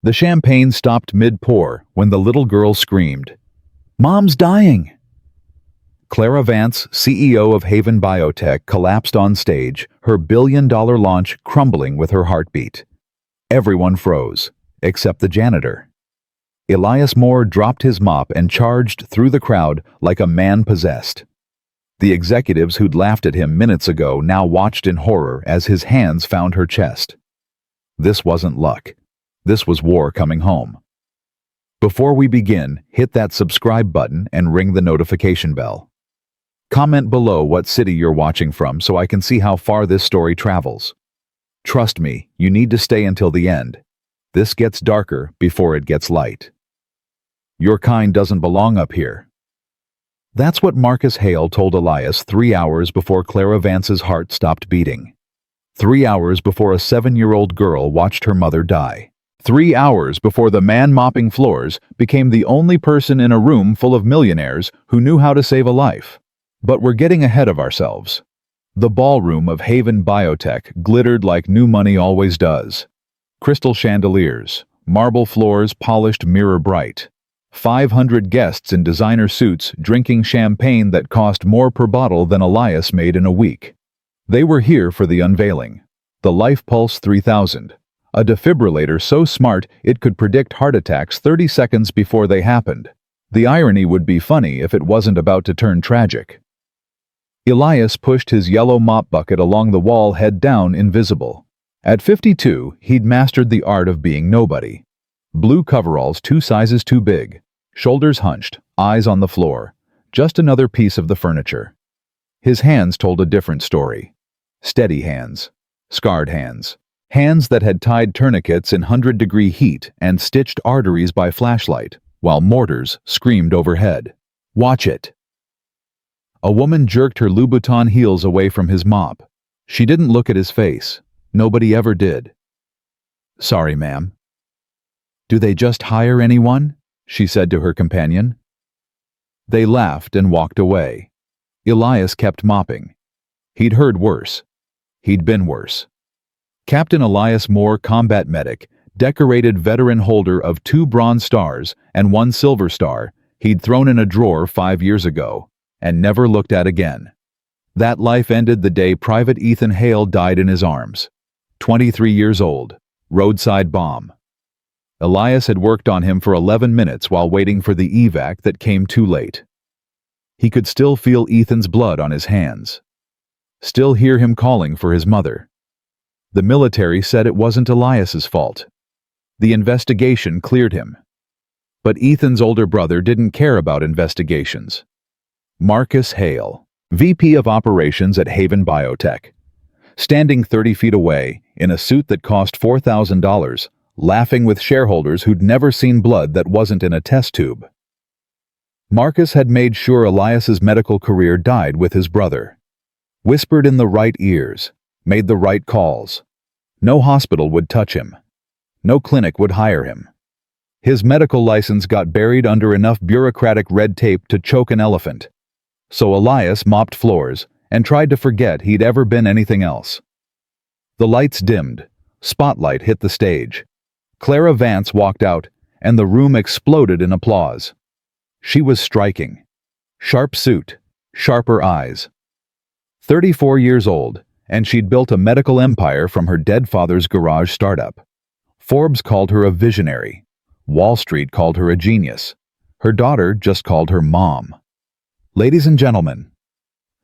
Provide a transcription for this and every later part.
The champagne stopped mid-pour when the little girl screamed, "Mom's dying!" Clara Vance, CEO of Haven Biotech, collapsed on stage, her billion-dollar launch crumbling with her heartbeat. Everyone froze, except the janitor. Elias Moore dropped his mop and charged through the crowd like a man possessed. The executives who'd laughed at him minutes ago now watched in horror as his hands found her chest. This wasn't luck. This was war coming home. Before we begin, hit that subscribe button and ring the notification bell. Comment below what city you're watching from so I can see how far this story travels. Trust me, you need to stay until the end. This gets darker before it gets light. Your kind doesn't belong up here. That's what Marcus Hale told Elias 3 hours before Clara Vance's heart stopped beating. 3 hours before a 7-year-old girl watched her mother die. 3 hours before the man mopping floors became the only person in a room full of millionaires who knew how to save a life. But we're getting ahead of ourselves. The ballroom of Haven Biotech glittered like new money always does. Crystal chandeliers, marble floors polished mirror bright. 500 guests in designer suits drinking champagne that cost more per bottle than Elias made in a week. They were here for the unveiling. The Life Pulse 3000. A defibrillator so smart it could predict heart attacks 30 seconds before they happened. The irony would be funny if it wasn't about to turn tragic. Elias pushed his yellow mop bucket along the wall head down, invisible. At 52, he'd mastered the art of being nobody. Blue coveralls 2 sizes too big, shoulders hunched, eyes on the floor. Just another piece of the furniture. His hands told a different story. Steady hands. Scarred hands. Hands that had tied tourniquets in 100-degree heat and stitched arteries by flashlight, while mortars screamed overhead. "Watch it!" A woman jerked her Louboutin heels away from his mop. She didn't look at his face. Nobody ever did. "Sorry, ma'am." "Do they just hire anyone?" she said to her companion. They laughed and walked away. Elias kept mopping. He'd heard worse. He'd been worse. Captain Elias Moore, combat medic, decorated veteran holder of 2 Bronze Stars and 1 Silver Star, he'd thrown in a drawer 5 years ago, and never looked at again. That life ended the day Private Ethan Hale died in his arms. 23 years old. Roadside bomb. Elias had worked on him for 11 minutes while waiting for the evac that came too late. He could still feel Ethan's blood on his hands. Still hear him calling for his mother. The military said it wasn't Elias's fault. The investigation cleared him. But Ethan's older brother didn't care about investigations. Marcus Hale, VP of Operations at Haven Biotech. Standing 30 feet away, in a suit that cost $4,000, laughing with shareholders who'd never seen blood that wasn't in a test tube. Marcus had made sure Elias's medical career died with his brother. Whispered in the right ears, made the right calls. No hospital would touch him. No clinic would hire him. His medical license got buried under enough bureaucratic red tape to choke an elephant. So Elias mopped floors and tried to forget he'd ever been anything else. The lights dimmed. Spotlight hit the stage. Clara Vance walked out, and the room exploded in applause. She was striking. Sharp suit, sharper eyes. 34 years old, and she'd built a medical empire from her dead father's garage startup. Forbes called her a visionary. Wall Street called her a genius. Her daughter just called her Mom. Ladies and gentlemen,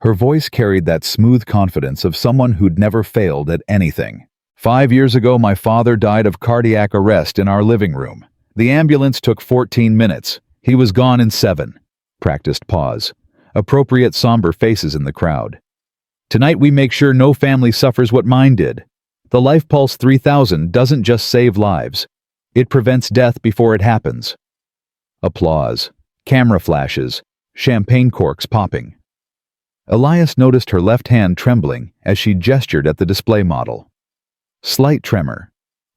her voice carried that smooth confidence of someone who'd never failed at anything. 5 years ago, my father died of cardiac arrest in our living room. The ambulance took 14 minutes. He was gone in 7. Practiced pause. Appropriate somber faces in the crowd. Tonight we make sure no family suffers what mine did. The Life Pulse 3000 doesn't just save lives. It prevents death before it happens. Applause. Camera flashes. Champagne corks popping. Elias noticed her left hand trembling as she gestured at the display model. Slight tremor.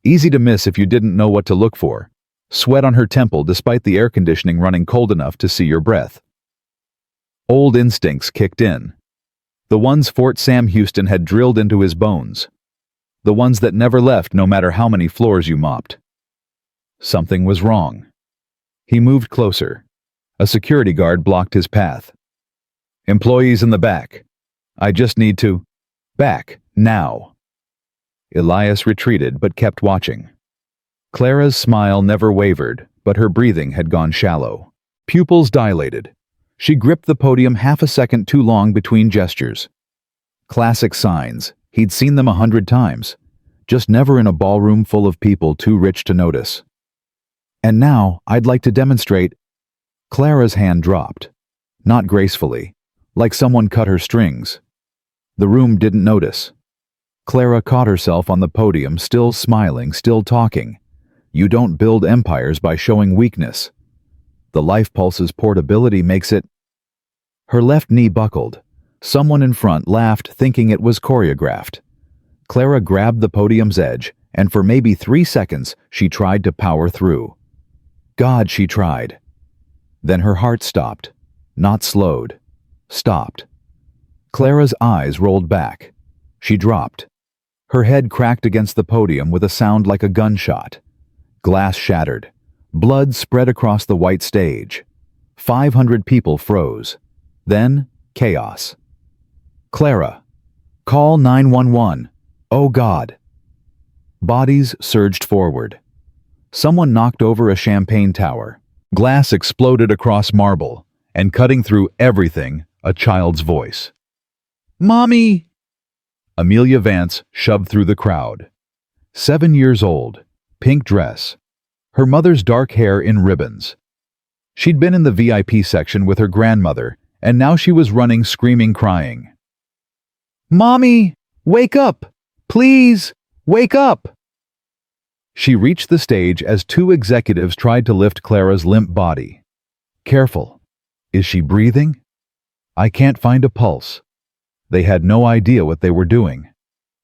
Easy to miss if you didn't know what to look for. Sweat on her temple despite the air conditioning running cold enough to see your breath. Old instincts kicked in. The ones Fort Sam Houston had drilled into his bones. The ones that never left no matter how many floors you mopped. Something was wrong. He moved closer. A security guard blocked his path. "Employees in the back. I just need to—" "Back, now." Elias retreated but kept watching. Clara's smile never wavered, but her breathing had gone shallow. Pupils dilated. She gripped the podium half a second too long between gestures. Classic signs. He'd seen them 100 times. Just never in a ballroom full of people too rich to notice. "And now, I'd like to demonstrate—" Clara's hand dropped. Not gracefully, like someone cut her strings. The room didn't notice. Clara caught herself on the podium, still smiling, still talking. You don't build empires by showing weakness. The life pulse's portability makes it— Her left knee buckled. Someone in front laughed, thinking it was choreographed. Clara grabbed the podium's edge, and for maybe 3 seconds, she tried to power through. God, she tried. Then her heart stopped. Not slowed. Stopped. Clara's eyes rolled back. She dropped. Her head cracked against the podium with a sound like a gunshot. Glass shattered. Blood spread across the white stage. 500 people froze. Then, chaos. "Clara, call 911. Oh God." Bodies surged forward. Someone knocked over a champagne tower. Glass exploded across marble, and cutting through everything, a child's voice. "Mommy!" Amelia Vance shoved through the crowd. 7 years old, pink dress. Her mother's dark hair in ribbons. She'd been in the VIP section with her grandmother, and now she was running, screaming, crying. "Mommy! Wake up! Please! Wake up!" She reached the stage as 2 executives tried to lift Clara's limp body. "Careful. Is she breathing? I can't find a pulse." They had no idea what they were doing.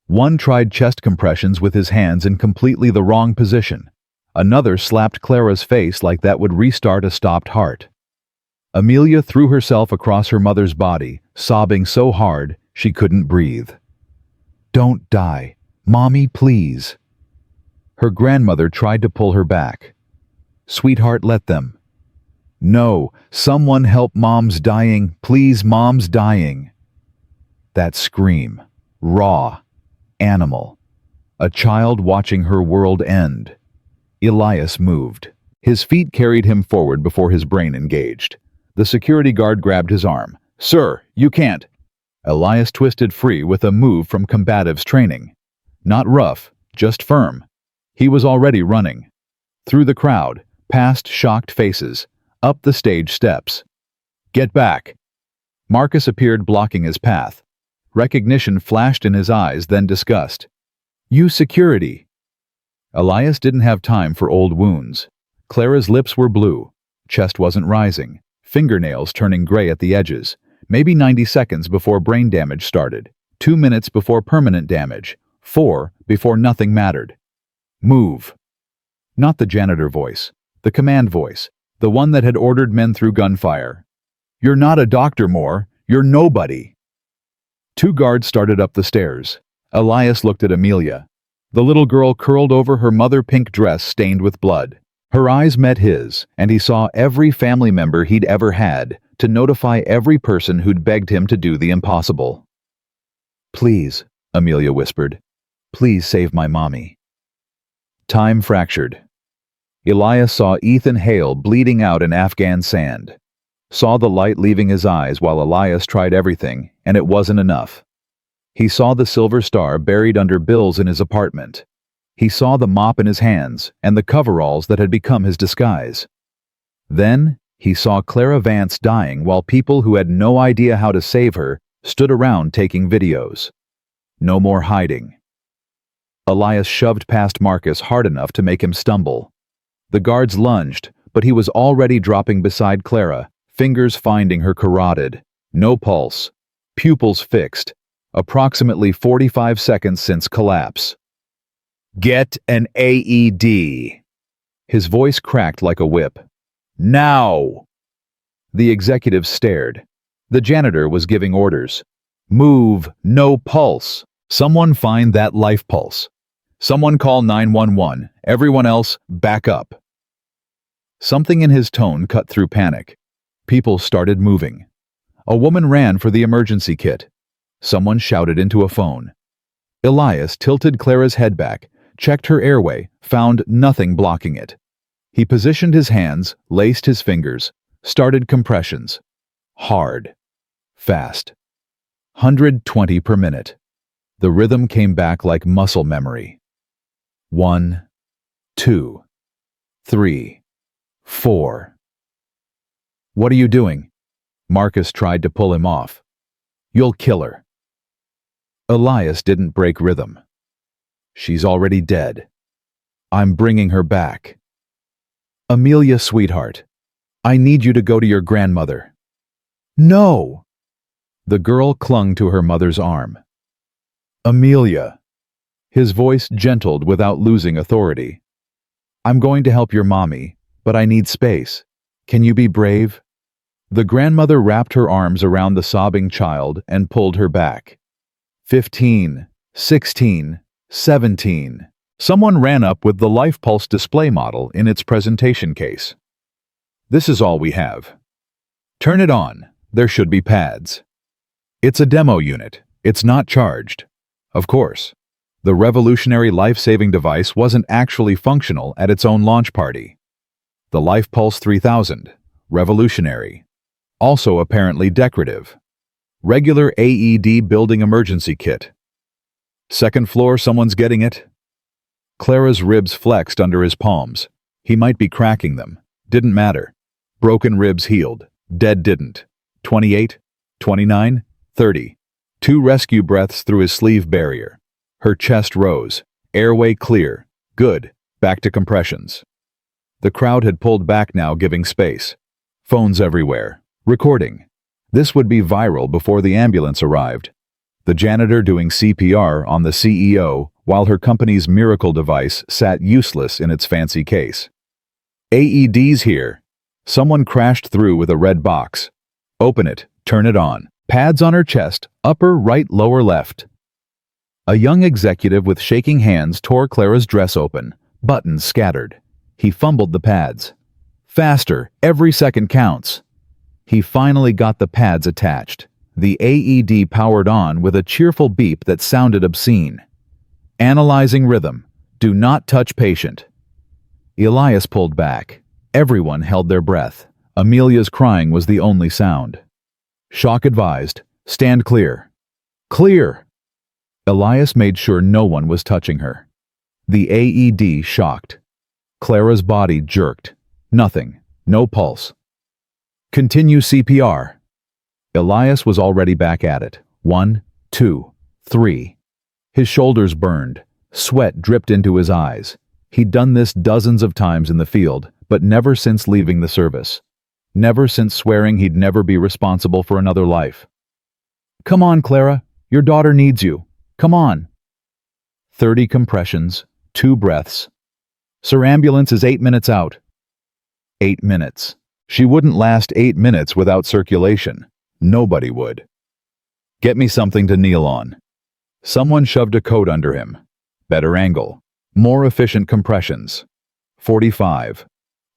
One tried chest compressions with his hands in completely the wrong position. Another slapped Clara's face like that would restart a stopped heart. Amelia threw herself across her mother's body, sobbing so hard she couldn't breathe. "Don't die. Mommy, please." Her grandmother tried to pull her back. "Sweetheart, let them." "No, someone help, Mom's dying. Please, Mom's dying." That scream. Raw. Animal. A child watching her world end. Elias moved. His feet carried him forward before his brain engaged. The security guard grabbed his arm. "Sir, you can't." Elias twisted free with a move from combatives training. Not rough, just firm. He was already running. Through the crowd, past shocked faces, up the stage steps. "Get back." Marcus appeared, blocking his path. Recognition flashed in his eyes, then disgust. "You security." Elias didn't have time for old wounds. Clara's lips were blue. Chest wasn't rising. Fingernails turning gray at the edges. Maybe 90 seconds before brain damage started. 2 minutes before permanent damage. 4 before nothing mattered. "Move." Not the janitor voice. The command voice. The one that had ordered men through gunfire. "You're not a doctor, Moore. You're nobody." 2 guards started up the stairs. Elias looked at Amelia. The little girl curled over her mother, pink dress stained with blood. Her eyes met his, and he saw every family member he'd ever had, to notify every person who'd begged him to do the impossible. "Please," Amelia whispered. "Please save my mommy." Time fractured. Elias saw Ethan Hale bleeding out in Afghan sand. Saw the light leaving his eyes while Elias tried everything, and it wasn't enough. He saw the silver star buried under bills in his apartment. He saw the mop in his hands and the coveralls that had become his disguise. Then he saw Clara Vance dying while people who had no idea how to save her stood around taking videos. No more hiding. Elias shoved past Marcus hard enough to make him stumble. The guards lunged, but he was already dropping beside Clara, fingers finding her carotid. No pulse. Pupils fixed. Approximately 45 seconds since collapse. "Get an AED." His voice cracked like a whip. "Now!" The executive stared. The janitor was giving orders. "Move, no pulse. Someone find that life pulse. Someone call 911. Everyone else, back up." Something in his tone cut through panic. People started moving. A woman ran for the emergency kit. Someone shouted into a phone. Elias tilted Clara's head back, checked her airway, found nothing blocking it. He positioned his hands, laced his fingers, started compressions. Hard. Fast. 120 per minute. The rhythm came back like muscle memory. 1, 2, 3, 4. What are you doing? Marcus tried to pull him off. You'll kill her. Elias didn't break rhythm. She's already dead. I'm bringing her back. Amelia, sweetheart, I need you to go to your grandmother. No! The girl clung to her mother's arm. Amelia. His voice gentled without losing authority. I'm going to help your mommy, but I need space. Can you be brave? The grandmother wrapped her arms around the sobbing child and pulled her back. 15, 16, 17. Someone ran up with the Life Pulse display model in its presentation case. This is all we have. Turn it on. There should be pads. It's a demo unit. It's not charged. Of course. The revolutionary life-saving device wasn't actually functional at its own launch party. The Life Pulse 3000. Revolutionary. Also apparently decorative. Regular AED building emergency kit. Second floor, someone's getting it? Clara's ribs flexed under his palms. He might be cracking them. Didn't matter. Broken ribs healed. Dead didn't. 28, 29, 30. 2 rescue breaths through his sleeve barrier. Her chest rose. Airway clear. Good. Back to compressions. The crowd had pulled back now, giving space. Phones everywhere. Recording. This would be viral before the ambulance arrived. The janitor doing CPR on the CEO while her company's miracle device sat useless in its fancy case. AED's here. Someone crashed through with a red box. Open it. Turn it on. Pads on her chest, upper right, lower left. A young executive with shaking hands tore Clara's dress open. Buttons scattered. He fumbled the pads. Faster. Every second counts. He finally got the pads attached. The AED powered on with a cheerful beep that sounded obscene. Analyzing rhythm. Do not touch patient. Elias pulled back. Everyone held their breath. Amelia's crying was the only sound. Shock advised. Stand clear. Clear! Elias made sure no one was touching her. The AED shocked. Clara's body jerked. Nothing. No pulse. Continue CPR. Elias was already back at it. 1, 2, 3. His shoulders burned. Sweat dripped into his eyes. He'd done this dozens of times in the field, but never since leaving the service. Never since swearing he'd never be responsible for another life. Come on, Clara. Your daughter needs you. Come on. 30 compressions, 2 breaths. Sir, ambulance is 8 minutes out. 8 minutes. She wouldn't last 8 minutes without circulation. Nobody would. Get me something to kneel on. Someone shoved a coat under him. Better angle. More efficient compressions. 45.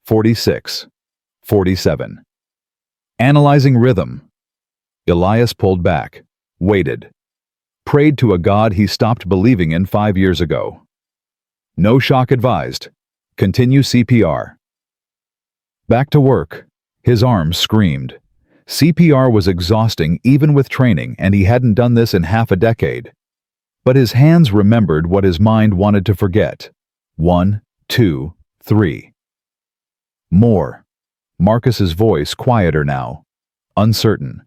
46. 47. Analyzing rhythm. Elias pulled back. Waited. Prayed to a God he stopped believing in 5 years ago. No shock advised. Continue CPR. Back to work. His arms screamed. CPR was exhausting even with training, and he hadn't done this in half a decade. But his hands remembered what his mind wanted to forget. 1, 2, 3. More. Marcus's voice quieter now. Uncertain.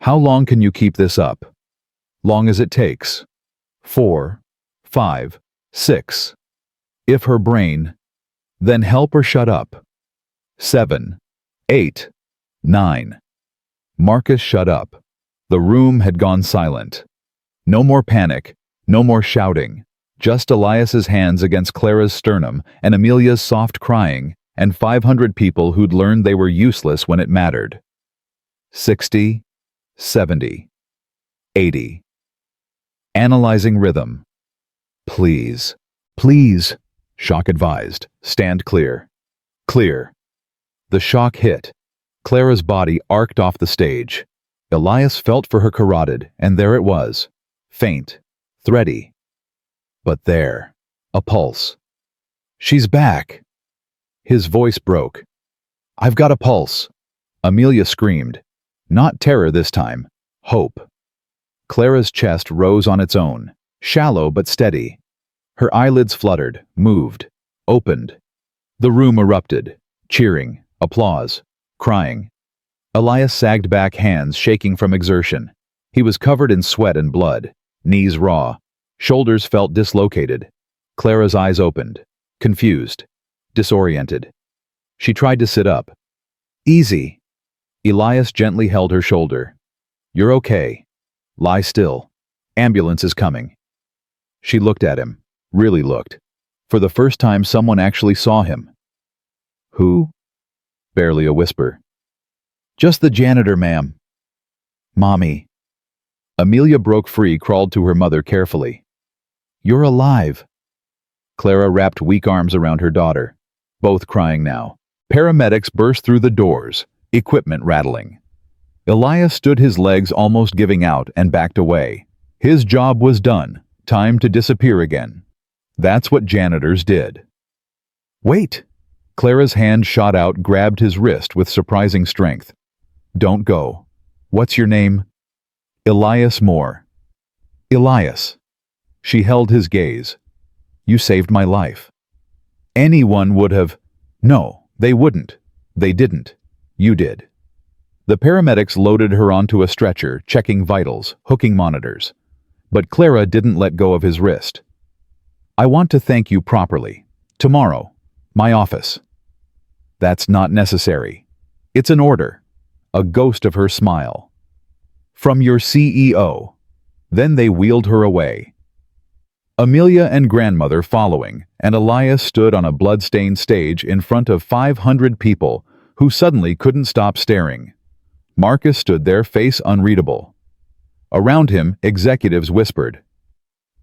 How long can you keep this up? Long as it takes. 4, 5, 6. If her brain, then help or shut up. 7, 8, 9. Marcus shut up. The room had gone silent. No more panic, no more shouting. Just Elias's hands against Clara's sternum and Amelia's soft crying, and 500 people who'd learned they were useless when it mattered. 60, 70, 80. Analyzing rhythm. Please, please, Shock advised. Stand clear. Clear. The shock hit. Clara's body arced off the stage. Elias felt for her carotid, and there it was. Faint. Thready. But there. A pulse. "She's back!" His voice broke. "I've got a pulse!" Amelia screamed. Not terror this time. Hope. Clara's chest rose on its own. Shallow but steady. Her eyelids fluttered, moved, opened. The room erupted. Cheering. Applause. Crying. Elias sagged back, hands shaking from exertion. He was covered in sweat and blood. Knees raw. Shoulders felt dislocated. Clara's eyes opened. Confused. Disoriented. She tried to sit up. "Easy." Elias gently held her shoulder. "You're okay. Lie still. Ambulance is coming." She looked at him. Really looked. For the first time, someone actually saw him. "Who?" Barely a whisper. "Just the janitor, ma'am." "Mommy." Amelia broke free, crawled to her mother carefully. "You're alive." Clara wrapped weak arms around her daughter. Both crying now. Paramedics burst through the doors, equipment rattling. Elias stood, his legs almost giving out, and backed away. His job was done. Time to disappear again. That's what janitors did. "Wait!" Clara's hand shot out, grabbed his wrist with surprising strength. "Don't go. What's your name?" "Elias Moore." "Elias." She held his gaze. "You saved my life." "Anyone would have—" "No, they wouldn't. They didn't. You did." The paramedics loaded her onto a stretcher, checking vitals, hooking monitors. But Clara didn't let go of his wrist. "I want to thank you properly. Tomorrow. My office." "That's not necessary. It's an order." A ghost of her smile. "From your CEO." Then they wheeled her away. Amelia and grandmother following, and Elias stood on a blood-stained stage in front of 500 people who suddenly couldn't stop staring. Marcus stood there, face unreadable. Around him, executives whispered,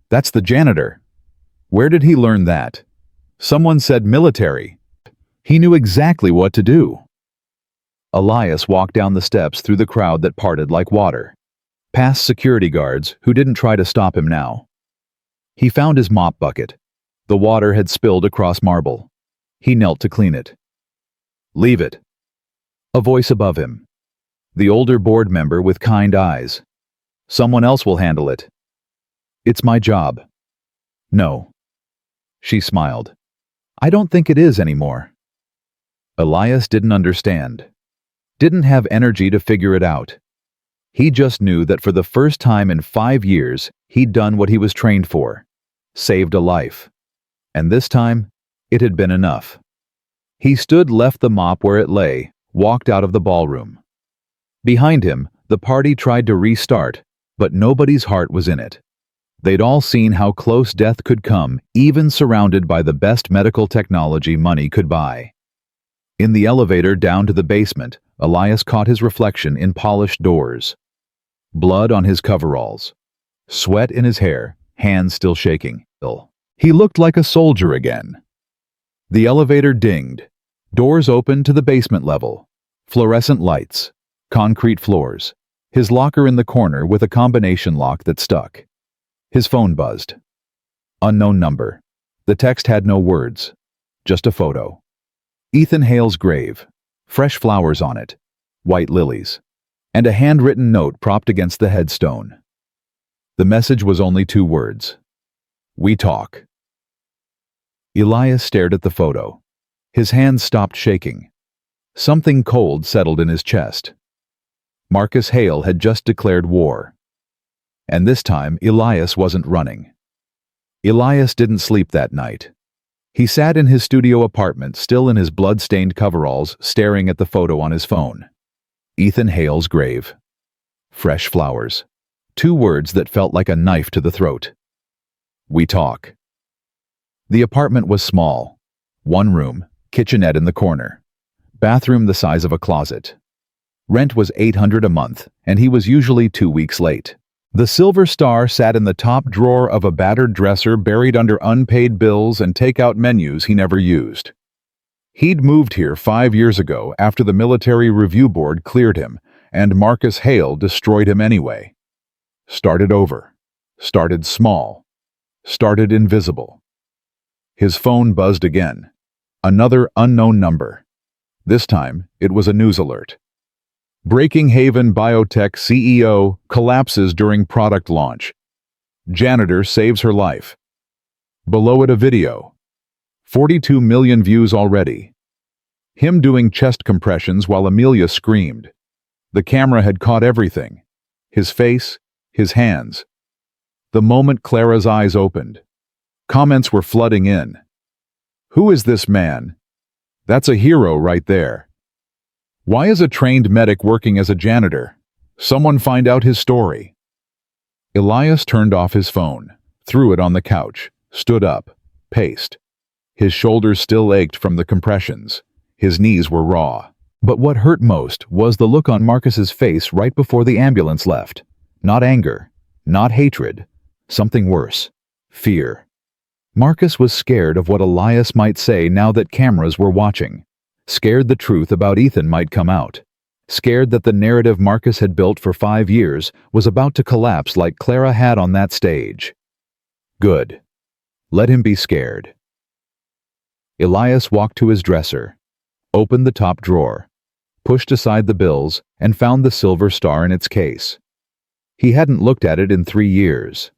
"That's the janitor." Where did he learn that? Someone said military. He knew exactly what to do. Elias walked down the steps through the crowd that parted like water. Past security guards who didn't try to stop him now. He found his mop bucket. The water had spilled across marble. He knelt to clean it. "Leave it." A voice above him. The older board member with kind eyes. "Someone else will handle it." "It's my job." "No." She smiled. "I don't think it is anymore." Elias didn't understand. Didn't have energy to figure it out. He just knew that for the first time in 5 years, he'd done what he was trained for. Saved a life. And this time, it had been enough. He stood, left the mop where it lay, walked out of the ballroom. Behind him, the party tried to restart, but nobody's heart was in it. They'd all seen how close death could come, even surrounded by the best medical technology money could buy. In the elevator down to the basement, Elias caught his reflection in polished doors. Blood on his coveralls. Sweat in his hair, hands still shaking. He looked like a soldier again. The elevator dinged. Doors opened to the basement level. Fluorescent lights. Concrete floors. His locker in the corner with a combination lock that stuck. His phone buzzed. Unknown number. The text had no words. Just a photo. Ethan Hale's grave. Fresh flowers on it. White lilies. And a handwritten note propped against the headstone. The message was only 2 words. "We talk." Elias stared at the photo. His hands stopped shaking. Something cold settled in his chest. Marcus Hale had just declared war. And this time, Elias wasn't running. Elias didn't sleep that night. He sat in his studio apartment, still in his blood-stained coveralls, staring at the photo on his phone. Ethan Hale's grave. Fresh flowers. 2 words that felt like a knife to the throat. We talk. The apartment was small. 1 room, kitchenette in the corner. Bathroom the size of a closet. Rent was $800 a month, and he was usually 2 weeks late. The silver star sat in the top drawer of a battered dresser buried under unpaid bills and takeout menus he never used. He'd moved here 5 years ago after the military review board cleared him, and Marcus Hale destroyed him anyway. Started over. Started small. Started invisible. His phone buzzed again. Another unknown number. This time, it was a news alert. Breaking Haven Biotech CEO collapses during product launch. Janitor saves her life. Below it, a video. 42 million views already. Him doing chest compressions while Amelia screamed. The camera had caught everything. His face, his hands. The moment Clara's eyes opened, comments were flooding in. Who is this man? That's a hero right there. Why is a trained medic working as a janitor? Someone find out his story. Elias turned off his phone, threw it on the couch, stood up, paced. His shoulders still ached from the compressions. His knees were raw. But what hurt most was the look on Marcus's face right before the ambulance left. Not anger, not hatred, something worse. Fear. Marcus was scared of what Elias might say now that cameras were watching. Scared the truth about Ethan might come out. Scared that the narrative Marcus had built for 5 years was about to collapse like Clara had on that stage. Good. Let him be scared. Elias walked to his dresser, opened the top drawer, pushed aside the bills, and found the silver star in its case. He hadn't looked at it in 3 years.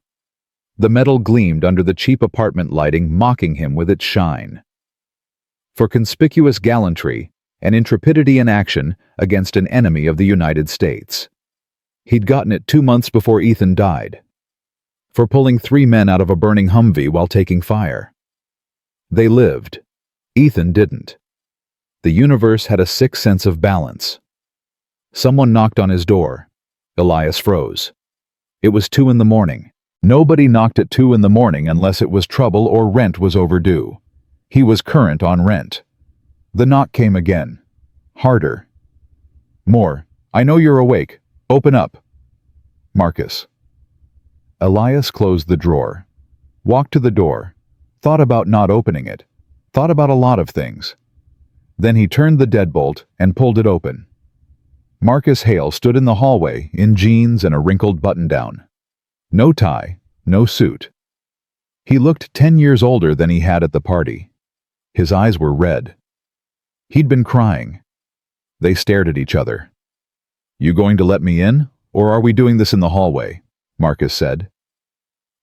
The metal gleamed under the cheap apartment lighting, mocking him with its shine. For conspicuous gallantry and intrepidity in action against an enemy of the United States. He'd gotten it 2 months before Ethan died. For pulling 3 men out of a burning Humvee while taking fire. They lived. Ethan didn't. The universe had a sick sense of balance. Someone knocked on his door. Elias froze. It was 2 in the morning. Nobody knocked at 2 in the morning unless it was trouble or rent was overdue. He was current on rent. The knock came again. Harder. More. I know you're awake. Open up. Marcus. Elias closed the drawer. Walked to the door. Thought about not opening it. Thought about a lot of things. Then he turned the deadbolt and pulled it open. Marcus Hale stood in the hallway in jeans and a wrinkled button-down. No tie, no suit. He looked 10 years older than he had at the party. His eyes were red. He'd been crying. They stared at each other. You going to let me in, or are we doing this in the hallway? Marcus said.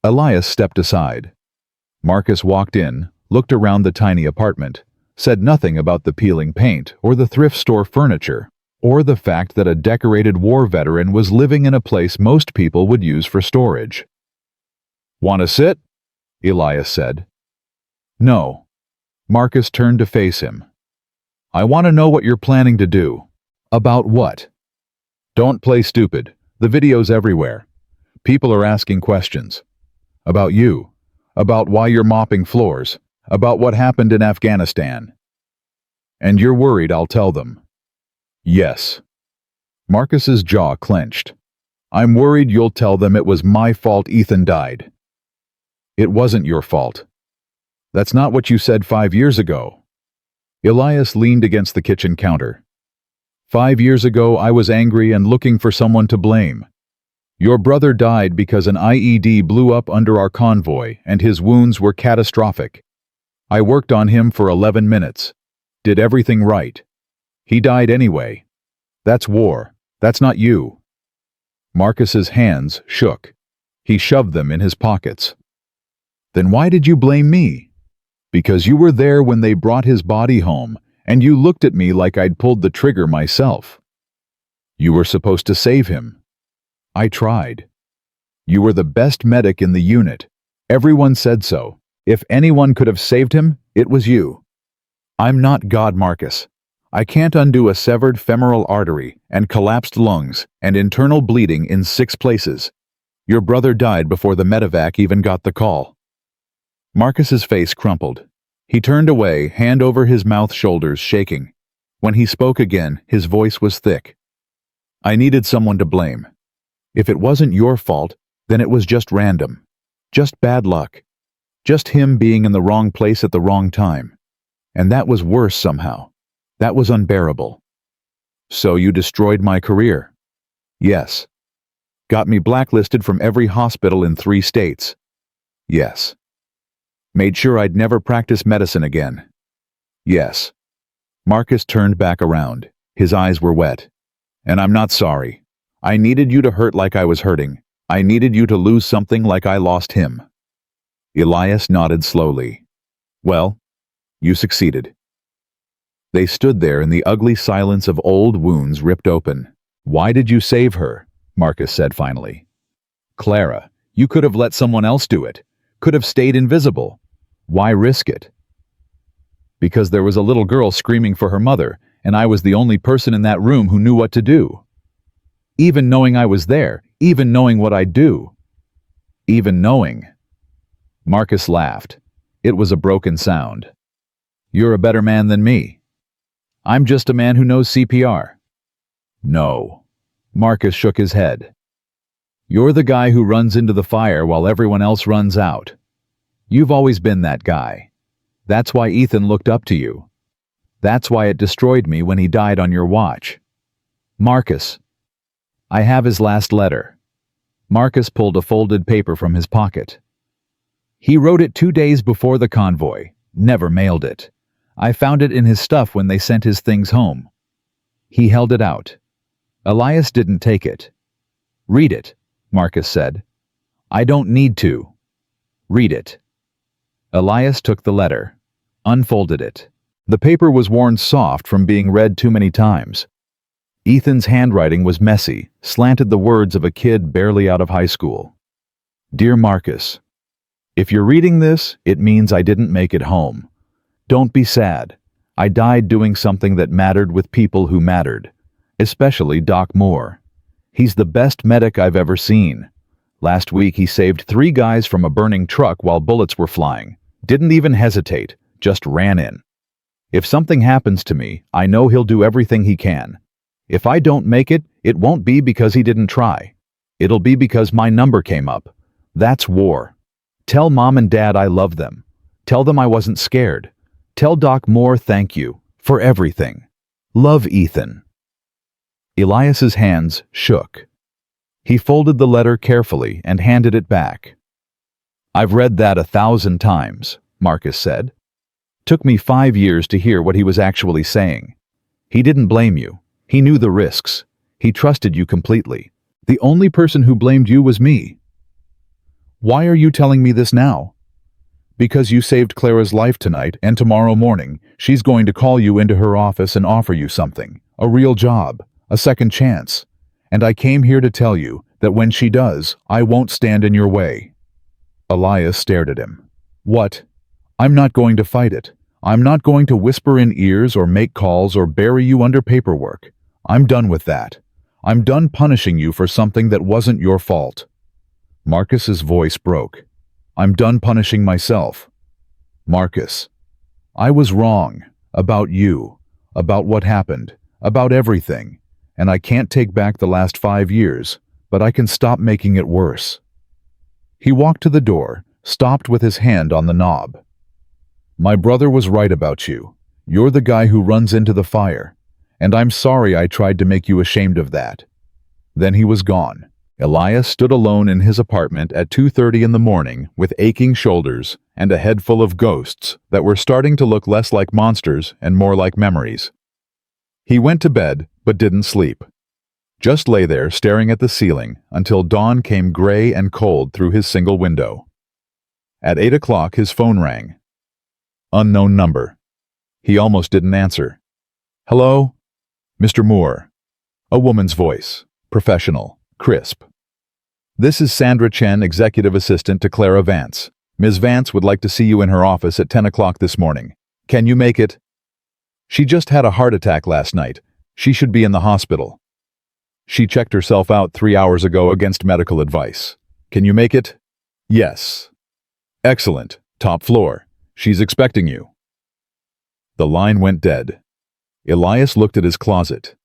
Elias stepped aside. Marcus walked in, looked around the tiny apartment, said nothing about the peeling paint or the thrift store furniture, or the fact that a decorated war veteran was living in a place most people would use for storage. Want to sit? Elias said. No. Marcus turned to face him. I want to know what you're planning to do. About what? Don't play stupid. The video's everywhere. People are asking questions. About you. About why you're mopping floors. About what happened in Afghanistan. And you're worried I'll tell them. Yes. Marcus's jaw clenched. I'm worried you'll tell them it was my fault Ethan died. It wasn't your fault. That's not what you said 5 years ago. Elias leaned against the kitchen counter. 5 years ago I was angry and looking for someone to blame. Your brother died because an IED blew up under our convoy and his wounds were catastrophic. I worked on him for 11 minutes. Did everything right. He died anyway. That's war. That's not you. Marcus's hands shook. He shoved them in his pockets. Then why did you blame me? Because you were there when they brought his body home, and you looked at me like I'd pulled the trigger myself. You were supposed to save him. I tried. You were the best medic in the unit. Everyone said so. If anyone could have saved him, it was you. I'm not God, Marcus. I can't undo a severed femoral artery and collapsed lungs and internal bleeding in 6 places. Your brother died before the medevac even got the call. Marcus's face crumpled. He turned away, hand over his mouth, shoulders shaking. When he spoke again, his voice was thick. I needed someone to blame. If it wasn't your fault, then it was just random. Just bad luck. Just him being in the wrong place at the wrong time. And that was worse somehow. That was unbearable. So you destroyed my career? Yes. Got me blacklisted from every hospital in 3 states? Yes. Made sure I'd never practice medicine again? Yes. Marcus turned back around. His eyes were wet. And I'm not sorry. I needed you to hurt like I was hurting. I needed you to lose something like I lost him. Elias nodded slowly. Well, you succeeded. They stood there in the ugly silence of old wounds ripped open. Why did you save her? Marcus said finally. Clara, you could have let someone else do it. Could have stayed invisible. Why risk it? Because there was a little girl screaming for her mother, and I was the only person in that room who knew what to do. Even knowing I was there, even knowing what I'd do. Even knowing. Marcus laughed. It was a broken sound. You're a better man than me. I'm just a man who knows CPR. No. Marcus shook his head. You're the guy who runs into the fire while everyone else runs out. You've always been that guy. That's why Ethan looked up to you. That's why it destroyed me when he died on your watch. Marcus. I have his last letter. Marcus pulled a folded paper from his pocket. He wrote it 2 days before the convoy, never mailed it. I found it in his stuff when they sent his things home. He held it out. Elias didn't take it. Read it, Marcus said. I don't need to. Read it. Elias took the letter, unfolded it. The paper was worn soft from being read too many times. Ethan's handwriting was messy, slanted the words of a kid barely out of high school. Dear Marcus, if you're reading this, it means I didn't make it home. Don't be sad. I died doing something that mattered with people who mattered, especially Doc Moore. He's the best medic I've ever seen. Last week he saved 3 guys from a burning truck while bullets were flying. Didn't even hesitate, just ran in. If something happens to me, I know he'll do everything he can. If I don't make it, it won't be because he didn't try. It'll be because my number came up. That's war. Tell Mom and Dad I love them. Tell them I wasn't scared. Tell Doc Moore thank you for everything. Love, Ethan. Elias's hands shook. He folded the letter carefully and handed it back. I've read that 1,000 times, Marcus said. Took me 5 years to hear what he was actually saying. He didn't blame you. He knew the risks. He trusted you completely. The only person who blamed you was me. Why are you telling me this now? Because you saved Clara's life tonight, and tomorrow morning, she's going to call you into her office and offer you something. A real job. A second chance. And I came here to tell you that when she does, I won't stand in your way. Elias stared at him. What? I'm not going to fight it. I'm not going to whisper in ears or make calls or bury you under paperwork. I'm done with that. I'm done punishing you for something that wasn't your fault. Marcus's voice broke. I'm done punishing myself. Marcus, I was wrong about you, about what happened, about everything, and I can't take back the last 5 years, but I can stop making it worse. He walked to the door, stopped with his hand on the knob. My brother was right about you. You're the guy who runs into the fire, and I'm sorry I tried to make you ashamed of that. Then he was gone. Elias stood alone in his apartment at 2:30 in the morning with aching shoulders and a head full of ghosts that were starting to look less like monsters and more like memories. He went to bed but didn't sleep. Just lay there staring at the ceiling until dawn came gray and cold through his single window. At 8 o'clock his phone rang. Unknown number. He almost didn't answer. Hello? Mr. Moore. A woman's voice. Professional. Crisp. This is Sandra Chen, executive assistant to Clara Vance. Ms. Vance would like to see you in her office at 10 o'clock this morning. Can you make it? She just had a heart attack last night. She should be in the hospital. She checked herself out 3 hours ago against medical advice. Can you make it? Yes. Excellent. Top floor. She's expecting you. The line went dead. Elias looked at his closet.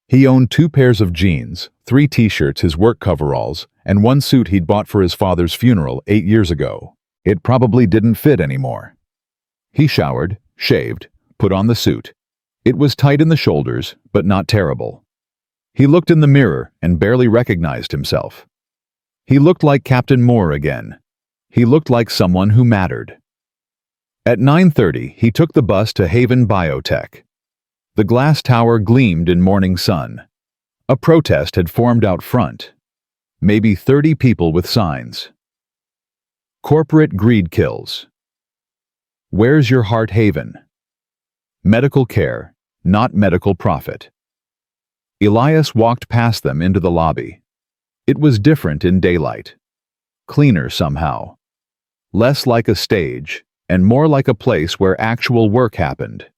He owned 2 pairs of jeans, 3 t-shirts, his work coveralls, and 1 suit he'd bought for his father's funeral 8 years ago. It probably didn't fit anymore. He showered, shaved, put on the suit. It was tight in the shoulders, but not terrible. He looked in the mirror and barely recognized himself. He looked like Captain Moore again. He looked like someone who mattered. At 9:30, he took the bus to Haven Biotech. The glass tower gleamed in morning sun. A protest had formed out front. Maybe 30 people with signs. Corporate greed kills. Where's your heart haven? Medical care, not medical profit. Elias walked past them into the lobby. It was different in daylight. Cleaner somehow. Less like a stage, and more like a place where actual work happened.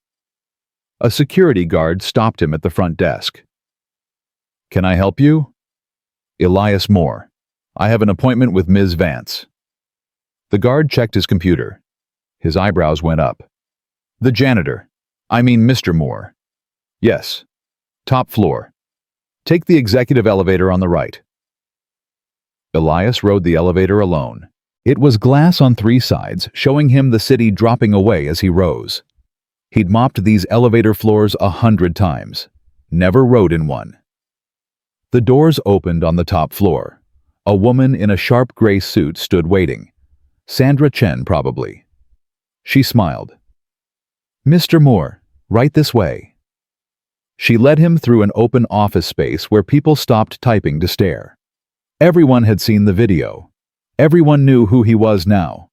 A security guard stopped him at the front desk. "Can I help you?" "Elias Moore. I have an appointment with Ms. Vance." The guard checked his computer. His eyebrows went up. "The janitor. I mean Mr. Moore." "Yes. Top floor. Take the executive elevator on the right." Elias rode the elevator alone. It was glass on 3 sides, showing him the city dropping away as he rose. He'd mopped these elevator floors 100 times. Never rode in one. The doors opened on the top floor. A woman in a sharp gray suit stood waiting. Sandra Chen, probably. She smiled. "Mr. Moore, right this way." She led him through an open office space where people stopped typing to stare. Everyone had seen the video. Everyone knew who he was now.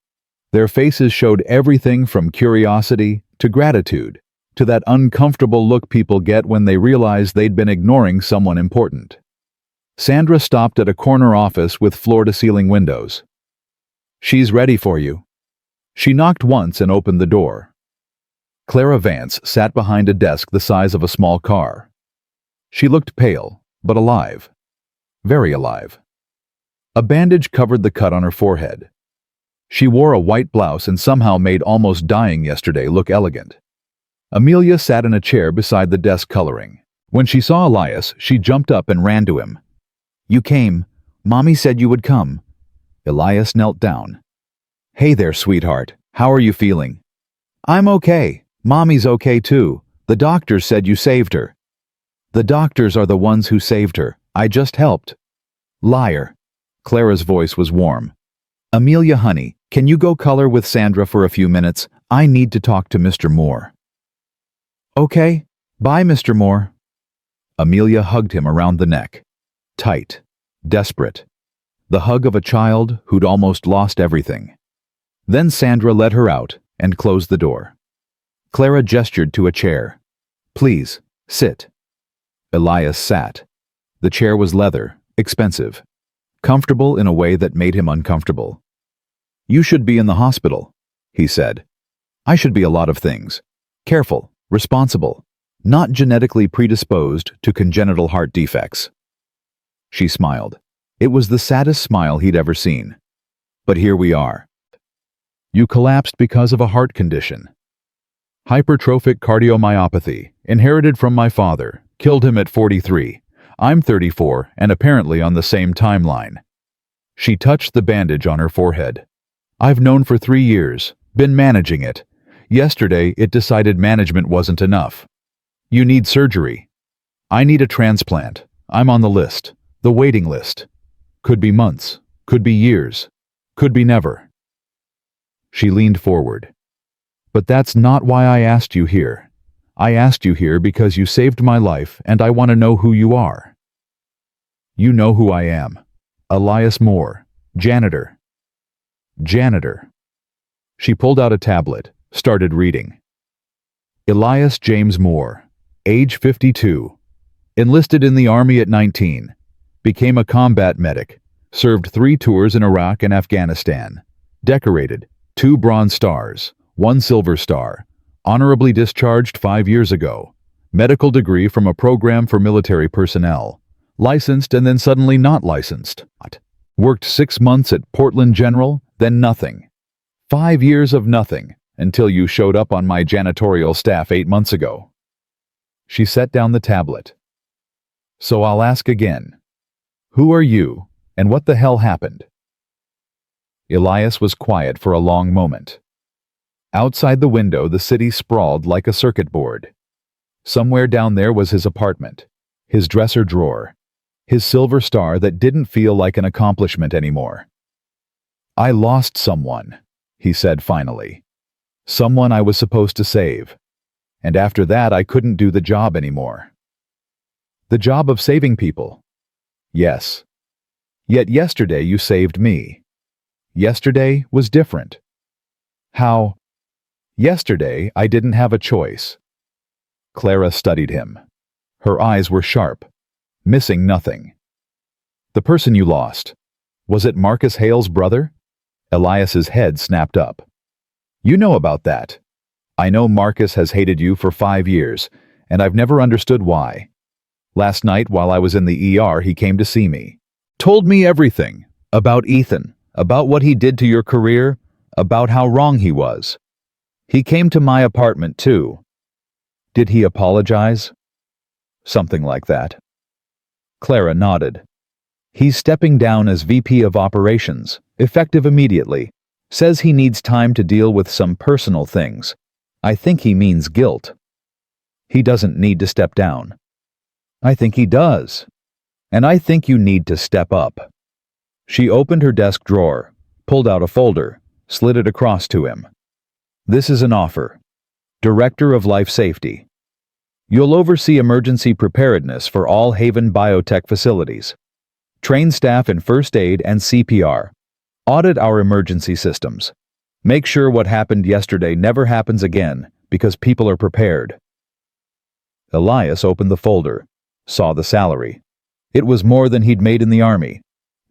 Their faces showed everything from curiosity to gratitude, to that uncomfortable look people get when they realize they'd been ignoring someone important. Sandra stopped at a corner office with floor-to-ceiling windows. "She's ready for you." She knocked once and opened the door. Clara Vance sat behind a desk the size of a small car. She looked pale, but alive. Very alive. A bandage covered the cut on her forehead. She wore a white blouse and somehow made almost dying yesterday look elegant. Amelia sat in a chair beside the desk coloring. When she saw Elias, she jumped up and ran to him. "You came. Mommy said you would come." Elias knelt down. "Hey there, sweetheart. How are you feeling?" "I'm okay. Mommy's okay too. The doctors said you saved her." "The doctors are the ones who saved her. I just helped." "Liar." Clara's voice was warm. "Amelia, honey, can you go color with Sandra for a few minutes? I need to talk to Mr. Moore." "Okay. Bye, Mr. Moore." Amelia hugged him around the neck. Tight. Desperate. The hug of a child who'd almost lost everything. Then Sandra let her out and closed the door. Clara gestured to a chair. "Please, sit." Elias sat. The chair was leather, expensive. Comfortable in a way that made him uncomfortable. "You should be in the hospital," he said. "I should be a lot of things. Careful, responsible, not genetically predisposed to congenital heart defects." She smiled. It was the saddest smile he'd ever seen. "But here we are." "You collapsed because of a heart condition. Hypertrophic cardiomyopathy, inherited from my father, killed him at 43. I'm 34 and apparently on the same timeline." She touched the bandage on her forehead. "I've known for 3 years, been managing it. Yesterday it decided management wasn't enough. You need surgery. I need a transplant. I'm on the list, the waiting list. Could be months, could be years, could be never." She leaned forward. "But that's not why I asked you here. I asked you here because you saved my life and I want to know who you are." "You know who I am. Elias Moore, janitor." "Janitor." She pulled out a tablet, started reading. Elias James Moore, age 52. Enlisted in the Army at 19. Became a combat medic. Served 3 tours in Iraq and Afghanistan. Decorated, 2 Bronze Stars, 1 Silver Star. Honorably discharged 5 years ago. Medical degree from a program for military personnel. Licensed and then suddenly not licensed. Worked 6 months at Portland General, then nothing. 5 years of nothing, until you showed up on my janitorial staff 8 months ago. She set down the tablet. "So I'll ask again. Who are you, and what the hell happened?" Elias was quiet for a long moment. Outside the window, the city sprawled like a circuit board. Somewhere down there was his apartment, his dresser drawer, his silver star that didn't feel like an accomplishment anymore. "I lost someone," he said finally. "Someone I was supposed to save. And after that, I couldn't do the job anymore." "The job of saving people?" "Yes. Yet yesterday you saved me. Yesterday was different." "How?" "Yesterday I didn't have a choice." Clara studied him. Her eyes were sharp, missing nothing. "The person you lost, was it Marcus Hale's brother?" Elias's head snapped up. "You know about that. I know Marcus has hated you for 5 years, and I've never understood why. Last night while I was in the ER, he came to see me. Told me everything. About Ethan, about what he did to your career, about how wrong he was. He came to my apartment too." "Did he apologize?" "Something like that." Clara nodded. "He's stepping down as VP of Operations, effective immediately. Says he needs time to deal with some personal things. I think he means guilt." "He doesn't need to step down." "I think he does. And I think you need to step up." She opened her desk drawer, pulled out a folder, slid it across to him. "This is an offer. Director of Life Safety. You'll oversee emergency preparedness for all Haven Biotech facilities. Train staff in first aid and CPR. Audit our emergency systems. Make sure what happened yesterday never happens again because people are prepared." Elias opened the folder, saw the salary. It was more than he'd made in the Army,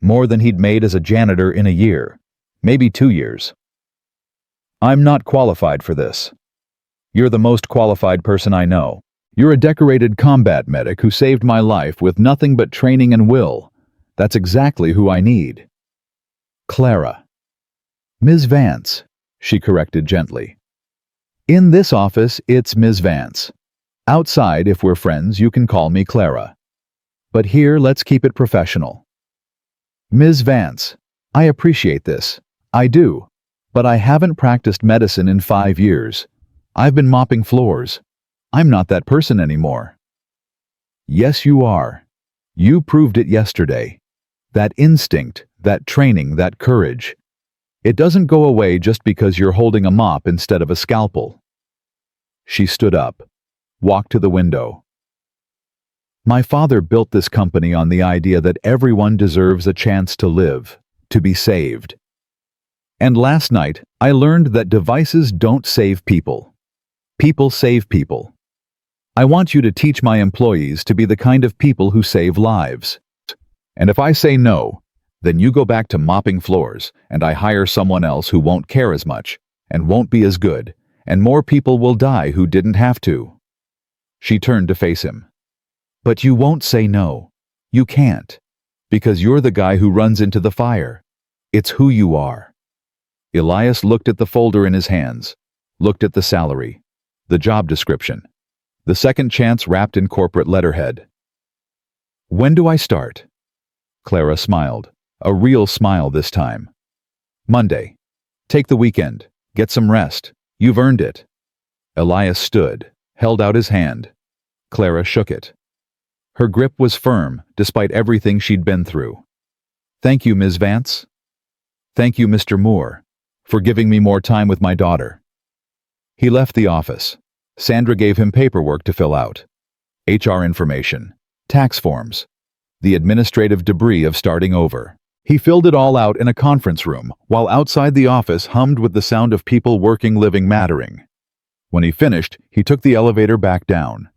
more than he'd made as a janitor in a year, maybe 2 years. "I'm not qualified for this. You're the most qualified person I know. You're a decorated combat medic who saved my life with nothing but training and will. That's exactly who I need." "Clara." "Ms. Vance," she corrected gently. "In this office, it's Ms. Vance. Outside, if we're friends, you can call me Clara. But here, let's keep it professional. Ms. Vance, I appreciate this. I do. But I haven't practiced medicine in 5 years. I've been mopping floors. I'm not that person anymore." "Yes, you are. You proved it yesterday. That instinct, that training, that courage. It doesn't go away just because you're holding a mop instead of a scalpel." She stood up, walked to the window. "My father built this company on the idea that everyone deserves a chance to live, to be saved. And last night, I learned that devices don't save people. People save people. I want you to teach my employees to be the kind of people who save lives. And if I say no, then you go back to mopping floors, and I hire someone else who won't care as much, and won't be as good, and more people will die who didn't have to." She turned to face him. "But you won't say no. You can't. Because you're the guy who runs into the fire. It's who you are." Elias looked at the folder in his hands, looked at the salary, the job description, the second chance wrapped in corporate letterhead. "When do I start?" Clara smiled, a real smile this time. "Monday. Take the weekend. Get some rest. You've earned it." Elias stood, held out his hand. Clara shook it. Her grip was firm, despite everything she'd been through. "Thank you, Ms. Vance. Thank you, Mr. Moore, for giving me more time with my daughter." He left the office. Sandra gave him paperwork to fill out. HR information, tax forms, the administrative debris of starting over. He filled it all out in a conference room, while outside the office hummed with the sound of people working, living, mattering. When he finished, he took the elevator back down.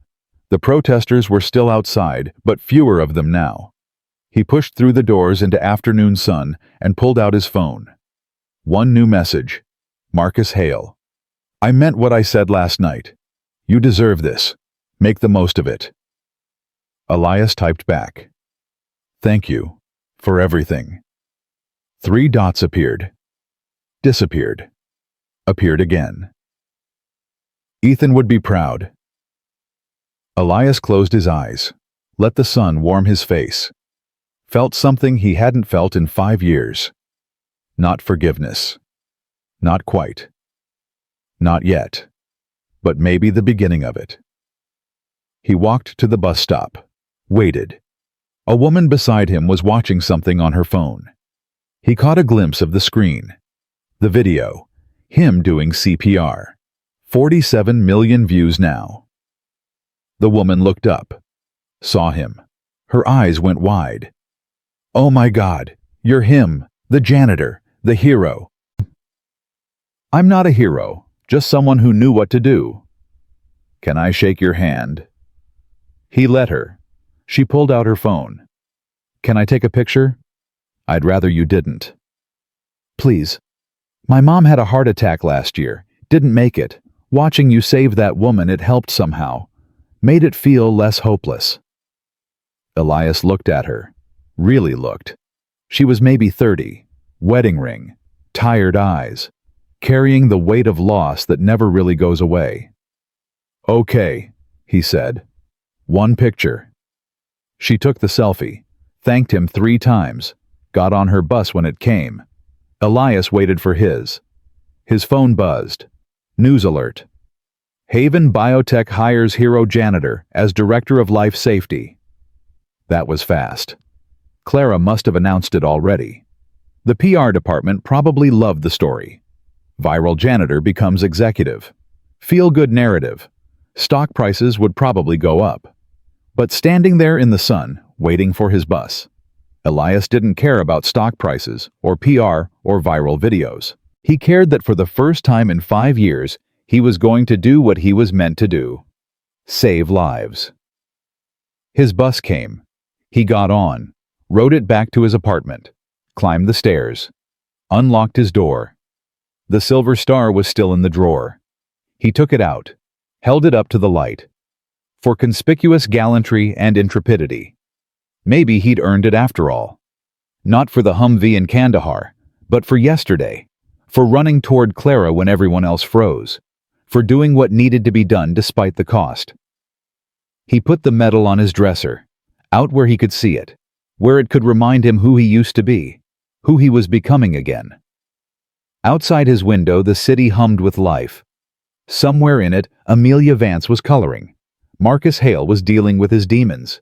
The protesters were still outside, but fewer of them now. He pushed through the doors into afternoon sun and pulled out his phone. One new message. Marcus Hale. "I meant what I said last night. You deserve this. Make the most of it." Elias typed back. "Thank you. For everything." 3 dots appeared. Disappeared. Appeared again. Ethan would be proud. Elias closed his eyes, let the sun warm his face. Felt something he hadn't felt in 5 years. Not forgiveness. Not quite. Not yet, but maybe the beginning of it. He walked to the bus stop, waited. A woman beside him was watching something on her phone. He caught a glimpse of the screen. The video, him doing CPR. 47 million views now. The woman looked up, saw him. Her eyes went wide. "Oh my God, you're him, the janitor, the hero." "I'm not a hero, just someone who knew what to do." "Can I shake your hand?" He let her. She pulled out her phone. "Can I take a picture?" "I'd rather you didn't." "Please. My mom had a heart attack last year, didn't make it. Watching you save that woman, it helped somehow. Made it feel less hopeless." Elias looked at her. Really looked. She was maybe 30, wedding ring, tired eyes, carrying the weight of loss that never really goes away. "Okay," he said. "One picture." She took the selfie, thanked him 3 times, got on her bus when it came. Elias waited for his. His phone buzzed. News alert. Haven Biotech hires hero janitor as director of life safety. That was fast. Clara must have announced it already. The PR department probably loved the story. Viral janitor becomes executive. Feel-good narrative. Stock prices would probably go up. But standing there in the sun, waiting for his bus, Elias didn't care about stock prices or PR or viral videos. He cared that for the first time in 5 years, he was going to do what he was meant to do. Save lives. His bus came. He got on, rode it back to his apartment, climbed the stairs, unlocked his door. The silver star was still in the drawer. He took it out, held it up to the light. For conspicuous gallantry and intrepidity. Maybe he'd earned it after all. Not for the Humvee in Kandahar, but for yesterday. For running toward Clara when everyone else froze. For doing what needed to be done despite the cost. He put the medal on his dresser, out where he could see it, where it could remind him who he used to be, who he was becoming again. Outside his window, the city hummed with life. Somewhere in it, Amelia Vance was coloring. Marcus Hale was dealing with his demons.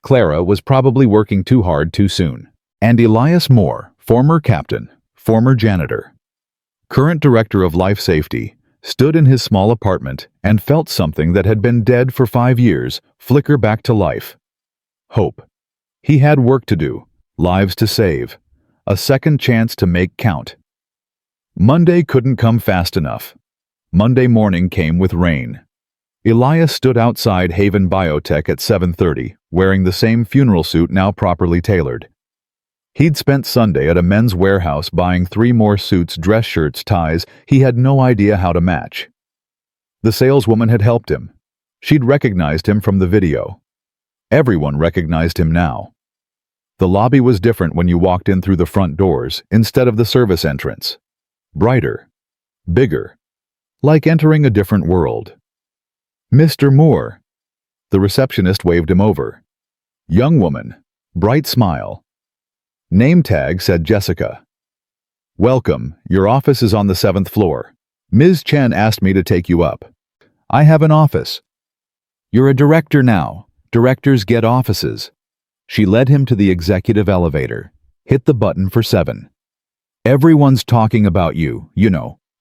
Clara was probably working too hard too soon. And Elias Moore, former captain, former janitor, current director of life safety, stood in his small apartment and felt something that had been dead for 5 years flicker back to life. Hope. He had work to do, lives to save, a second chance to make count. Monday couldn't come fast enough. Monday morning came with rain. Elias stood outside Haven Biotech at 7:30, wearing the same funeral suit now properly tailored. He'd spent Sunday at a men's warehouse buying 3 more suits, dress shirts, ties he had no idea how to match. The saleswoman had helped him. She'd recognized him from the video. Everyone recognized him now. The lobby was different when you walked in through the front doors instead of the service entrance. Brighter. Bigger. Like entering a different world. "Mr. Moore." The receptionist waved him over. Young woman. Bright smile. Name tag said Jessica. "Welcome, your office is on the 7th floor. Ms. Chen asked me to take you up. I have an office." "You're a director now. Directors get offices." She led him to the executive elevator. Hit the button for 7. "Everyone's talking about you,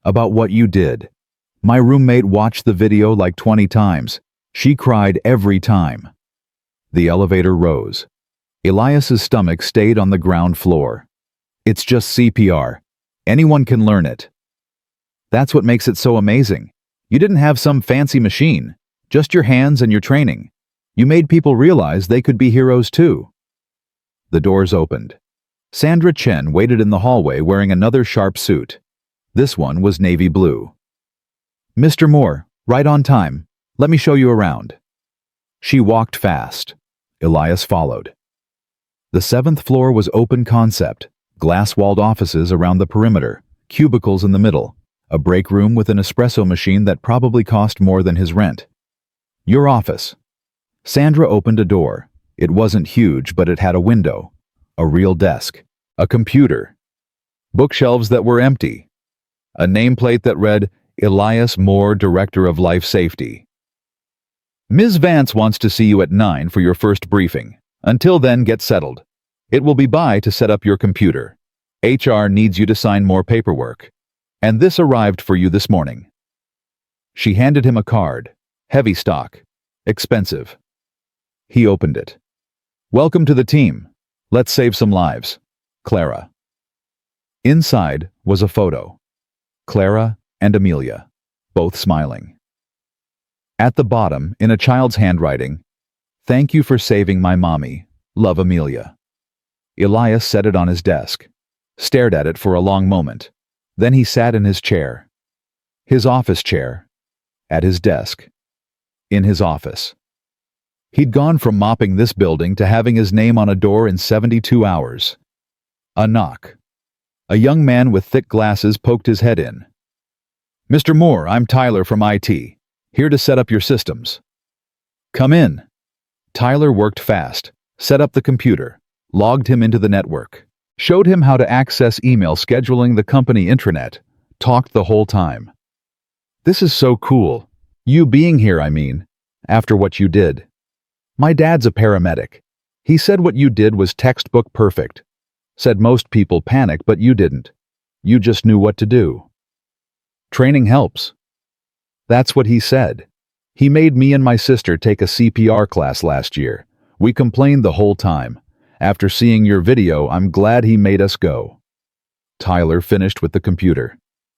about what you did. My roommate watched the video like 20 times. She cried every time." The elevator rose. Elias's stomach stayed on the ground floor. "It's just CPR. Anyone can learn it." "That's what makes it so amazing. You didn't have some fancy machine, just your hands and your training. You made people realize they could be heroes too." The doors opened. Sandra Chen waited in the hallway wearing another sharp suit. This one was navy blue. "Mr. Moore, right on time. Let me show you around." She walked fast. Elias followed. The 7th floor was open concept, glass-walled offices around the perimeter, cubicles in the middle, a break room with an espresso machine that probably cost more than his rent. "Your office." Sandra opened a door. It wasn't huge, but it had a window, a real desk, a computer, bookshelves that were empty, a nameplate that read, Elias Moore, Director of Life Safety. Ms. Vance wants to see you at 9 for your first briefing. Until then, get settled. It will be by to set up your computer. HR needs you to sign more paperwork. And this arrived for you this morning. She handed him a card. Heavy stock. Expensive. He opened it. Welcome to the team. Let's save some lives. Clara. Inside was a photo. Clara and Amelia, both smiling. At the bottom, in a child's handwriting, "Thank you for saving my mommy. Love, Amelia." Elias set it on his desk, stared at it for a long moment. Then he sat in his chair. His office chair. At his desk. In his office. He'd gone from mopping this building to having his name on a door in 72 hours. A knock. A young man with thick glasses poked his head in. "Mr. Moore, I'm Tyler from IT. Here to set up your systems." "Come in." Tyler worked fast, set up the computer, logged him into the network, showed him how to access email scheduling the company intranet, talked the whole time. "This is so cool. You being here, I mean, after what you did. My dad's a paramedic. He said what you did was textbook perfect. Said most people panic, but you didn't. You just knew what to do. Training helps." That's what he said. He made me and my sister take a CPR class last year. We complained the whole time. After seeing your video, I'm glad he made us go. Tyler finished with the computer.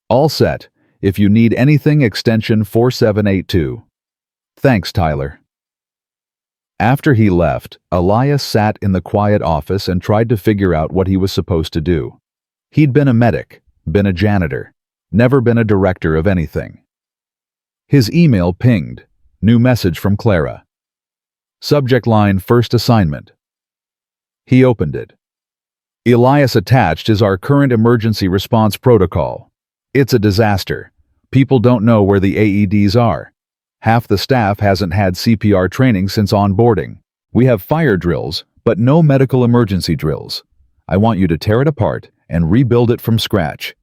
"All set. If you need anything, extension 4782. Thanks, Tyler." After he left, Elias sat in the quiet office and tried to figure out what he was supposed to do. He'd been a medic, been a janitor, never been a director of anything. His email pinged. New message from Clara. Subject line, "First assignment." He opened it. "Elias, attached is our current emergency response protocol. It's a disaster. People don't know where the AEDs are. Half the staff hasn't had CPR training since onboarding. We have fire drills, but no medical emergency drills. I want you to tear it apart and rebuild it from scratch.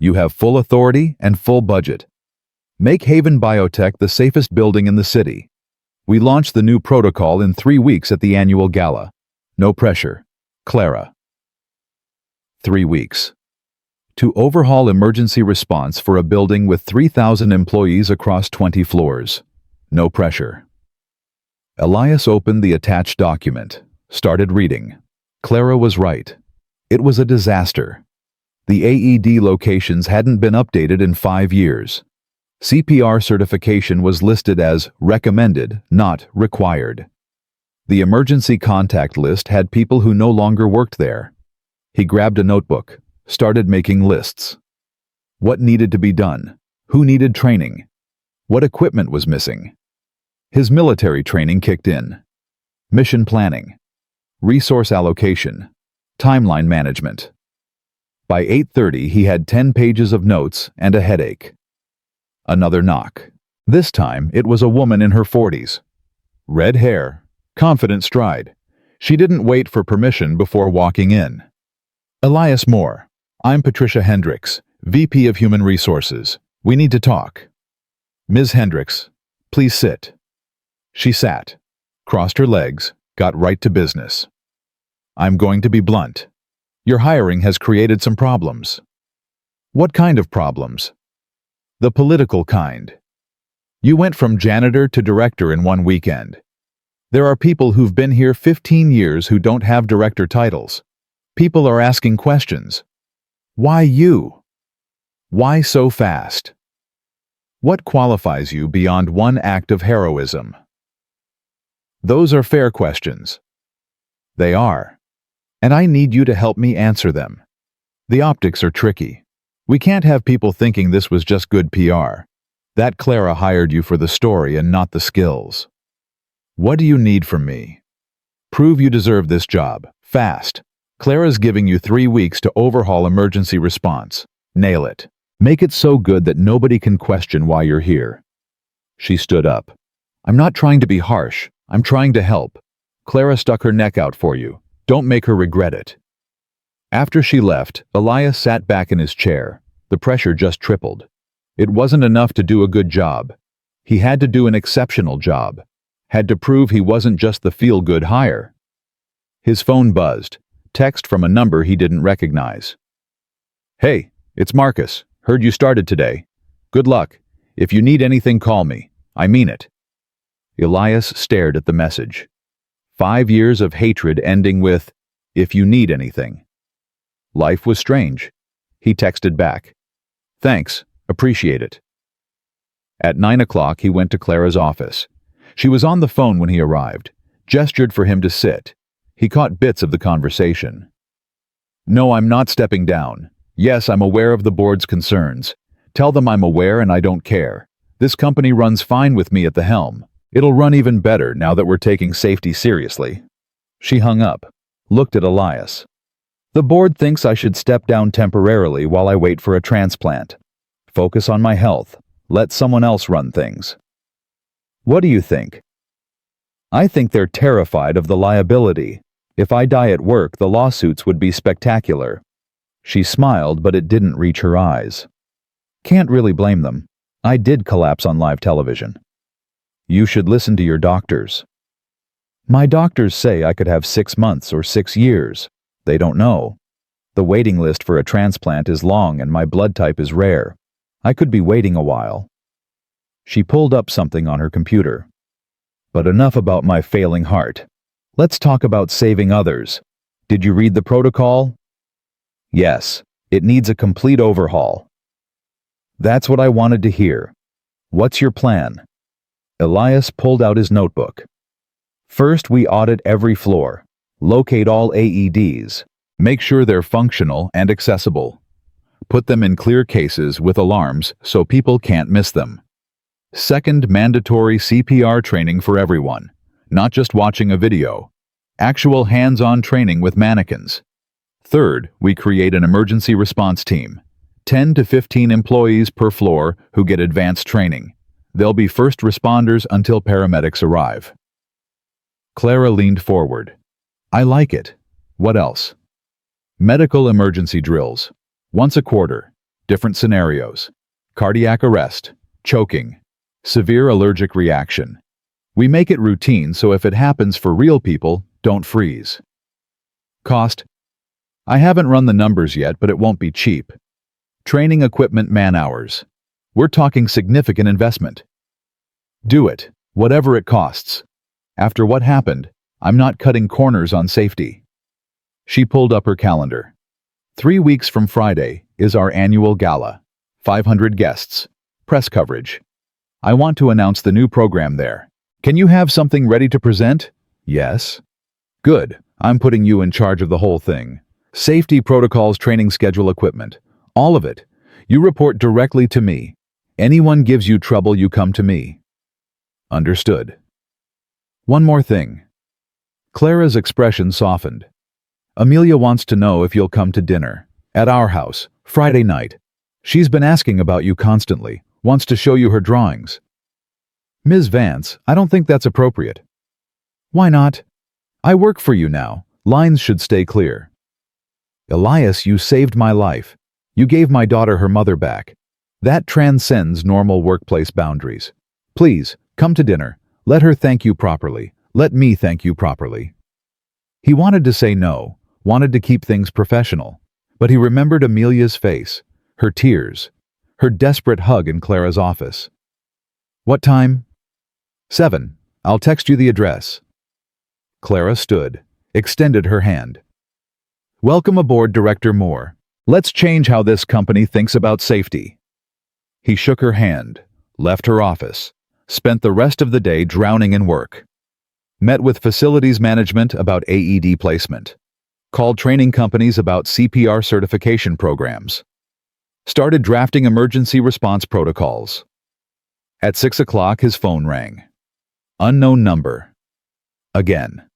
You have full authority and full budget. Make Haven Biotech the safest building in the city. We launch the new protocol in 3 weeks at the annual gala. No pressure. Clara." 3 weeks. To overhaul emergency response for a building with 3,000 employees across 20 floors. No pressure. Elias opened the attached document, started reading. Clara was right. It was a disaster. The AED locations hadn't been updated in 5 years. CPR certification was listed as recommended, not required. The emergency contact list had people who no longer worked there. He grabbed a notebook, started making lists. What needed to be done? Who needed training? What equipment was missing? His military training kicked in. Mission planning, resource allocation, timeline management. By 8:30, he had 10 pages of notes and a headache. Another knock. This time, it was a woman in her 40s. Red hair, confident stride. She didn't wait for permission before walking in. "Elias Moore, I'm Patricia Hendricks, VP of Human Resources. We need to talk." "Ms. Hendricks, please sit." She sat, crossed her legs, got right to business. "I'm going to be blunt. Your hiring has created some problems." "What kind of problems?" "The political kind. You went from janitor to director in 1 weekend. There are people who've been here 15 years who don't have director titles. People are asking questions. Why you? Why so fast? What qualifies you beyond one act of heroism?" Those are fair questions. They are. And I need you to help me answer them. The optics are tricky. We can't have people thinking this was just good PR. That Clara hired you for the story and not the skills. What do you need from me? Prove you deserve this job, fast. Clara's giving you 3 weeks to overhaul emergency response. Nail it. Make it so good that nobody can question why you're here. She stood up. "I'm not trying to be harsh. I'm trying to help. Clara stuck her neck out for you. Don't make her regret it." After she left, Elias sat back in his chair. The pressure just tripled. It wasn't enough to do a good job. He had to do an exceptional job. Had to prove he wasn't just the feel-good hire. His phone buzzed. Text from a number he didn't recognize. "Hey, it's Marcus. Heard you started today. Good luck. If you need anything, call me. I mean it." Elias stared at the message. 5 years of hatred ending with, "If you need anything." Life was strange. He texted back. "Thanks. Appreciate it." At 9 o'clock, he went to Clara's office. She was on the phone when he arrived, gestured for him to sit. He caught bits of the conversation. "No, I'm not stepping down. Yes, I'm aware of the board's concerns. Tell them I'm aware and I don't care. This company runs fine with me at the helm. It'll run even better now that we're taking safety seriously." She hung up, looked at Elias. "The board thinks I should step down temporarily while I wait for a transplant. Focus on my health. Let someone else run things." "What do you think?" "I think they're terrified of the liability. If I die at work, the lawsuits would be spectacular." She smiled, but it didn't reach her eyes. "Can't really blame them. I did collapse on live television." "You should listen to your doctors." "My doctors say I could have 6 months or 6 years. They don't know. The waiting list for a transplant is long and my blood type is rare. I could be waiting a while." She pulled up something on her computer. "But enough about my failing heart. Let's talk about saving others. Did you read the protocol?" "Yes, it needs a complete overhaul." "That's what I wanted to hear. What's your plan?" Elias pulled out his notebook. "First, we audit every floor, locate all AEDs, make sure they're functional and accessible. Put them in clear cases with alarms so people can't miss them. Second, mandatory CPR training for everyone, not just watching a video. Actual hands-on training with mannequins. Third, we create an emergency response team, 10 to 15 employees per floor who get advanced training. They'll be first responders until paramedics arrive." Clara leaned forward. "I like it. What else?" "Medical emergency drills. Once a quarter. Different scenarios. Cardiac arrest. Choking. Severe allergic reaction. We make it routine so if it happens for real people, don't freeze." "Cost?" "I haven't run the numbers yet, but it won't be cheap. Training equipment, man-hours. We're talking significant investment." "Do it, whatever it costs. After what happened, I'm not cutting corners on safety." She pulled up her calendar. 3 weeks from Friday is our annual gala. 500 guests. Press coverage. I want to announce the new program there. Can you have something ready to present?" "Yes." "Good. I'm putting you in charge of the whole thing. Safety protocols, training schedule, equipment. All of it. You report directly to me. Anyone gives you trouble, you come to me." "Understood." "One more thing." Clara's expression softened. "Amelia wants to know if you'll come to dinner. At our house, Friday night. She's been asking about you constantly, wants to show you her drawings." "Ms. Vance, I don't think that's appropriate." "Why not? I work for you now. Lines should stay clear." "Elias, you saved my life. You gave my daughter her mother back. That transcends normal workplace boundaries. Please, come to dinner. Let her thank you properly. Let me thank you properly." He wanted to say no, wanted to keep things professional, but he remembered Amelia's face, her tears, her desperate hug in Clara's office. "What time?" 7. I'll text you the address." Clara stood, extended her hand. "Welcome aboard, Director Moore. Let's change how this company thinks about safety." He shook her hand, left her office, spent the rest of the day drowning in work. Met with facilities management about AED placement. Called training companies about CPR certification programs. Started drafting emergency response protocols. At 6 o'clock, his phone rang. Unknown number. Again.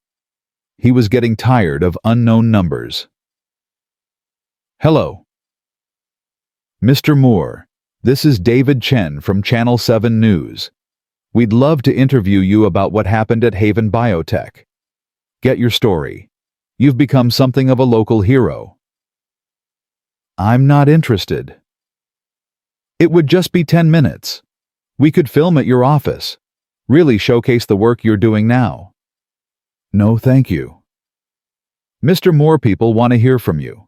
He was getting tired of unknown numbers. "Hello. Mr. Moore, this is David Chen from Channel 7 News. We'd love to interview you about what happened at Haven Biotech. Get your story. You've become something of a local hero." "I'm not interested." It would just be 10 minutes. We could film at your office. Really showcase the work you're doing now. No, thank you. Mr. Moore, people want to hear from you.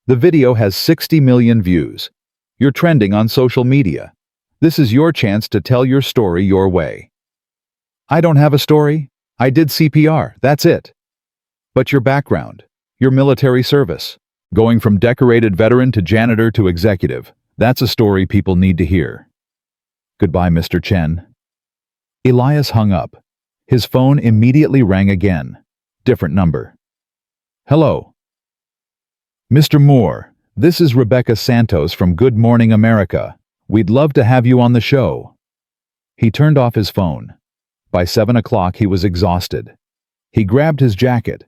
The video has 60 million views. You're trending on social media. This is your chance to tell your story your way. I don't have a story. I did CPR, that's it. But your background, your military service, going from decorated veteran to janitor to executive, that's a story people need to hear. Goodbye, Mr. Chen. Elias hung up. His phone immediately rang again. Different number. Hello. Mr. Moore, this is Rebecca Santos from Good Morning America. We'd love to have you on the show. He turned off his phone. By 7 o'clock, he was exhausted. He grabbed his jacket,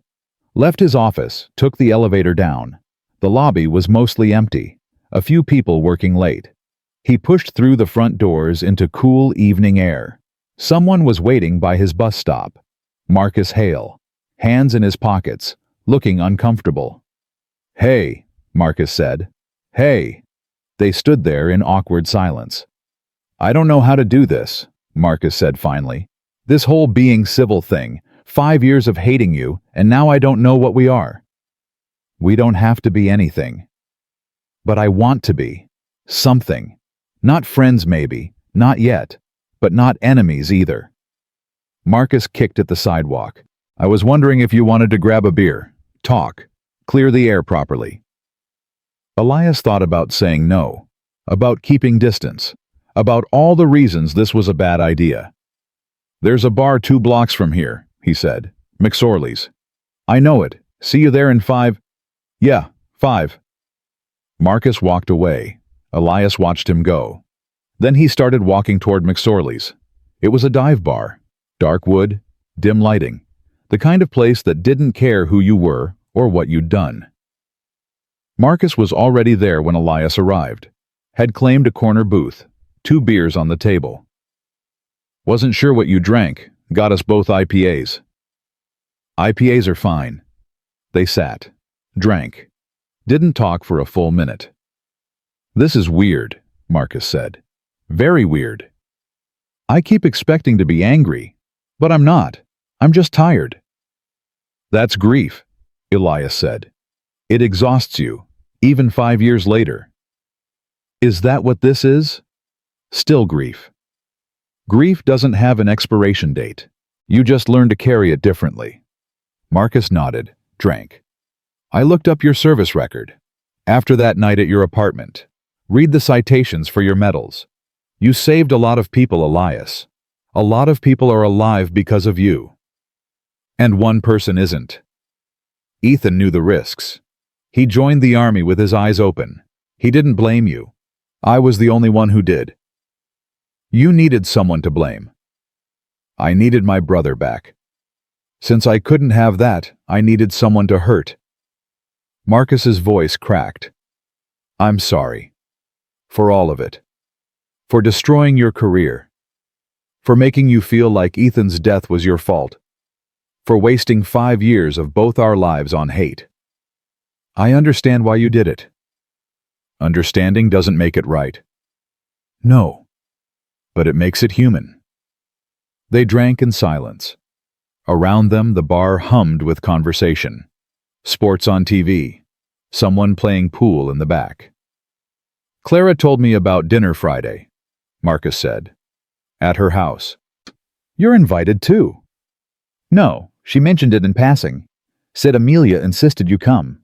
left his office, took the elevator down. The lobby was mostly empty, a few people working late. He pushed through the front doors into cool evening air. Someone was waiting by his bus stop. Marcus Hale, hands in his pockets, looking uncomfortable. Hey, Marcus said. Hey. They stood there in awkward silence. I don't know how to do this, Marcus said finally. This whole being civil thing, 5 years of hating you, and now I don't know what we are. We don't have to be anything. But I want to be. Something. Not friends maybe, not yet, but not enemies either. Marcus kicked at the sidewalk. I was wondering if you wanted to grab a beer, talk, clear the air properly. Elias thought about saying no, about keeping distance, about all the reasons this was a bad idea. There's a bar 2 blocks from here, he said. McSorley's. I know it. See you there in 5. Yeah, 5. Marcus walked away. Elias watched him go. Then he started walking toward McSorley's. It was a dive bar. Dark wood, dim lighting. The kind of place that didn't care who you were or what you'd done. Marcus was already there when Elias arrived. Had claimed a corner booth. 2 beers on the table. Wasn't sure what you drank. Got us both IPAs. IPAs are fine. They sat. Drank. Didn't talk for a full minute. This is weird, Marcus said. Very weird. I keep expecting to be angry, but I'm not. I'm just tired. That's grief, Elias said. It exhausts you, even 5 years later. Is that what this is? Still grief. Grief doesn't have an expiration date. You just learn to carry it differently. Marcus nodded, drank. I looked up your service record. After that night at your apartment. Read the citations for your medals. You saved a lot of people, Elias. A lot of people are alive because of you. And one person isn't. Ethan knew the risks. He joined the army with his eyes open. He didn't blame you. I was the only one who did. You needed someone to blame. I needed my brother back. Since I couldn't have that, I needed someone to hurt. Marcus's voice cracked. I'm sorry. For all of it. For destroying your career. For making you feel like Ethan's death was your fault. For wasting 5 years of both our lives on hate. I understand why you did it. Understanding doesn't make it right. No. But it makes it human. They drank in silence. Around them, the bar hummed with conversation. Sports on TV. Someone playing pool in the back. Clara told me about dinner Friday, Marcus said. At her house. You're invited too. No, she mentioned it in passing. Said Amelia insisted you come.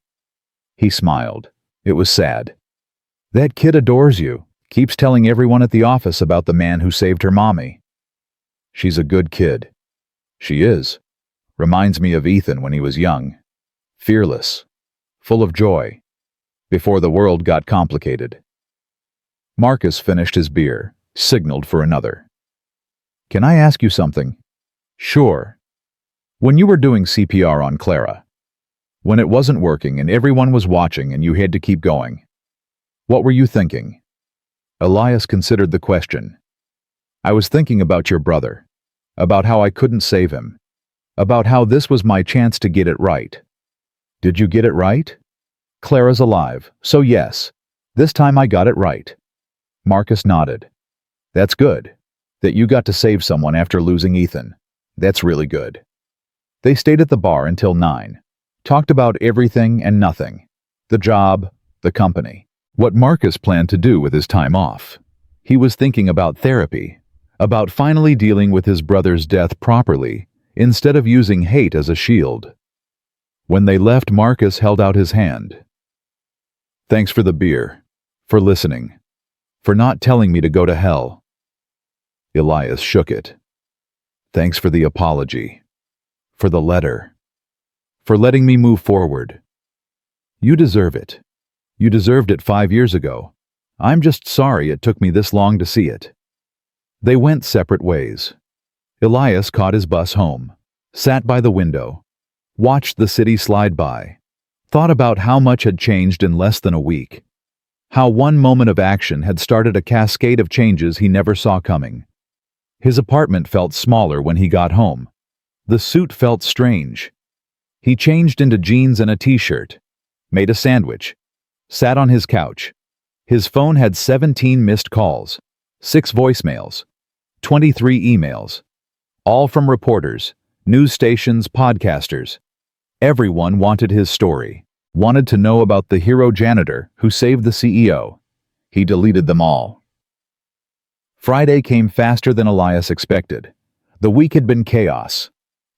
He smiled. It was sad. That kid adores you. Keeps telling everyone at the office about the man who saved her mommy. She's a good kid. She is. Reminds me of Ethan when he was young. Fearless. Full of joy. Before the world got complicated. Marcus finished his beer, signaled for another. Can I ask you something? Sure. When you were doing CPR on Clara, when it wasn't working and everyone was watching and you had to keep going, what were you thinking? Elias considered the question. I was thinking about your brother, about how I couldn't save him, about how this was my chance to get it right. Did you get it right? Clara's alive, so yes, this time I got it right. Marcus nodded. That's good. That you got to save someone after losing Ethan. That's really good. They stayed at the bar until 9. Talked about everything and nothing. The job, the company. What Marcus planned to do with his time off. He was thinking about therapy, about finally dealing with his brother's death properly, instead of using hate as a shield. When they left, Marcus held out his hand. Thanks for the beer, for listening, for not telling me to go to hell. Elias shook it. Thanks for the apology, for the letter, for letting me move forward. You deserve it. You deserved it 5 years ago. I'm just sorry it took me this long to see it. They went separate ways. Elias caught his bus home, sat by the window, watched the city slide by, thought about how much had changed in less than a week, how one moment of action had started a cascade of changes he never saw coming. His apartment felt smaller when he got home. The suit felt strange. He changed into jeans and a t-shirt, made a sandwich, sat on his couch. His phone had 17 missed calls, 6 voicemails, 23 emails, all from reporters, news stations, podcasters. Everyone wanted his story, wanted to know about the hero janitor who saved the CEO. He deleted them all. Friday came faster than Elias expected. The week had been chaos.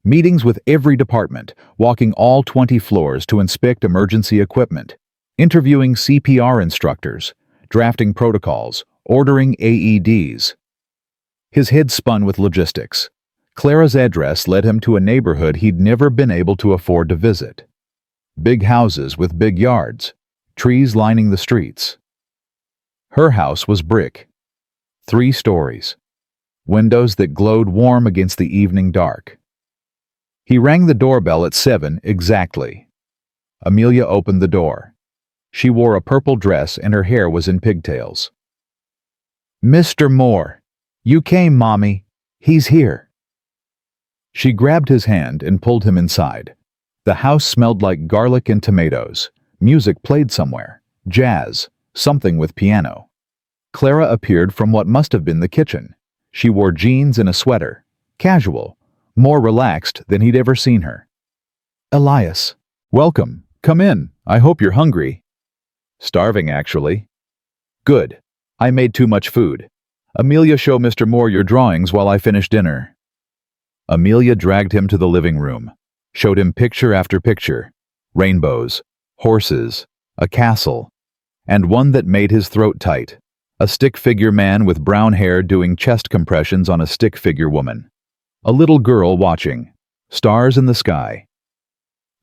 Meetings with every department, walking all 20 floors to inspect emergency equipment, interviewing CPR instructors, drafting protocols, ordering AEDs. His head spun with logistics. Clara's address led him to a neighborhood he'd never been able to afford to visit. Big houses with big yards, trees lining the streets. Her house was brick, 3 stories, windows that glowed warm against the evening dark. He rang the doorbell at 7 exactly. Amelia opened the door. She wore a purple dress and her hair was in pigtails. Mr. Moore, you came, Mommy. He's here. She grabbed his hand and pulled him inside. The house smelled like garlic and tomatoes. Music played somewhere. Jazz, something with piano. Clara appeared from what must have been the kitchen. She wore jeans and a sweater. Casual, more relaxed than he'd ever seen her. Elias. Welcome. Come in. I hope you're hungry. Starving, actually. Good. I made too much food. Amelia, show Mr. Moore your drawings while I finish dinner. Amelia dragged him to the living room, showed him picture after picture, rainbows, horses, a castle, and one that made his throat tight, a stick figure man with brown hair doing chest compressions on a stick figure woman, a little girl watching, stars in the sky.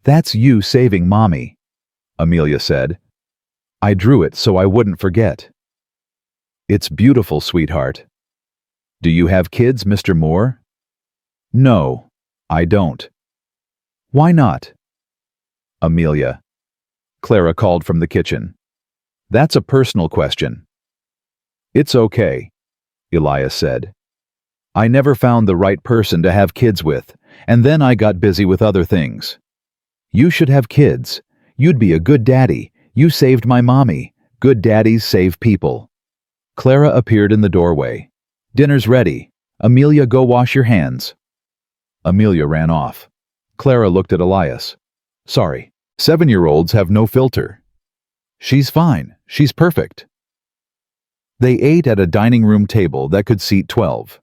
That's you saving Mommy, Amelia said. I drew it so I wouldn't forget. It's beautiful, sweetheart. Do you have kids, Mr. Moore? No, I don't. Why not? Amelia. Clara called from the kitchen. That's a personal question. It's okay, Elias said. I never found the right person to have kids with, and then I got busy with other things. You should have kids. You'd be a good daddy. You saved my mommy. Good daddies save people. Clara appeared in the doorway. Dinner's ready. Amelia, go wash your hands. Amelia ran off. Clara looked at Elias. Sorry, 7-year-olds have no filter. She's fine. She's perfect. They ate at a dining room table that could seat 12.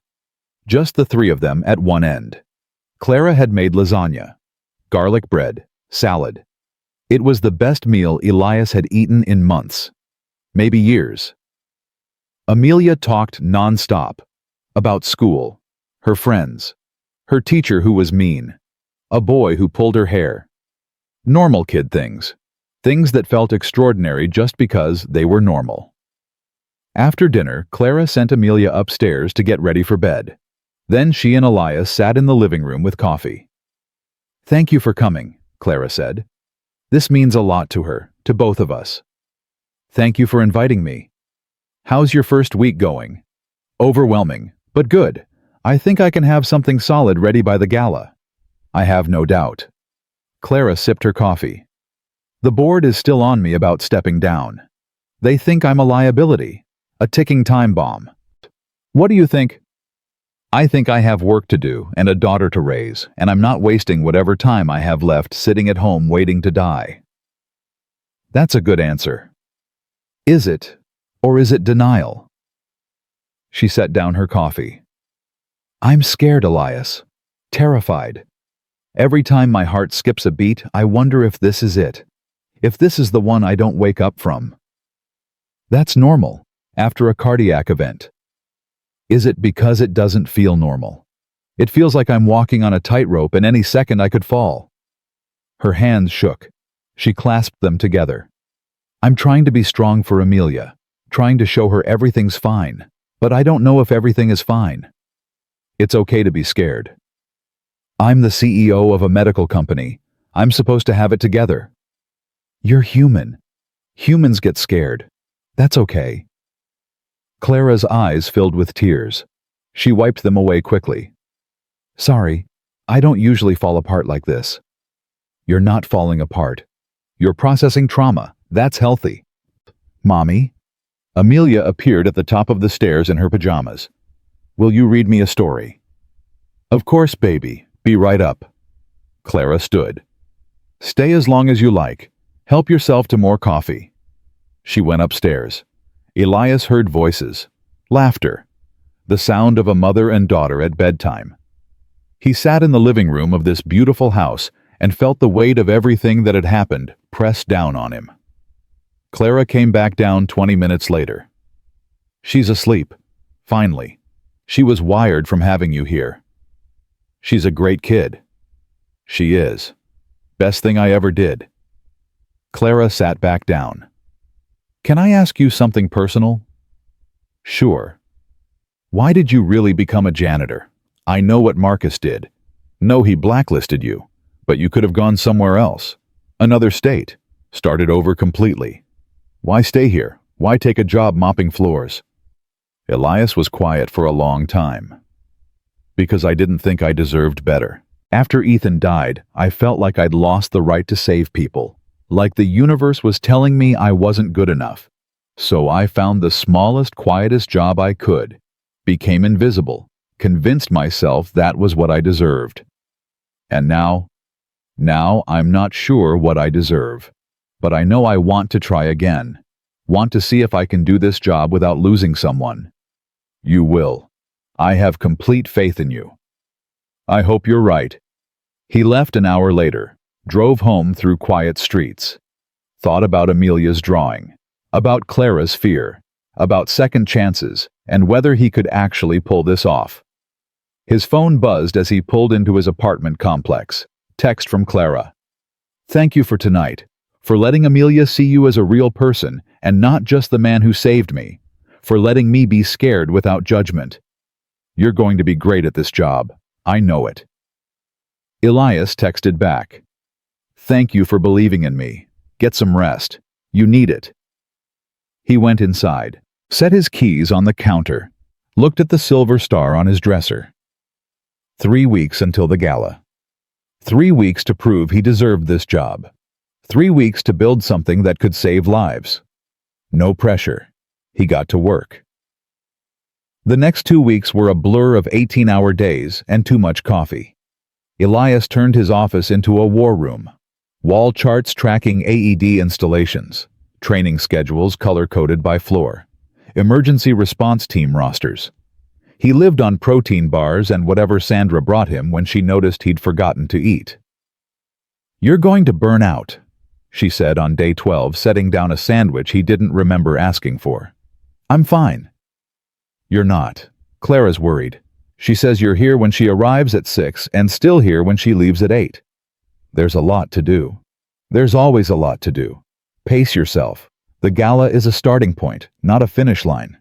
Just the 3 of them at one end. Clara had made lasagna, garlic bread, salad. It was the best meal Elias had eaten in months, maybe years. Amelia talked non-stop about school, her friends, her teacher who was mean, a boy who pulled her hair. Normal kid things, things that felt extraordinary just because they were normal. After dinner, Clara sent Amelia upstairs to get ready for bed. Then she and Elias sat in the living room with coffee. Thank you for coming, Clara said. This means a lot to her, to both of us. Thank you for inviting me. How's your first week going? Overwhelming, but good. I think I can have something solid ready by the gala. I have no doubt. Clara sipped her coffee. The board is still on me about stepping down. They think I'm a liability. A ticking time bomb. What do you think? I think I have work to do and a daughter to raise, and I'm not wasting whatever time I have left sitting at home waiting to die. That's a good answer. Is it, or is it denial? She set down her coffee. I'm scared, Elias. Terrified. Every time my heart skips a beat, I wonder if this is it. If this is the one I don't wake up from. That's normal, after a cardiac event. Is it because it doesn't feel normal? It feels like I'm walking on a tightrope and any second I could fall. Her hands shook. She clasped them together. I'm trying to be strong for Amelia, trying to show her everything's fine, but I don't know if everything is fine. It's okay to be scared. I'm the CEO of a medical company. I'm supposed to have it together. You're human. Humans get scared. That's okay. Clara's eyes filled with tears. She wiped them away quickly. Sorry, I don't usually fall apart like this. You're not falling apart. You're processing trauma. That's healthy. Mommy? Amelia appeared at the top of the stairs in her pajamas. Will you read me a story? Of course, baby. Be right up. Clara stood. Stay as long as you like. Help yourself to more coffee. She went upstairs. Elias heard voices, laughter, the sound of a mother and daughter at bedtime. He sat in the living room of this beautiful house and felt the weight of everything that had happened pressed down on him. Clara came back down 20 minutes later. She's asleep. Finally. She was wired from having you here. She's a great kid. She is. Best thing I ever did. Clara sat back down. Can I ask you something personal? Sure. Why did you really become a janitor? I know what Marcus did. No, he blacklisted you, but you could have gone somewhere else. Another state. Started over completely. Why stay here? Why take a job mopping floors? Elias was quiet for a long time. Because I didn't think I deserved better. After Ethan died, I felt like I'd lost the right to save people. Like the universe was telling me I wasn't good enough. So I found the smallest, quietest job I could, became invisible, convinced myself that was what I deserved. And now I'm not sure what I deserve. But I know I want to try again. Want to see if I can do this job without losing someone. You will. I have complete faith in you. I hope you're right. He left an hour later. Drove home through quiet streets. Thought about Amelia's drawing, about Clara's fear, about second chances, and whether he could actually pull this off. His phone buzzed as he pulled into his apartment complex. Text from Clara. Thank you for tonight, for letting Amelia see you as a real person and not just the man who saved me, for letting me be scared without judgment. You're going to be great at this job. I know it. Elias texted back. Thank you for believing in me. Get some rest. You need it. He went inside, set his keys on the counter, looked at the silver star on his dresser. 3 weeks until the gala. 3 weeks to prove he deserved this job. 3 weeks to build something that could save lives. No pressure. He got to work. The next 2 weeks were a blur of 18-hour days and too much coffee. Elias turned his office into a war room. Wall charts tracking AED installations, training schedules color-coded by floor, emergency response team rosters. He lived on protein bars and whatever Sandra brought him when she noticed he'd forgotten to eat. You're going to burn out, she said on day 12, setting down a sandwich he didn't remember asking for. I'm fine. You're not. Clara's worried. She says you're here when she arrives at 6 and still here when she leaves at 8. There's a lot to do. There's always a lot to do. Pace yourself. The gala is a starting point, not a finish line.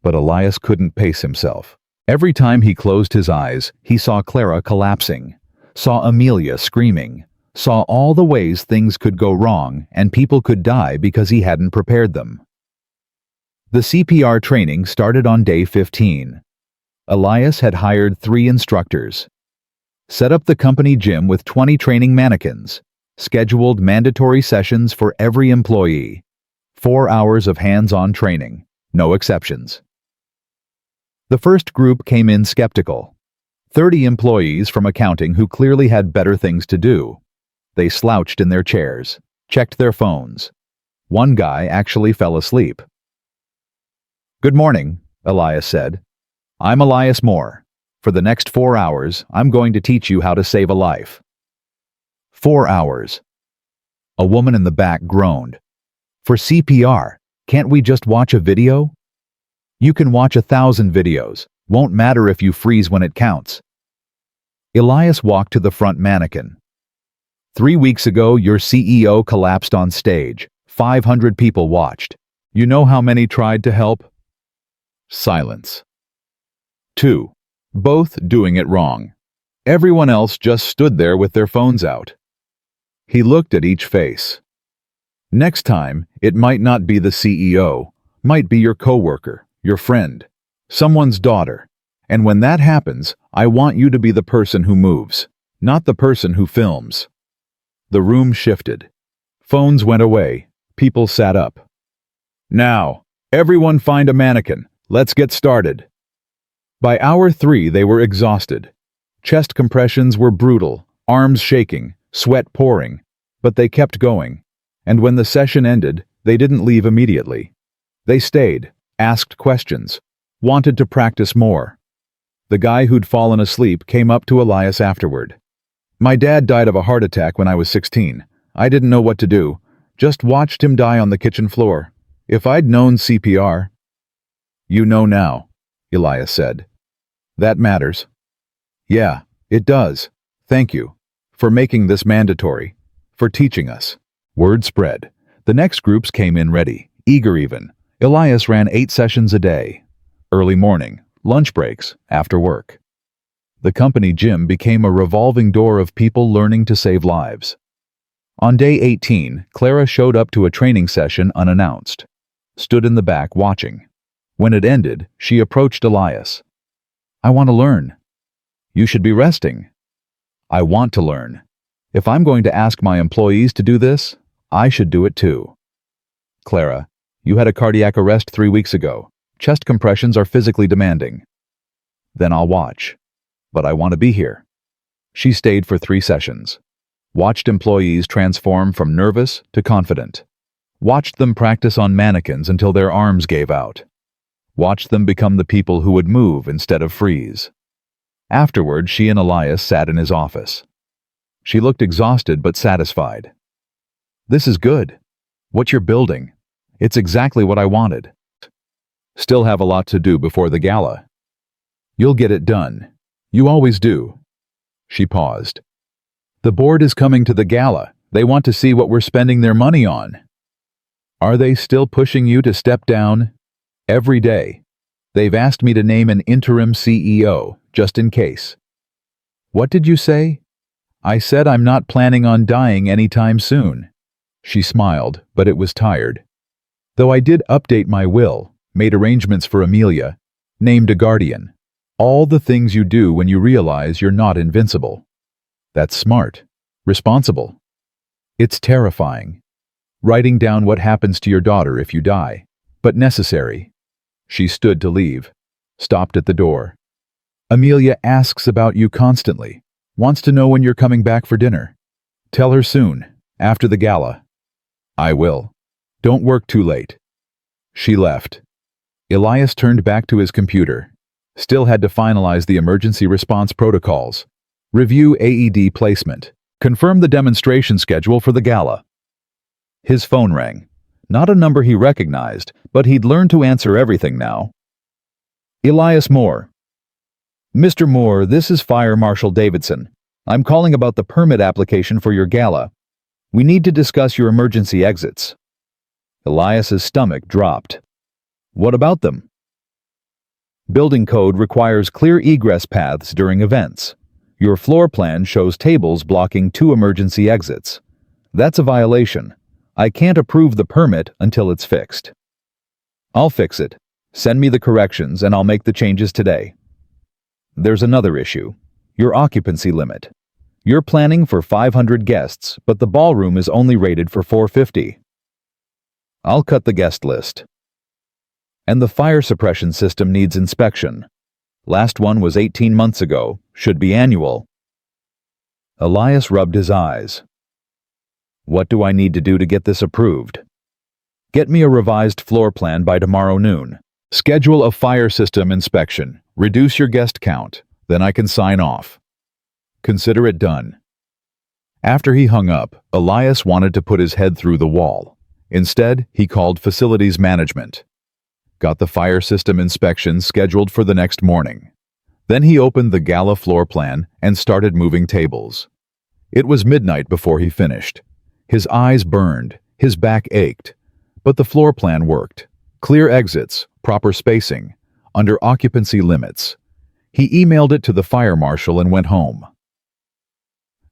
But Elias couldn't pace himself. Every time he closed his eyes, he saw Clara collapsing, saw Amelia screaming, saw all the ways things could go wrong and people could die because he hadn't prepared them. The CPR training started on day 15. Elias had hired 3 instructors. Set up the company gym with 20 training mannequins, scheduled mandatory sessions for every employee, 4 hours of hands-on training, No exceptions. The first group came in skeptical. 30 employees from accounting who clearly had better things to do. They slouched in their chairs, checked their phones. One guy actually fell asleep. "Good morning," Elias said. "I'm Elias Moore. For the next 4 hours, I'm going to teach you how to save a life." 4 hours. A woman in the back groaned. "For CPR, can't we just watch a video?" "You can watch 1,000 videos. Won't matter if you freeze when it counts." Elias walked to the front mannequin. 3 weeks ago, your CEO collapsed on stage. 500 people watched. You know how many tried to help? Silence. 2. Both doing it wrong. Everyone else just stood there with their phones out. He looked at each face. Next time, it might not be the CEO, might be your coworker, your friend, someone's daughter. And when that happens, I want you to be the person who moves, not the person who films. The room shifted. Phones went away. People sat up. "Now, everyone find a mannequin. Let's get started." By hour 3, they were exhausted. Chest compressions were brutal, arms shaking, sweat pouring, but they kept going. And when the session ended, they didn't leave immediately. They stayed, asked questions, wanted to practice more. The guy who'd fallen asleep came up to Elias afterward. "My dad died of a heart attack when I was 16. I didn't know what to do. Just watched him die on the kitchen floor. If I'd known CPR..." "You know now," Elias said. "That matters." "Yeah, it does. Thank you. For making this mandatory. For teaching us." Word spread. The next groups came in ready, eager even. Elias ran 8 sessions a day. Early morning, lunch breaks, after work. The company gym became a revolving door of people learning to save lives. On day 18, Clara showed up to a training session unannounced. Stood in the back watching. When it ended, she approached Elias. "I want to learn." "You should be resting." "I want to learn. If I'm going to ask my employees to do this, I should do it too." "Clara, you had a cardiac arrest 3 weeks ago. Chest compressions are physically demanding." "Then I'll watch. But I want to be here." She stayed for 3 sessions. Watched employees transform from nervous to confident. Watched them practice on mannequins until their arms gave out. Watched them become the people who would move instead of freeze. Afterward, she and Elias sat in his office. She looked exhausted but satisfied. "This is good. What you're building. It's exactly what I wanted." "Still have a lot to do before the gala." "You'll get it done. You always do." She paused. "The board is coming to the gala. They want to see what we're spending their money on." "Are they still pushing you to step down?" "Every day. They've asked me to name an interim CEO, just in case." "What did you say?" "I said I'm not planning on dying anytime soon." She smiled, but it was tired. "Though I did update my will, made arrangements for Amelia, named a guardian. All the things you do when you realize you're not invincible." "That's smart. Responsible." "It's terrifying. Writing down what happens to your daughter if you die, but necessary." She stood to leave, stopped at the door. "Amelia asks about you constantly, wants to know when you're coming back for dinner. Tell her soon, after the gala." "I will. Don't work too late." She left. Elias turned back to his computer. Still had to finalize the emergency response protocols. Review AED placement. Confirm the demonstration schedule for the gala. His phone rang. Not a number he recognized, but he'd learned to answer everything now. "Elias Moore." "Mr. Moore, this is Fire Marshal Davidson. I'm calling about the permit application for your gala. We need to discuss your emergency exits." Elias's stomach dropped. "What about them?" "Building code requires clear egress paths during events. Your floor plan shows tables blocking 2 emergency exits. That's a violation. I can't approve the permit until it's fixed." "I'll fix it. Send me the corrections and I'll make the changes today." "There's another issue. Your occupancy limit. You're planning for 500 guests, but the ballroom is only rated for 450. "I'll cut the guest list." And the fire suppression system needs inspection. Last one was 18 months ago, should be annual. Elias rubbed his eyes. What do I need to do to get this approved? Get me a revised floor plan by tomorrow noon. Schedule a fire system inspection. Reduce your guest count. Then I can sign off. Consider it done. After he hung up, Elias wanted to put his head through the wall. Instead, he called facilities management. Got the fire system inspection scheduled for the next morning. Then he opened the gala floor plan and started moving tables. It was midnight before he finished. His eyes burned, his back ached, but the floor plan worked. Clear exits, proper spacing, under occupancy limits. He emailed it to the fire marshal and went home.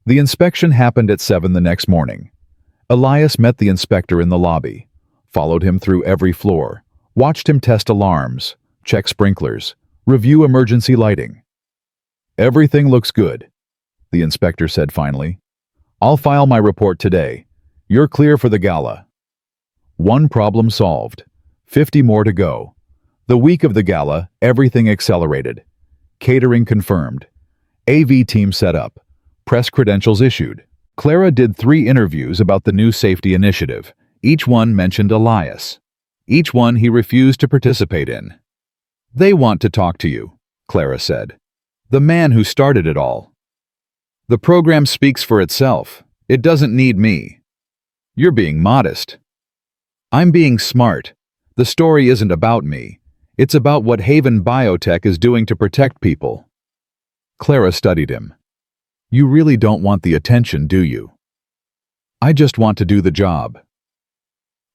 The inspection happened at 7 the next morning. Elias met the inspector in the lobby, followed him through every floor, watched him test alarms, check sprinklers, review emergency lighting. Everything looks good, the inspector said finally. I'll file my report today. You're clear for the gala. One problem solved. 50 more to go. The week of the gala, everything accelerated. Catering confirmed. AV team set up. Press credentials issued. Clara did 3 interviews about the new safety initiative. Each one mentioned Elias. Each one he refused to participate in. They want to talk to you, Clara said. The man who started it all. The program speaks for itself. It doesn't need me. You're being modest. I'm being smart. The story isn't about me. It's about what Haven Biotech is doing to protect people. Clara studied him. You really don't want the attention, do you? I just want to do the job.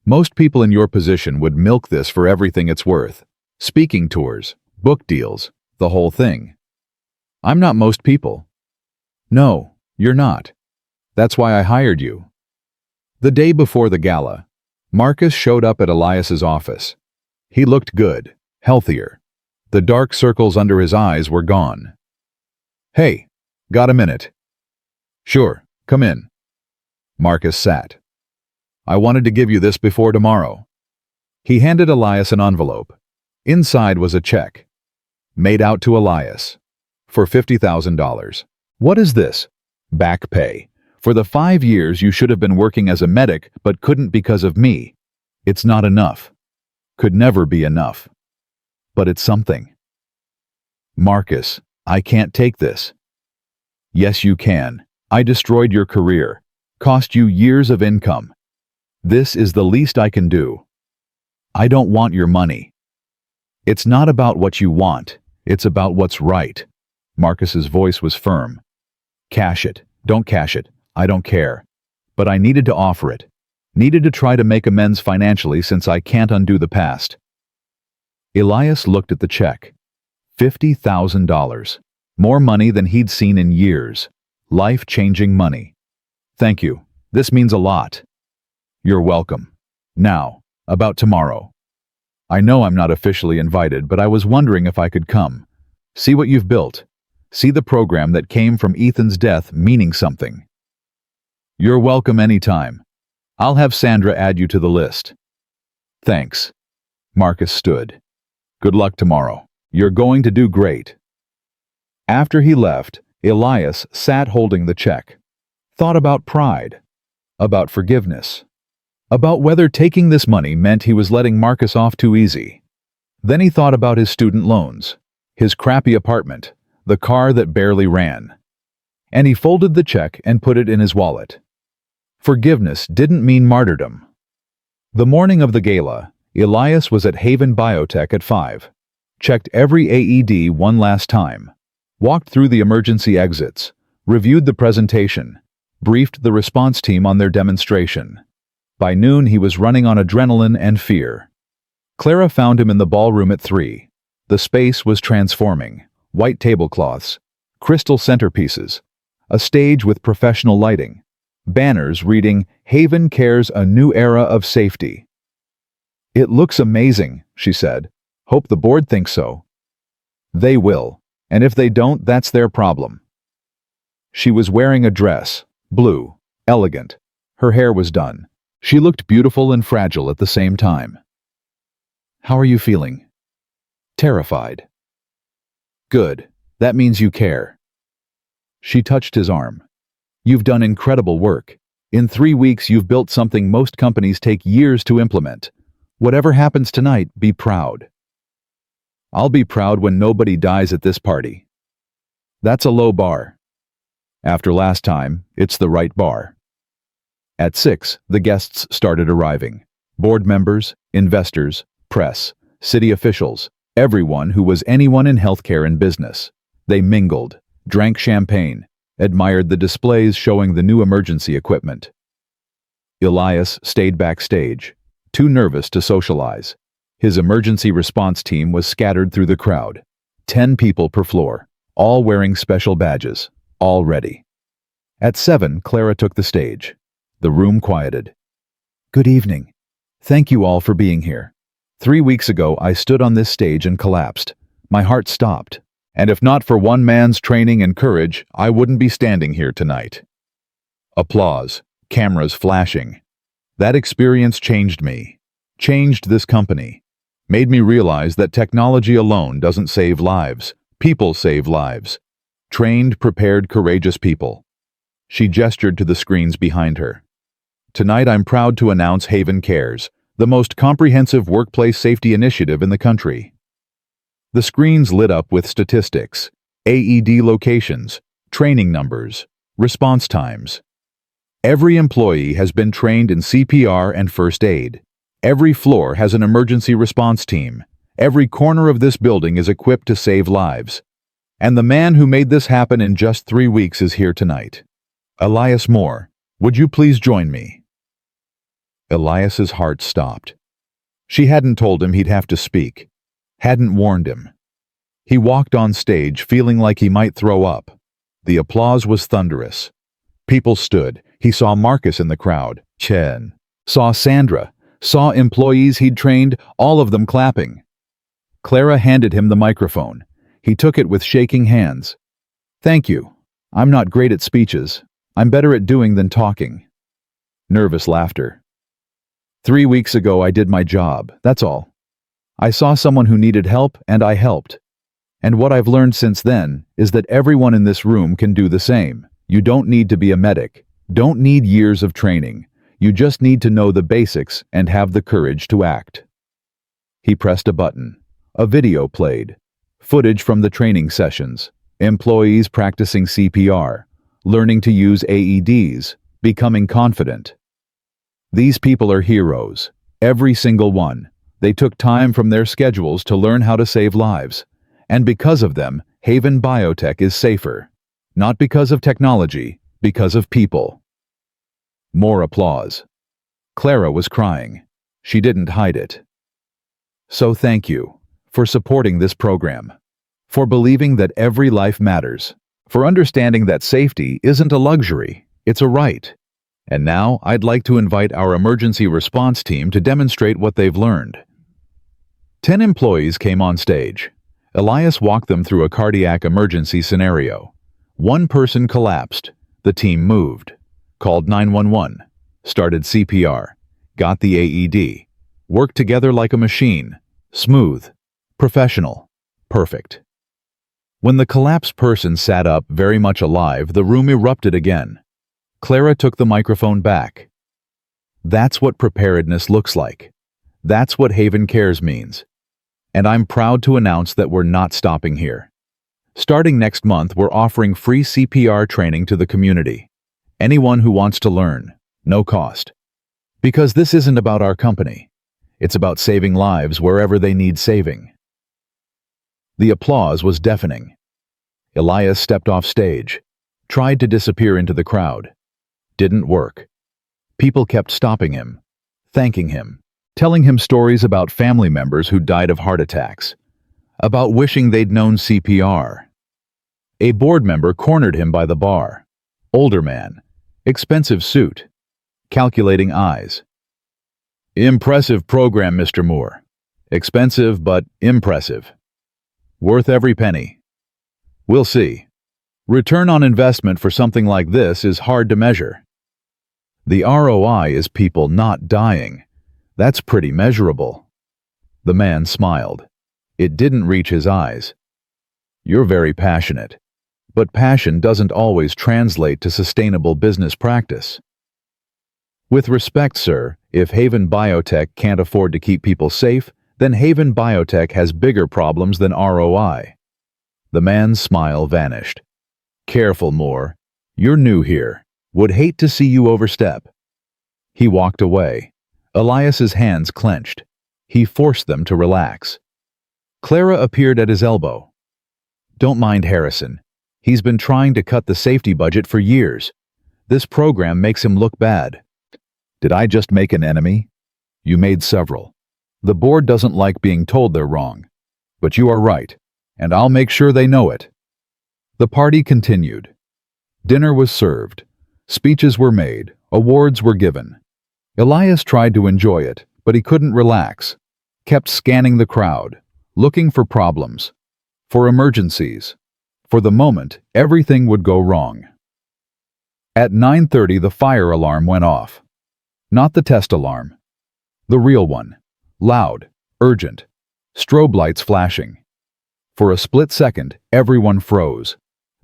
Most people in your position would milk this for everything it's worth. Speaking tours, book deals, the whole thing. I'm not most people. No, you're not. That's why I hired you. The day before the gala, Marcus showed up at Elias's office. He looked good, healthier. The dark circles under his eyes were gone. Hey, got a minute? Sure, come in. Marcus sat. I wanted to give you this before tomorrow. He handed Elias an envelope. Inside was a check. Made out to Elias. For $50,000. What is this? Back pay. For the 5 years you should have been working as a medic but couldn't because of me. It's not enough. Could never be enough. But it's something. Marcus, I can't take this. Yes, you can. I destroyed your career. Cost you years of income. This is the least I can do. I don't want your money. It's not about what you want. It's about what's right. Marcus's voice was firm. Cash it. Don't cash it. I don't care. But I needed to offer it. Needed to try to make amends financially since I can't undo the past. Elias looked at the check. $50,000. More money than he'd seen in years. Life-changing money. Thank you. This means a lot. You're welcome. Now, about tomorrow. I know I'm not officially invited, but I was wondering if I could come. See what you've built. See the program that came from Ethan's death meaning something. You're welcome anytime. I'll have Sandra add you to the list. Thanks. Marcus stood. Good luck tomorrow. You're going to do great. After he left, Elias sat holding the check. Thought about pride. About forgiveness. About whether taking this money meant he was letting Marcus off too easy. Then he thought about his student loans, his crappy apartment, the car that barely ran. And he folded the check and put it in his wallet. Forgiveness didn't mean martyrdom. The morning of the gala, Elias was at Haven Biotech at 5. Checked every AED one last time. Walked through the emergency exits. Reviewed the presentation. Briefed the response team on their demonstration. By noon, he was running on adrenaline and fear. Clara found him in the ballroom at 3. The space was transforming. White tablecloths, crystal centerpieces, a stage with professional lighting, banners reading, "Haven cares, a new era of safety." It looks amazing, she said. Hope the board thinks so. They will, and if they don't, that's their problem. She was wearing a dress, blue, elegant. Her hair was done. She looked beautiful and fragile at the same time. How are you feeling? Terrified. Good. That means you care. She touched his arm. You've done incredible work. In 3 weeks, you've built something most companies take years to implement. Whatever happens tonight, be proud. I'll be proud when nobody dies at this party. That's a low bar. After last time, it's the right bar. At 6, the guests started arriving. Board members, investors, press, city officials, everyone who was anyone in healthcare and business. They mingled, drank champagne, admired the displays showing the new emergency equipment. Elias stayed backstage, too nervous to socialize. His emergency response team was scattered through the crowd. 10 people per floor, all wearing special badges, all ready. At 7, Clara took the stage. The room quieted. Good evening. Thank you all for being here. 3 weeks ago, I stood on this stage and collapsed. My heart stopped. And if not for one man's training and courage, I wouldn't be standing here tonight. Applause, cameras flashing. That experience changed me, changed this company, made me realize that technology alone doesn't save lives. People save lives. Trained, prepared, courageous people. She gestured to the screens behind her. Tonight I'm proud to announce Haven Cares, the most comprehensive workplace safety initiative in the country. The screens lit up with statistics, AED locations, training numbers, response times. Every employee has been trained in CPR and first aid. Every floor has an emergency response team. Every corner of this building is equipped to save lives. And the man who made this happen in just 3 weeks is here tonight. Elias Moore, would you please join me? Elias's heart stopped. She hadn't told him he'd have to speak, hadn't warned him. He walked on stage feeling like he might throw up. The applause was thunderous. People stood. He saw Marcus in the crowd, Chen, saw Sandra, saw employees he'd trained, all of them clapping. Clara handed him the microphone. He took it with shaking hands. Thank you. I'm not great at speeches. I'm better at doing than talking. Nervous laughter. 3 weeks ago I did my job, that's all. I saw someone who needed help and I helped. And what I've learned since then is that everyone in this room can do the same. You don't need to be a medic, don't need years of training. You just need to know the basics and have the courage to act. He pressed a button. A video played. Footage from the training sessions. Employees practicing CPR, learning to use AEDs, becoming confident. These people are heroes. Every single one. They took time from their schedules to learn how to save lives. And because of them, Haven Biotech is safer. Not because of technology, because of people. More applause. Clara was crying. She didn't hide it. So thank you for supporting this program, for believing that every life matters, for understanding that safety isn't a luxury, it's a right. And now I'd like to invite our emergency response team to demonstrate what they've learned. 10 employees came on stage. Elias walked them through a cardiac emergency scenario. One person collapsed. The team moved. Called 911, started CPR, got the AED, worked together like a machine, smooth, professional, perfect. When the collapsed person sat up very much alive, the room erupted again. Clara took the microphone back. That's what preparedness looks like. That's what Haven Cares means. And I'm proud to announce that we're not stopping here. Starting next month, we're offering free CPR training to the community. Anyone who wants to learn, no cost. Because this isn't about our company. It's about saving lives wherever they need saving. The applause was deafening. Elias stepped off stage, tried to disappear into the crowd. Didn't work. People kept stopping him, thanking him, telling him stories about family members who died of heart attacks, about wishing they'd known CPR. A board member cornered him by the bar. Older man, expensive suit, calculating eyes. Impressive program, Mr. Moore. Expensive but impressive. Worth every penny. We'll see. Return on investment for something like this is hard to measure. The ROI is people not dying. That's pretty measurable. The man smiled. It didn't reach his eyes. You're very passionate. But passion doesn't always translate to sustainable business practice. With respect, sir, if Haven Biotech can't afford to keep people safe, then Haven Biotech has bigger problems than ROI. The man's smile vanished. Careful, Moore. You're new here. Would hate to see you overstep. He walked away. Elias's hands clenched. He forced them to relax. Clara appeared at his elbow. Don't mind Harrison. He's been trying to cut the safety budget for years. This program makes him look bad. Did I just make an enemy? You made several. The board doesn't like being told they're wrong. But you are right, and I'll make sure they know it. The party continued. Dinner was served. Speeches were made. Awards were given. Elias tried to enjoy it, but he couldn't relax. Kept scanning the crowd, looking for problems, for emergencies. For the moment, everything would go wrong. At 9:30, the fire alarm went off. Not the test alarm. The real one. Loud, urgent, strobe lights flashing. For a split second, everyone froze.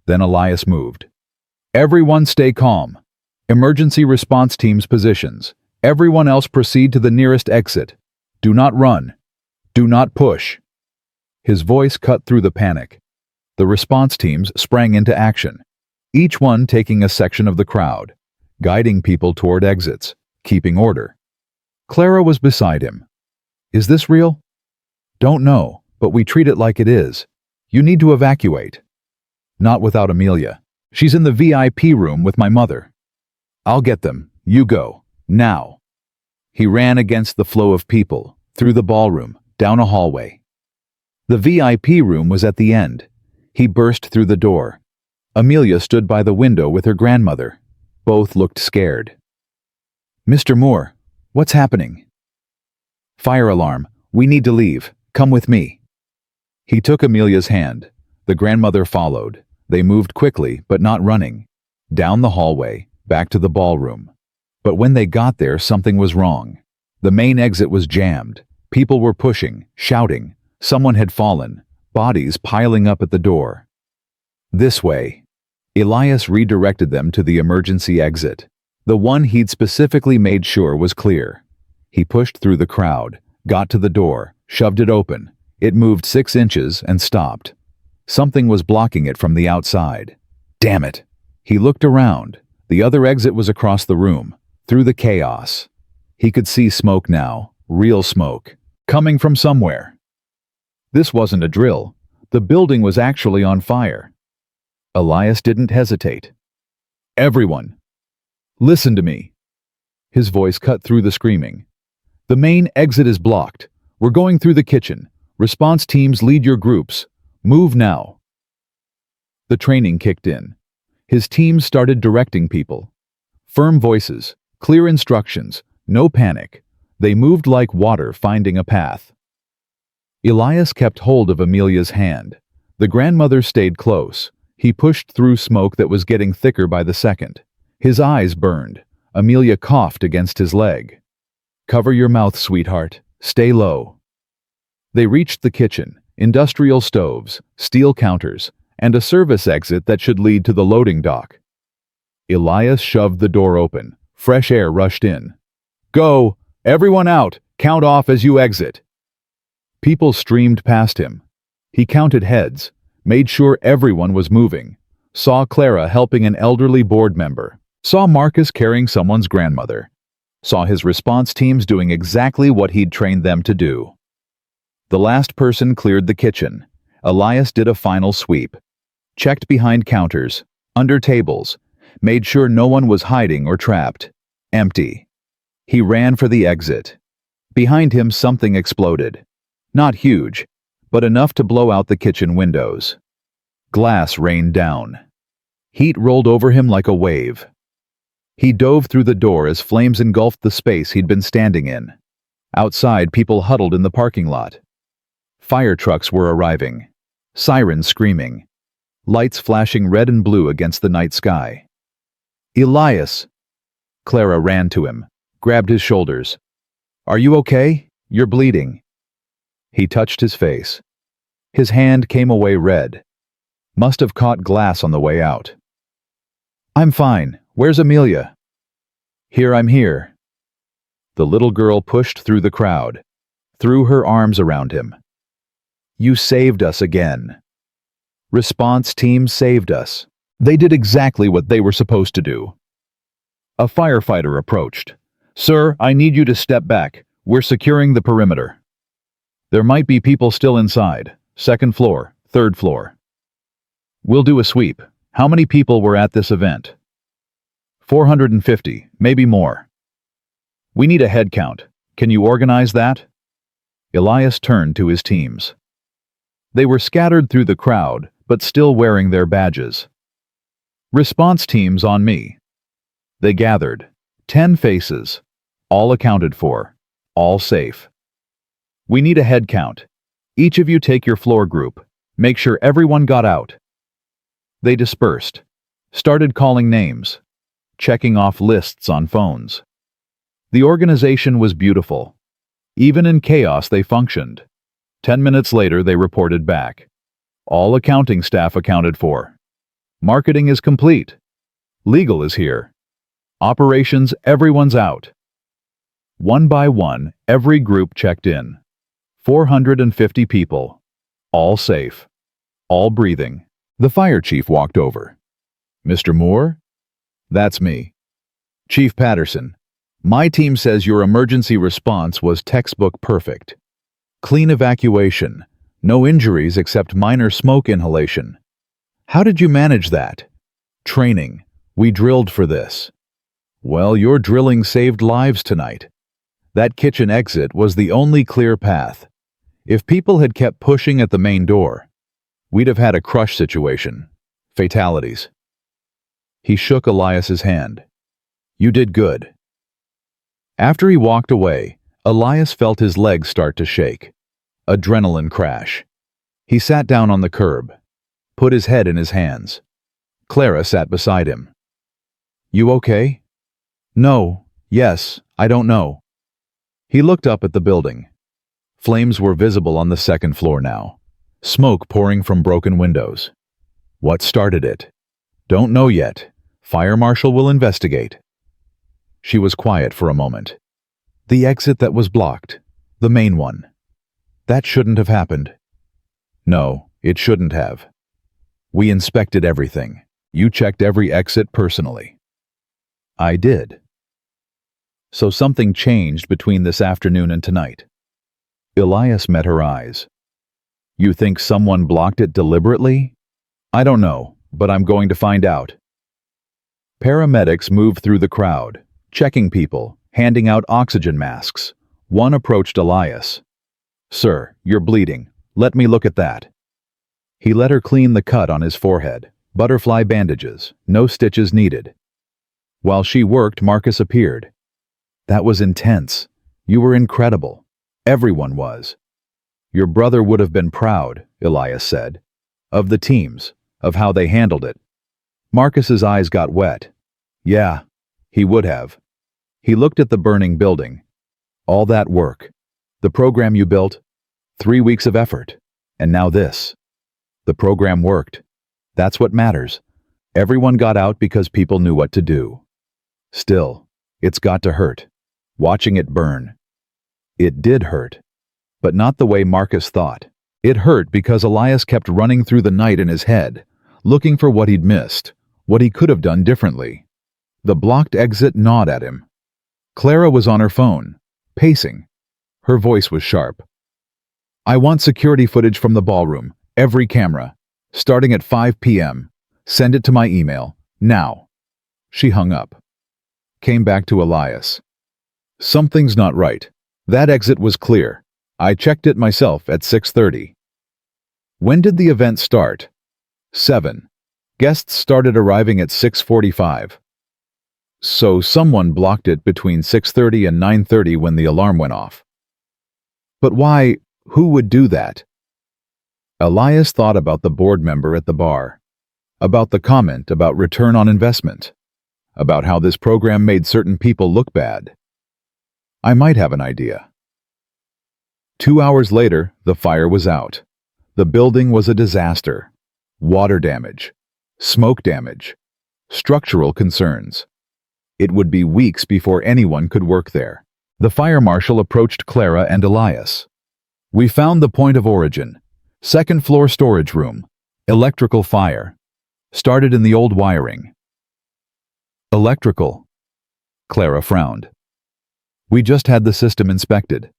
Then Elias moved. Everyone stay calm. Emergency response teams positions. Everyone else proceed to the nearest exit. Do not run. Do not push. His voice cut through the panic. The response teams sprang into action, each one taking a section of the crowd, guiding people toward exits, keeping order. Clara was beside him. Is this real? Don't know, but we treat it like it is. You need to evacuate. Not without Amelia. She's in the VIP room with my mother. I'll get them. You go. Now. He ran against the flow of people, through the ballroom, down a hallway. The VIP room was at the end. He burst through the door. Amelia stood by the window with her grandmother. Both looked scared. Mr. Moore, what's happening? Fire alarm. We need to leave. Come with me. He took Amelia's hand. The grandmother followed. They moved quickly, but not running. Down the hallway, back to the ballroom. But when they got there, something was wrong. The main exit was jammed. People were pushing, shouting. Someone had fallen, bodies piling up at the door. This way. Elias redirected them to the emergency exit, the one he'd specifically made sure was clear. He pushed through the crowd, got to the door, shoved it open. It moved 6 inches and stopped. Something was blocking it from the outside. Damn it! He looked around. The other exit was across the room, through the chaos. He could see smoke now, real smoke, coming from somewhere. This wasn't a drill. The building was actually on fire. Elias didn't hesitate. Everyone, listen to me. His voice cut through the screaming. The main exit is blocked. We're going through the kitchen. Response teams lead your groups. Move now. The training kicked in. His team started directing people. Firm voices, clear instructions, no panic. They moved like water finding a path. Elias kept hold of Amelia's hand. The grandmother stayed close. He pushed through smoke that was getting thicker by the second. His eyes burned. Amelia coughed against his leg. Cover your mouth, sweetheart. Stay low. They reached the kitchen, industrial stoves, steel counters, and a service exit that should lead to the loading dock. Elias shoved the door open. Fresh air rushed in. Go! Everyone out! Count off as you exit. People streamed past him. He counted heads, made sure everyone was moving, saw Clara helping an elderly board member, saw Marcus carrying someone's grandmother, saw his response teams doing exactly what he'd trained them to do. The last person cleared the kitchen. Elias did a final sweep, checked behind counters, under tables, made sure no one was hiding or trapped. Empty. He ran for the exit. Behind him something exploded. Not huge, but enough to blow out the kitchen windows. Glass rained down. Heat rolled over him like a wave. He dove through the door as flames engulfed the space he'd been standing in. Outside, people huddled in the parking lot. Fire trucks were arriving. Sirens screaming. Lights flashing red and blue against the night sky. Elias! Clara ran to him, grabbed his shoulders. Are you okay? You're bleeding. He touched his face. His hand came away red. Must have caught glass on the way out. "I'm fine. Where's Amelia?" "Here, I'm here." The little girl pushed through the crowd, threw her arms around him. "You saved us again." Response team saved us. They did exactly what they were supposed to do. A firefighter approached. "Sir, I need you to step back. We're securing the perimeter." "There might be people still inside. Second floor, third floor." "We'll do a sweep. How many people were at this event?" 450, maybe more." "We need a head count. Can you organize that?" Elias turned to his teams. They were scattered through the crowd, but still wearing their badges. "Response teams on me." They gathered. 10 faces. All accounted for. All safe. "We need a head count. Each of you take your floor group. Make sure everyone got out." They dispersed. Started calling names. Checking off lists on phones. The organization was beautiful. Even in chaos they functioned. 10 minutes later they reported back. All accounting staff accounted for. Marketing is complete. Legal is here. Operations, everyone's out. One by one, every group checked in. 450 people. All safe. All breathing. The fire chief walked over. "Mr. Moore?" "That's me." "Chief Patterson, my team says your emergency response was textbook perfect. Clean evacuation. No injuries except minor smoke inhalation. How did you manage that?" "Training. We drilled for this." "Well, your drilling saved lives tonight. That kitchen exit was the only clear path. If people had kept pushing at the main door, we'd have had a crush situation. Fatalities." He shook Elias's hand. "You did good." After he walked away, Elias felt his legs start to shake. Adrenaline crash. He sat down on the curb, put his head in his hands. Clara sat beside him. "You okay?" "No, yes, I don't know." He looked up at the building. Flames were visible on the second floor now. Smoke pouring from broken windows. What started it? "Don't know yet. Fire marshal will investigate." She was quiet for a moment. The exit that was blocked. The main one. That shouldn't have happened. "No, it shouldn't have. We inspected everything. You checked every exit personally." "I did." "So something changed between this afternoon and tonight." Elias met her eyes. "You think someone blocked it deliberately?" "I don't know, but I'm going to find out." Paramedics moved through the crowd, checking people, handing out oxygen masks. One approached Elias. "Sir, you're bleeding. Let me look at that." He let her clean the cut on his forehead. Butterfly bandages, no stitches needed. While she worked, Marcus appeared. "That was intense. You were incredible. Everyone was." "Your brother would have been proud," Elias said. "Of the teams, of how they handled it." Marcus's eyes got wet. "Yeah, he would have." He looked at the burning building. "All that work. The program you built. 3 weeks of effort. And now this. The program worked. That's what matters. Everyone got out because people knew what to do. Still, it's got to hurt. Watching it burn." It did hurt. But not the way Marcus thought. It hurt because Elias kept running through the night in his head, looking for what he'd missed, what he could have done differently. The blocked exit gnawed at him. Clara was on her phone, pacing. Her voice was sharp. "I want security footage from the ballroom, every camera, starting at 5 p.m. Send it to my email, now." She hung up. Came back to Elias. "Something's not right. That exit was clear. I checked it myself at 6:30. "When did the event start?" 7. Guests started arriving at 6:45. "So someone blocked it between 6:30 and 9:30 when the alarm went off." "But why? Who would do that?" Elias thought about the board member at the bar, about the comment about return on investment, about how this program made certain people look bad. "I might have an idea." 2 hours later, the fire was out. The building was a disaster. Water damage, smoke damage, structural concerns. It would be weeks before anyone could work there. The fire marshal approached Clara and Elias. "We found the point of origin. Second floor storage room. Electrical fire. Started in the old wiring." "Electrical?" Clara frowned. "We just had the system inspected."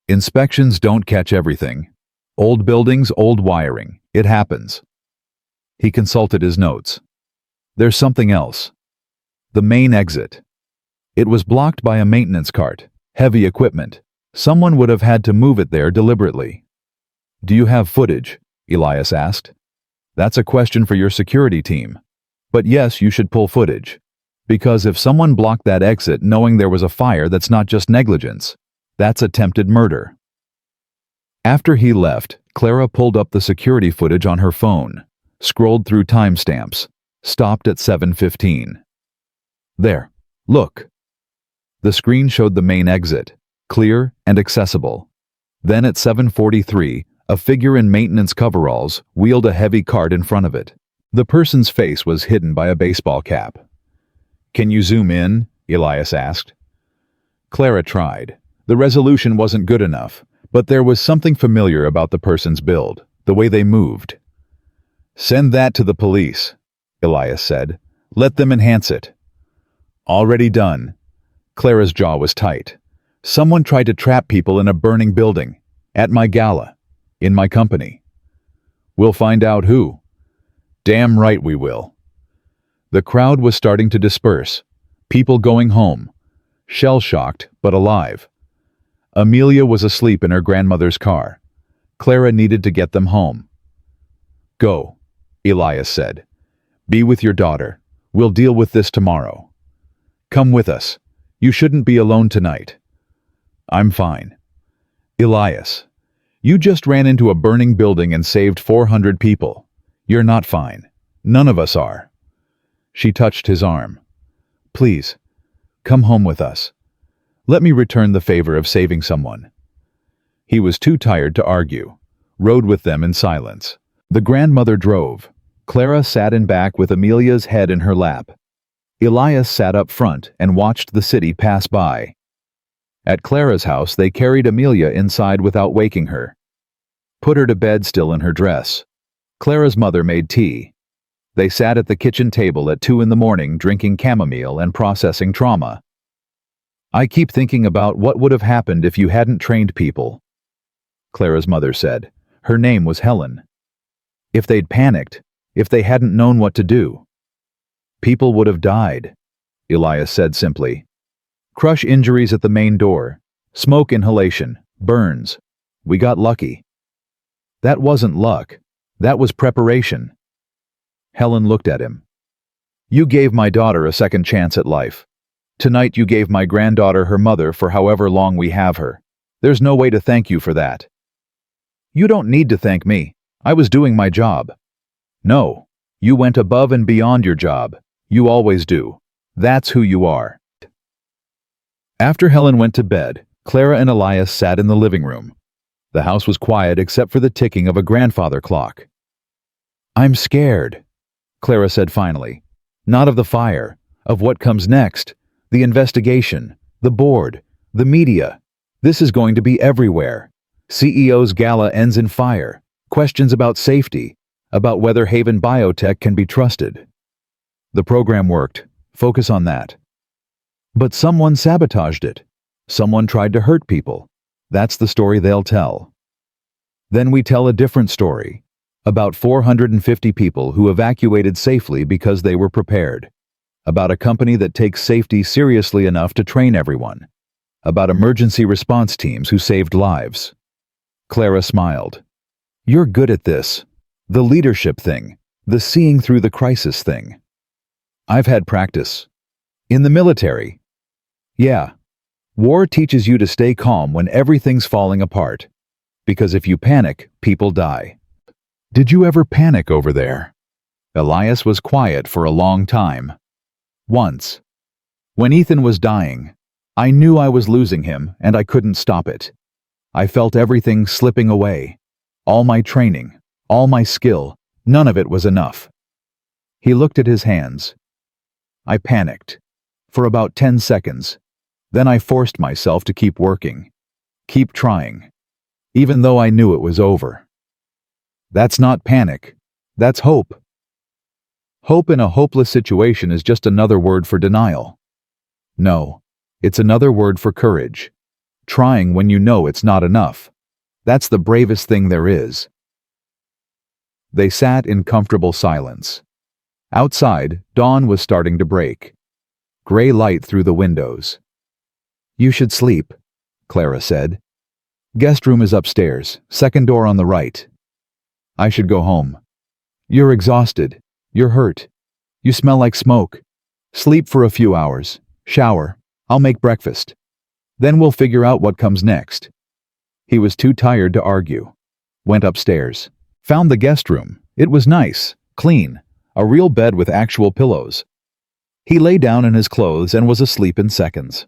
"Inspections don't catch everything. Old buildings, old wiring. It happens." He consulted his notes. "There's something else. The main exit. It was blocked by a maintenance cart, heavy equipment. Someone would have had to move it there deliberately." "Do you have footage?" Elias asked. "That's a question for your security team. But yes, you should pull footage. Because if someone blocked that exit knowing there was a fire, that's not just negligence. That's attempted murder." After he left, Clara pulled up the security footage on her phone, scrolled through timestamps, stopped at 7:15. "There, look." The screen showed the main exit, clear and accessible. Then at 7:43, a figure in maintenance coveralls wheeled a heavy cart in front of it. The person's face was hidden by a baseball cap. "Can you zoom in?" Elias asked. Clara tried. The resolution wasn't good enough, but there was something familiar about the person's build, the way they moved. "Send that to the police," Elias said. "Let them enhance it." "Already done." Clara's jaw was tight. "Someone tried to trap people in a burning building. At my gala. In my company." "We'll find out who." "Damn right we will." The crowd was starting to disperse. People going home. Shell-shocked, but alive. Amelia was asleep in her grandmother's car. Clara needed to get them home. "Go," Elias said. "Be with your daughter. We'll deal with this tomorrow. Come with us. You shouldn't be alone tonight." "I'm fine." "Elias, you just ran into a burning building and saved 400 people. You're not fine. None of us are." She touched his arm. "Please, come home with us. Let me return the favor of saving someone." He was too tired to argue, rode with them in silence. The grandmother drove. Clara sat in back with Amelia's head in her lap. Elias sat up front and watched the city pass by. At Clara's house, they carried Amelia inside without waking her. Put her to bed still in her dress. Clara's mother made tea. They sat at the kitchen table at 2 a.m. drinking chamomile and processing trauma. "I keep thinking about what would have happened if you hadn't trained people," Clara's mother said. Her name was Helen. "If they'd panicked, if they hadn't known what to do. People would have died," Elias said simply. "Crush injuries at the main door. Smoke inhalation. Burns. We got lucky." "That wasn't luck. That was preparation." Helen looked at him. "You gave my daughter a second chance at life. Tonight you gave my granddaughter her mother for however long we have her. There's no way to thank you for that." "You don't need to thank me. I was doing my job." "No. You went above and beyond your job. You always do. That's who you are." After Helen went to bed, Clara and Elias sat in the living room. The house was quiet except for the ticking of a grandfather clock. "I'm scared," Clara said finally. "Not of the fire, of what comes next. The investigation, the board, the media. This is going to be everywhere. CEO's gala ends in fire. Questions about safety, about whether Haven Biotech can be trusted." "The program worked. Focus on that." "But someone sabotaged it. Someone tried to hurt people. That's the story they'll tell." Then we tell a different story, about 450 people who evacuated safely because they were prepared. About a company that takes safety seriously enough to train everyone. About emergency response teams who saved lives. Clara smiled. "You're good at this. The leadership thing. The seeing through the crisis thing." "I've had practice." "In the military?" "Yeah. War teaches you to stay calm when everything's falling apart. Because if you panic, people die." "Did you ever panic over there?" Elias was quiet for a long time. "Once. When Ethan was dying, I knew I was losing him and I couldn't stop it. I felt everything slipping away. All my training, all my skill, none of it was enough. He looked at his hands. I panicked. For about 10 seconds. Then I forced myself to keep working. Keep trying. Even though I knew it was over. That's not panic. That's hope. Hope in a hopeless situation is just another word for denial. No, it's another word for courage. Trying when you know it's not enough. That's the bravest thing there is. They sat in comfortable silence. Outside, dawn was starting to break. Gray light through the windows. You should sleep, Clara said. Guest room is upstairs, second door on the right. I should go home. You're exhausted. You're hurt. You smell like smoke. Sleep for a few hours. Shower. I'll make breakfast. Then we'll figure out what comes next. He was too tired to argue. Went upstairs. Found the guest room. It was nice, clean, a real bed with actual pillows. He lay down in his clothes and was asleep in seconds.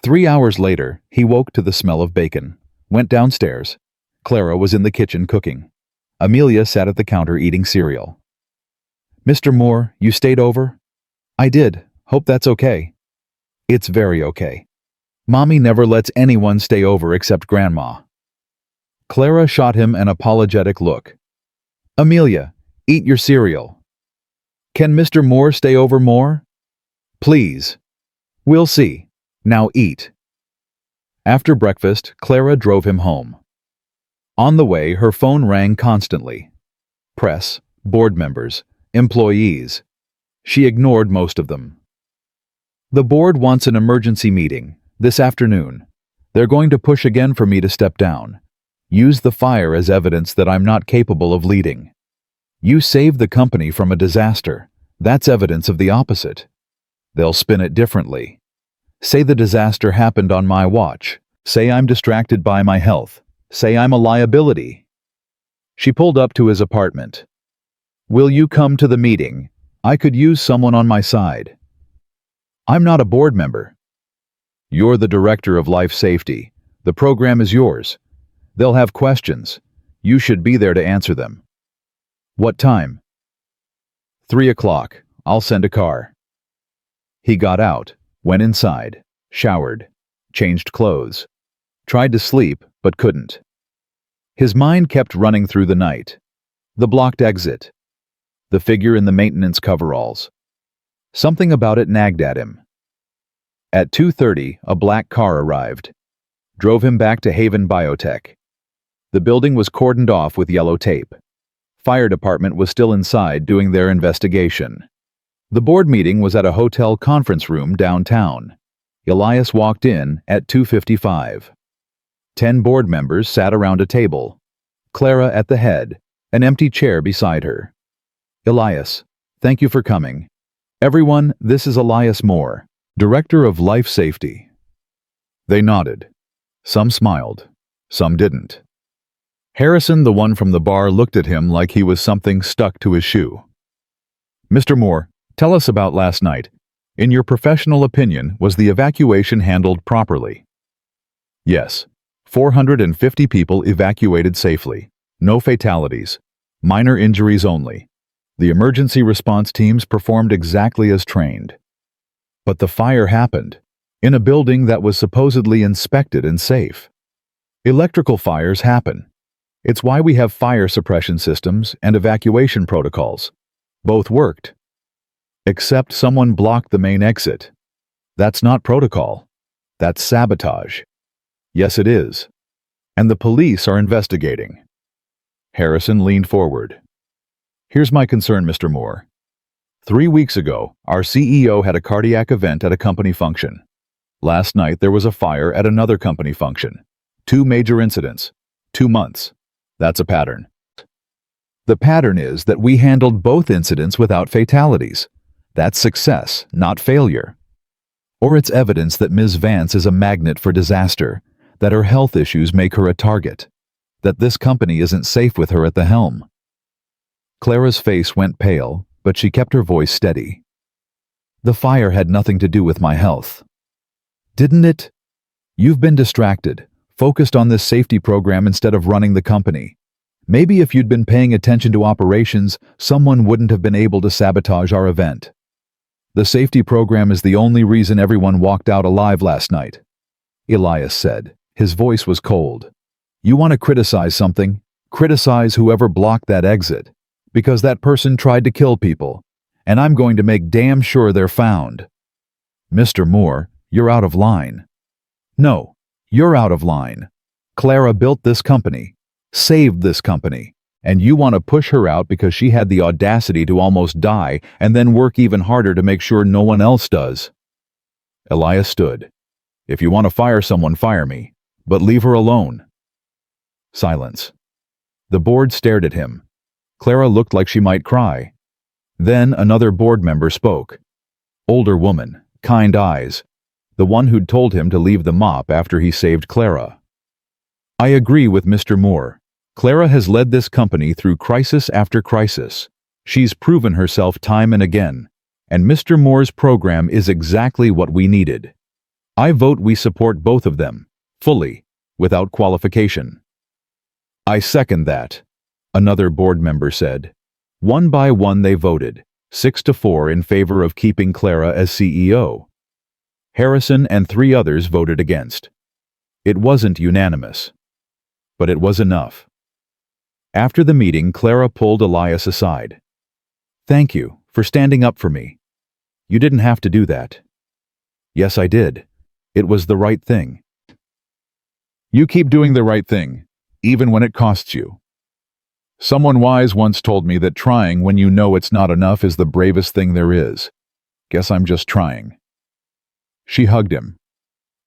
3 hours later, he woke to the smell of bacon. Went downstairs. Clara was in the kitchen cooking. Amelia sat at the counter eating cereal. Mr. Moore, you stayed over? I did. Hope that's okay. It's very okay. Mommy never lets anyone stay over except Grandma. Clara shot him an apologetic look. Amelia, eat your cereal. Can Mr. Moore stay over more? Please. We'll see. Now eat. After breakfast, Clara drove him home. On the way, her phone rang constantly. Press, board members, employees. She ignored most of them. The board wants an emergency meeting, this afternoon. They're going to push again for me to step down. Use the fire as evidence that I'm not capable of leading. You saved the company from a disaster. That's evidence of the opposite. They'll spin it differently. Say the disaster happened on my watch. Say I'm distracted by my health. Say I'm a liability. She pulled up to his apartment. Will you come to the meeting? I could use someone on my side. I'm not a board member. You're the director of life safety. The program is yours. They'll have questions. You should be there to answer them. What time? 3 o'clock. I'll send a car. He got out, went inside, showered, changed clothes, tried to sleep but couldn't. His mind kept running through the night. The blocked exit. The figure in the maintenance coveralls. Something about it nagged at him. At 2:30, a black car arrived. Drove him back to Haven Biotech. The building was cordoned off with yellow tape. Fire department was still inside doing their investigation. The board meeting was at a hotel conference room downtown. Elias walked in at 2:55. 10 board members sat around a table. Clara at the head, an empty chair beside her. Elias, thank you for coming. Everyone, this is Elias Moore, Director of Life Safety. They nodded. Some smiled. Some didn't. Harrison, the one from the bar, looked at him like he was something stuck to his shoe. Mr. Moore, tell us about last night. In your professional opinion, was the evacuation handled properly? Yes. 450 people evacuated safely. No fatalities. Minor injuries only. The emergency response teams performed exactly as trained. But the fire happened in a building that was supposedly inspected and safe. Electrical fires happen. It's why we have fire suppression systems and evacuation protocols. Both worked. Except someone blocked the main exit. That's not protocol. That's sabotage. Yes, it is. And the police are investigating. Harrison leaned forward. Here's my concern, Mr. Moore. 3 weeks ago, our CEO had a cardiac event at a company function. Last night, there was a fire at another company function. 2 major incidents. 2 months. That's a pattern. The pattern is that we handled both incidents without fatalities. That's success, not failure. Or it's evidence that Ms. Vance is a magnet for disaster, that her health issues make her a target, that this company isn't safe with her at the helm. Clara's face went pale, but she kept her voice steady. The fire had nothing to do with my health. Didn't it? You've been distracted, focused on this safety program instead of running the company. Maybe if you'd been paying attention to operations, someone wouldn't have been able to sabotage our event. The safety program is the only reason everyone walked out alive last night, Elias said. His voice was cold. You want to criticize something? Criticize whoever blocked that exit, because that person tried to kill people, and I'm going to make damn sure they're found. Mr. Moore, you're out of line. No, you're out of line. Clara built this company, saved this company, and you want to push her out because she had the audacity to almost die and then work even harder to make sure no one else does. Elias stood. If you want to fire someone, fire me, but leave her alone. Silence. The board stared at him. Clara looked like she might cry. Then another board member spoke. Older woman, kind eyes, the one who'd told him to leave the mop after he saved Clara. I agree with Mr. Moore. Clara has led this company through crisis after crisis. She's proven herself time and again, and Mr. Moore's program is exactly what we needed. I vote we support both of them, fully, without qualification. I second that, another board member said. One by one they voted, 6-4 in favor of keeping Clara as CEO. Harrison and 3 others voted against. It wasn't unanimous, but it was enough. After the meeting, Clara pulled Elias aside. Thank you for standing up for me. You didn't have to do that. Yes, I did. It was the right thing. You keep doing the right thing, even when it costs you. Someone wise once told me that trying when you know it's not enough is the bravest thing there is. Guess I'm just trying. She hugged him.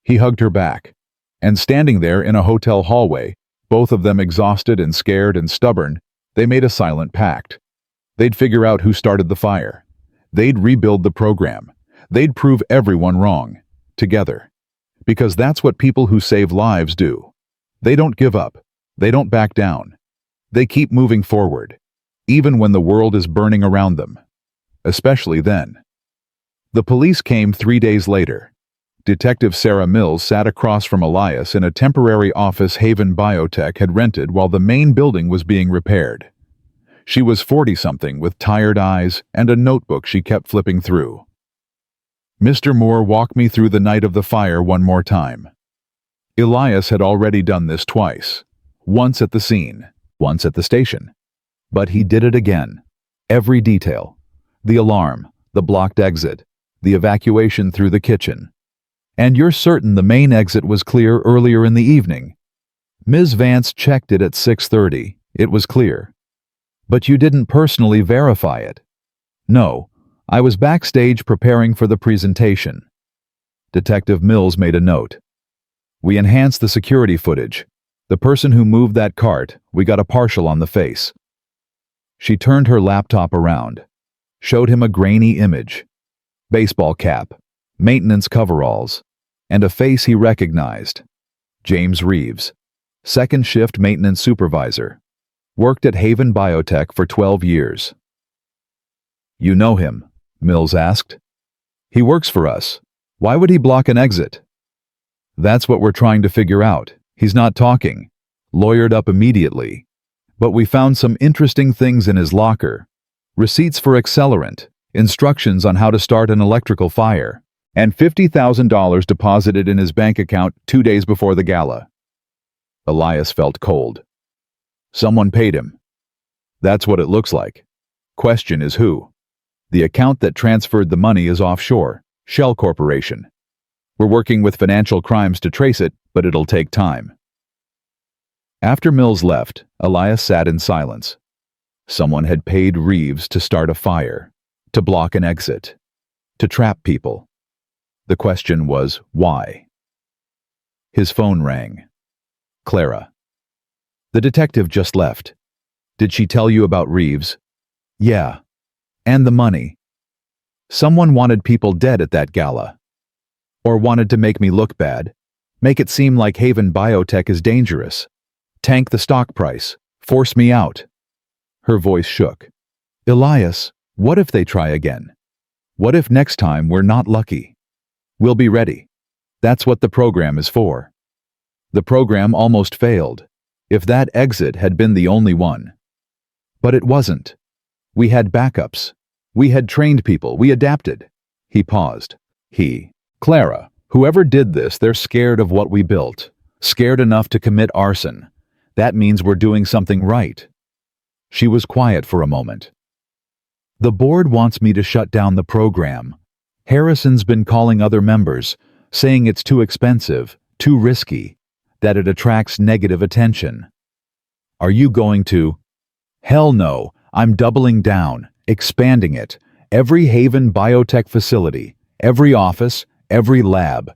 He hugged her back. And standing there in a hotel hallway, both of them exhausted and scared and stubborn, they made a silent pact. They'd figure out who started the fire. They'd rebuild the program. They'd prove everyone wrong. Together. Because that's what people who save lives do. They don't give up. They don't back down. They keep moving forward, even when the world is burning around them. Especially then. The police came 3 days later. Detective Sarah Mills sat across from Elias in a temporary office Haven Biotech had rented while the main building was being repaired. She was 40-something with tired eyes and a notebook she kept flipping through. Mr. Moore walked me through the night of the fire one more time. Elias had already done this twice. Once at the scene, once at the station. But he did it again. Every detail. The alarm, the blocked exit, the evacuation through the kitchen. And you're certain the main exit was clear earlier in the evening. Ms. Vance checked it at 6:30. It was clear. But you didn't personally verify it. No, I was backstage preparing for the presentation. Detective Mills made a note. We enhanced the security footage. The person who moved that cart, we got a partial on the face. She turned her laptop around, showed him a grainy image. Baseball cap, maintenance coveralls, and a face he recognized. James Reeves, second shift maintenance supervisor. Worked at Haven Biotech for 12 years. You know him? Mills asked. He works for us. Why would he block an exit? That's what we're trying to figure out. He's not talking. Lawyered up immediately. But we found some interesting things in his locker. Receipts for accelerant, instructions on how to start an electrical fire, and $50,000 deposited in his bank account 2 days before the gala. Elias felt cold. Someone paid him. That's what it looks like. Question is who? The account that transferred the money is offshore, Shell Corporation. We're working with financial crimes to trace it, but it'll take time. After Mills left, Elias sat in silence. Someone had paid Reeves to start a fire, to block an exit, to trap people. The question was, why? His phone rang. Clara. The detective just left. Did she tell you about Reeves? Yeah. And the money. Someone wanted people dead at that gala. Or wanted to make me look bad. Make it seem like Haven Biotech is dangerous. Tank the stock price. Force me out. Her voice shook. Elias, what if they try again? What if next time we're not lucky? We'll be ready. That's what the program is for. The program almost failed. If that exit had been the only one. But it wasn't. We had backups. We had trained people. We adapted. He paused. Clara, whoever did this, they're scared of what we built. Scared enough to commit arson. That means we're doing something right. She was quiet for a moment. The board wants me to shut down the program. Harrison's been calling other members, saying it's too expensive, too risky, that it attracts negative attention. Are you going to? Hell no, I'm doubling down, expanding it. Every Haven biotech facility, every office, every lab.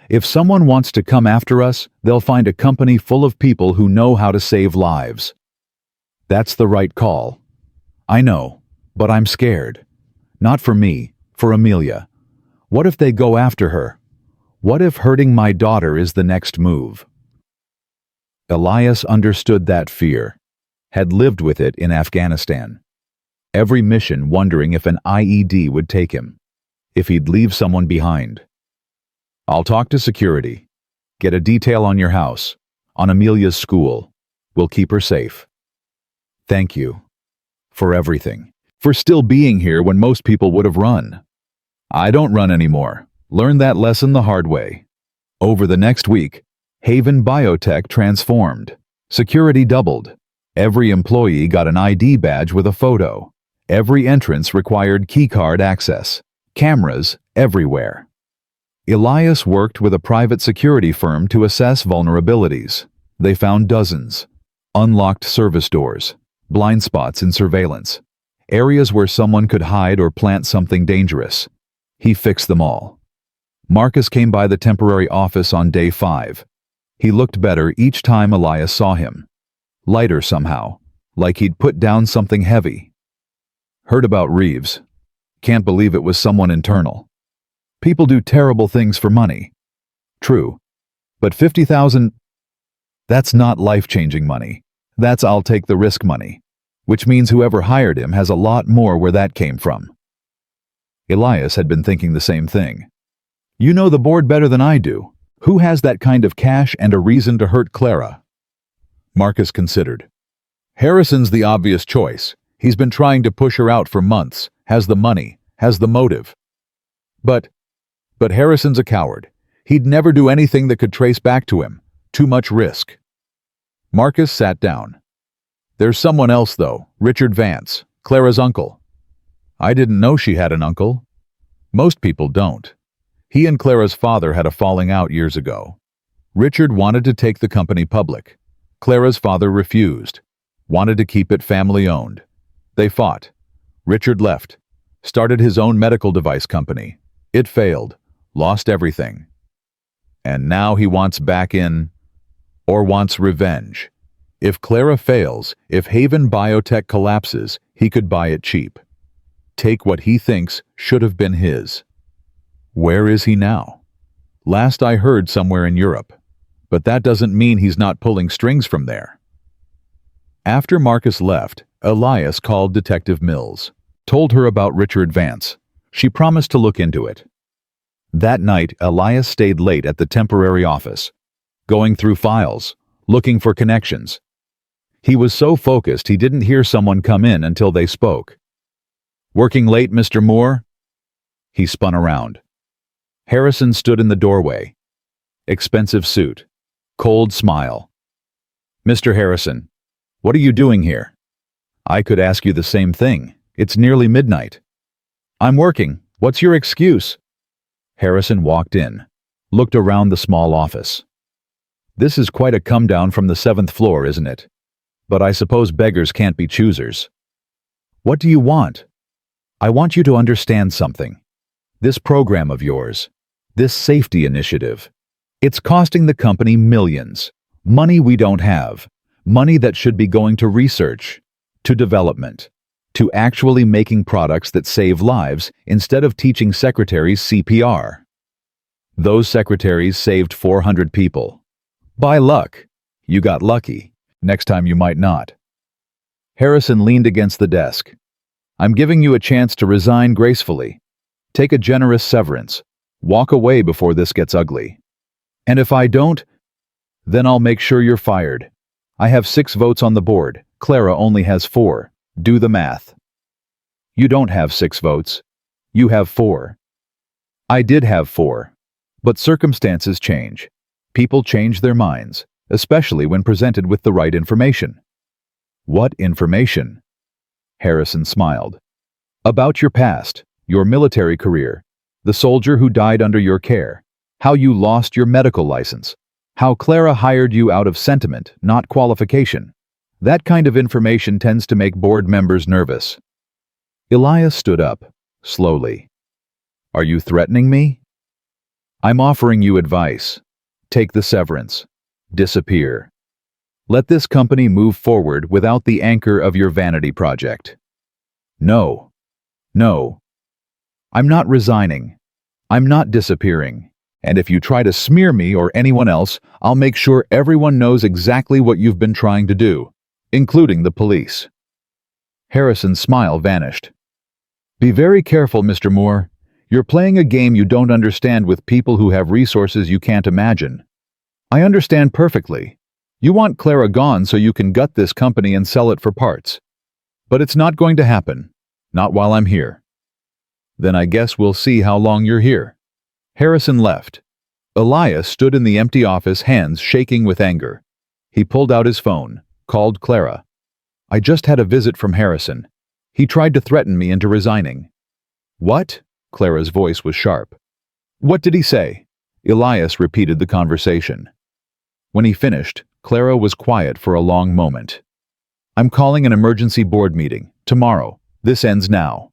If someone wants to come after us, they'll find a company full of people who know how to save lives. That's the right call. I know, but I'm scared. Not for me, for Amelia. What if they go after her? What if hurting my daughter is the next move? Elias understood that fear, had lived with it in Afghanistan. Every mission wondering if an IED would take him, if he'd leave someone behind. I'll talk to security. Get a detail on your house, on Amelia's school. We'll keep her safe. Thank you. For everything. For still being here when most people would have run. I don't run anymore. Learned that lesson the hard way. Over the next week, Haven Biotech transformed. Security doubled. Every employee got an ID badge with a photo. Every entrance required keycard access. Cameras everywhere. Elias worked with a private security firm to assess vulnerabilities. They found dozens. Unlocked service doors. Blind spots in surveillance. Areas where someone could hide or plant something dangerous. He fixed them all. Marcus came by the temporary office on day 5. He looked better each time Elias saw him. Lighter somehow, like he'd put down something heavy. Heard about Reeves. Can't believe it was someone internal. People do terrible things for money. True. But $50,000, that's not life-changing money. That's I'll take the risk money. Which means whoever hired him has a lot more where that came from. Elias had been thinking the same thing. You know the board better than I do. Who has that kind of cash and a reason to hurt Clara? Marcus considered. Harrison's the obvious choice. He's been trying to push her out for months, has the money, has the motive. But Harrison's a coward. He'd never do anything that could trace back to him. Too much risk. Marcus sat down. There's someone else, though. Richard Vance, Clara's uncle. I didn't know she had an uncle. Most people don't. He and Clara's father had a falling out years ago. Richard wanted to take the company public. Clara's father refused. Wanted to keep it family-owned. They fought. Richard left. Started his own medical device company. It failed. Lost everything. And now he wants back in, or wants revenge. If Clara fails, if Haven Biotech collapses, he could buy it cheap. Take what he thinks should have been his. Where is he now? Last I heard, somewhere in Europe. But that doesn't mean he's not pulling strings from there. After Marcus left, Elias called Detective Mills. Told her about Richard Vance. She promised to look into it. That night, Elias stayed late at the temporary office, going through files, looking for connections. He was so focused he didn't hear someone come in until they spoke. Working late, Mr. Moore? He spun around. Harrison stood in the doorway. Expensive suit. Cold smile. Mr. Harrison, what are you doing here? I could ask you the same thing. It's nearly midnight. I'm working. What's your excuse? Harrison walked in, looked around the small office. This is quite a come down from the 7th floor, isn't it? But I suppose beggars can't be choosers. What do you want? I want you to understand something. This program of yours, this safety initiative, it's costing the company millions. Money we don't have. Money that should be going to research, to development, to actually making products that save lives instead of teaching secretaries CPR. Those secretaries saved 400 people. By luck. You got lucky. Next time you might not. Harrison leaned against the desk. I'm giving you a chance to resign gracefully. Take a generous severance. Walk away before this gets ugly. And if I don't, Then I'll make sure you're fired. I have 6 votes on the board. Clara only has 4. Do the math. You don't have 6 votes. You have 4. I did have 4. But circumstances change. People change their minds, especially when presented with the right information. What information? Harrison smiled. About your past, your military career, the soldier who died under your care, how you lost your medical license, how Clara hired you out of sentiment, not qualification. That kind of information tends to make board members nervous. Elias stood up, slowly. Are you threatening me? I'm offering you advice. Take the severance. Disappear. Let this company move forward without the anchor of your vanity project. No. No. I'm not resigning. I'm not disappearing. And if you try to smear me or anyone else, I'll make sure everyone knows exactly what you've been trying to do, including the police. Harrison's smile vanished. Be very careful, Mr. Moore. You're playing a game you don't understand with people who have resources you can't imagine. I understand perfectly. You want Clara gone so you can gut this company and sell it for parts. But it's not going to happen. Not while I'm here. Then I guess we'll see how long you're here. Harrison left. Elias stood in the empty office, hands shaking with anger. He pulled out his phone, called Clara. I just had a visit from Harrison. He tried to threaten me into resigning. What? Clara's voice was sharp. What did he say? Elias repeated the conversation. When he finished, Clara was quiet for a long moment. I'm calling an emergency board meeting, tomorrow. This ends now.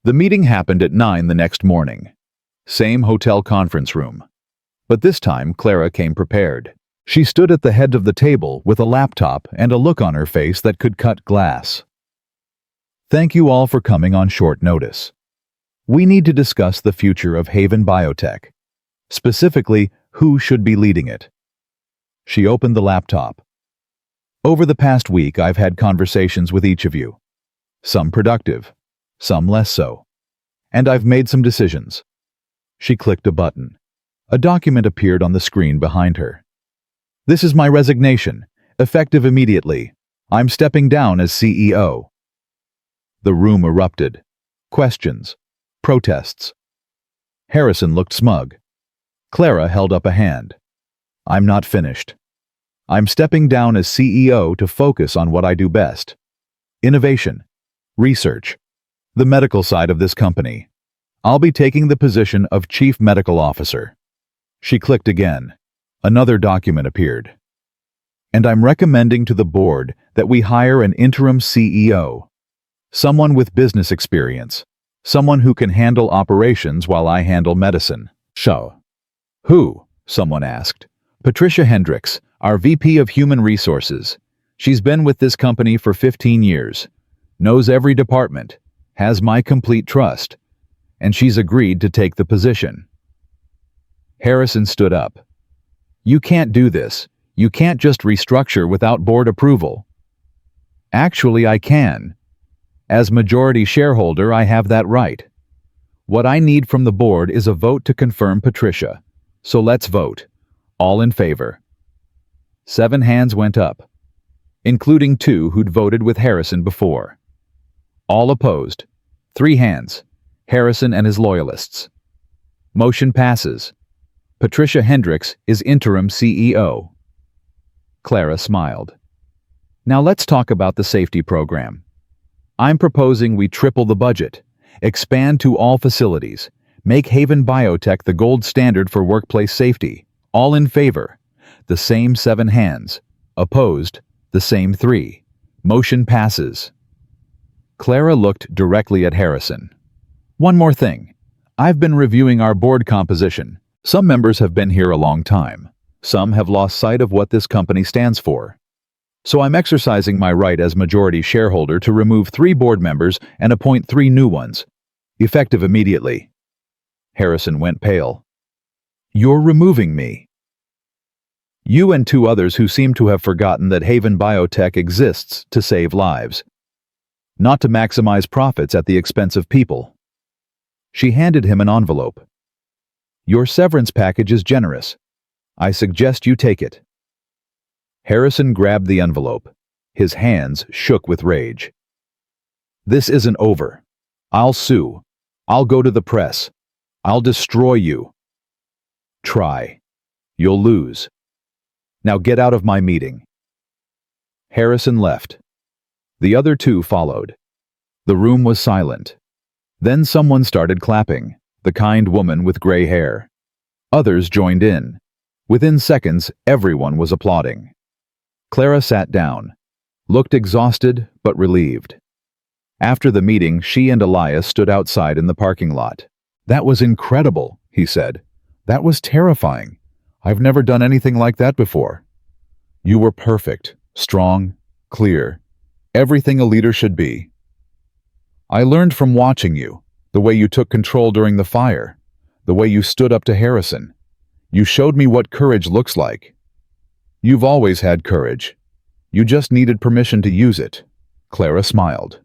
The meeting happened at 9 the next morning. Same hotel conference room. But this time Clara came prepared. She stood at the head of the table with a laptop and a look on her face that could cut glass. Thank you all for coming on short notice. We need to discuss the future of Haven Biotech. Specifically, who should be leading it. She opened the laptop. Over the past week, I've had conversations with each of you. Some productive, some less so. And I've made some decisions. She clicked a button. A document appeared on the screen behind her. This is my resignation, effective immediately. I'm stepping down as CEO. The room erupted. Questions. Protests. Harrison looked smug. Clara held up a hand. I'm not finished. I'm stepping down as CEO to focus on what I do best. Innovation. Research. The medical side of this company. I'll be taking the position of Chief Medical Officer. She clicked again. Another document appeared. And I'm recommending to the board that we hire an interim CEO. Someone with business experience. Someone who can handle operations while I handle medicine. So. Who? Someone asked. Patricia Hendricks, our VP of Human Resources. She's been with this company for 15 years. Knows every department. Has my complete trust. And she's agreed to take the position. Harrison stood up. You can't do this. You can't just restructure without board approval. Actually, I can. As majority shareholder, I have that right. What I need from the board is a vote to confirm Patricia. So let's vote. All in favor. 7 hands went up, including 2 who'd voted with Harrison before. All opposed. 3 hands. Harrison and his loyalists. Motion passes. Patricia Hendricks is interim CEO. Clara smiled. Now let's talk about the safety program. I'm proposing we triple the budget, expand to all facilities, make Haven Biotech the gold standard for workplace safety. All in favor. The same 7 hands. Opposed. The same 3. Motion passes. Clara looked directly at Harrison. One more thing. I've been reviewing our board composition. Some members have been here a long time. Some have lost sight of what this company stands for. So I'm exercising my right as majority shareholder to remove 3 board members and appoint 3 new ones, effective immediately. Harrison went pale. You're removing me. You and 2 others who seem to have forgotten that Haven Biotech exists to save lives, not to maximize profits at the expense of people. She handed him an envelope. Your severance package is generous. I suggest you take it." Harrison grabbed the envelope. His hands shook with rage. "This isn't over. I'll sue. I'll go to the press. I'll destroy you." "Try. You'll lose. Now get out of my meeting." Harrison left. The other two followed. The room was silent. Then someone started clapping, the kind woman with gray hair. Others joined in. Within seconds, everyone was applauding. Clara sat down, looked exhausted but relieved. After the meeting, she and Elias stood outside in the parking lot. "That was incredible," he said. "That was terrifying. I've never done anything like that before. You were perfect, strong, clear, everything a leader should be. I learned from watching you, the way you took control during the fire, the way you stood up to Harrison. You showed me what courage looks like. You've always had courage. You just needed permission to use it." Clara smiled.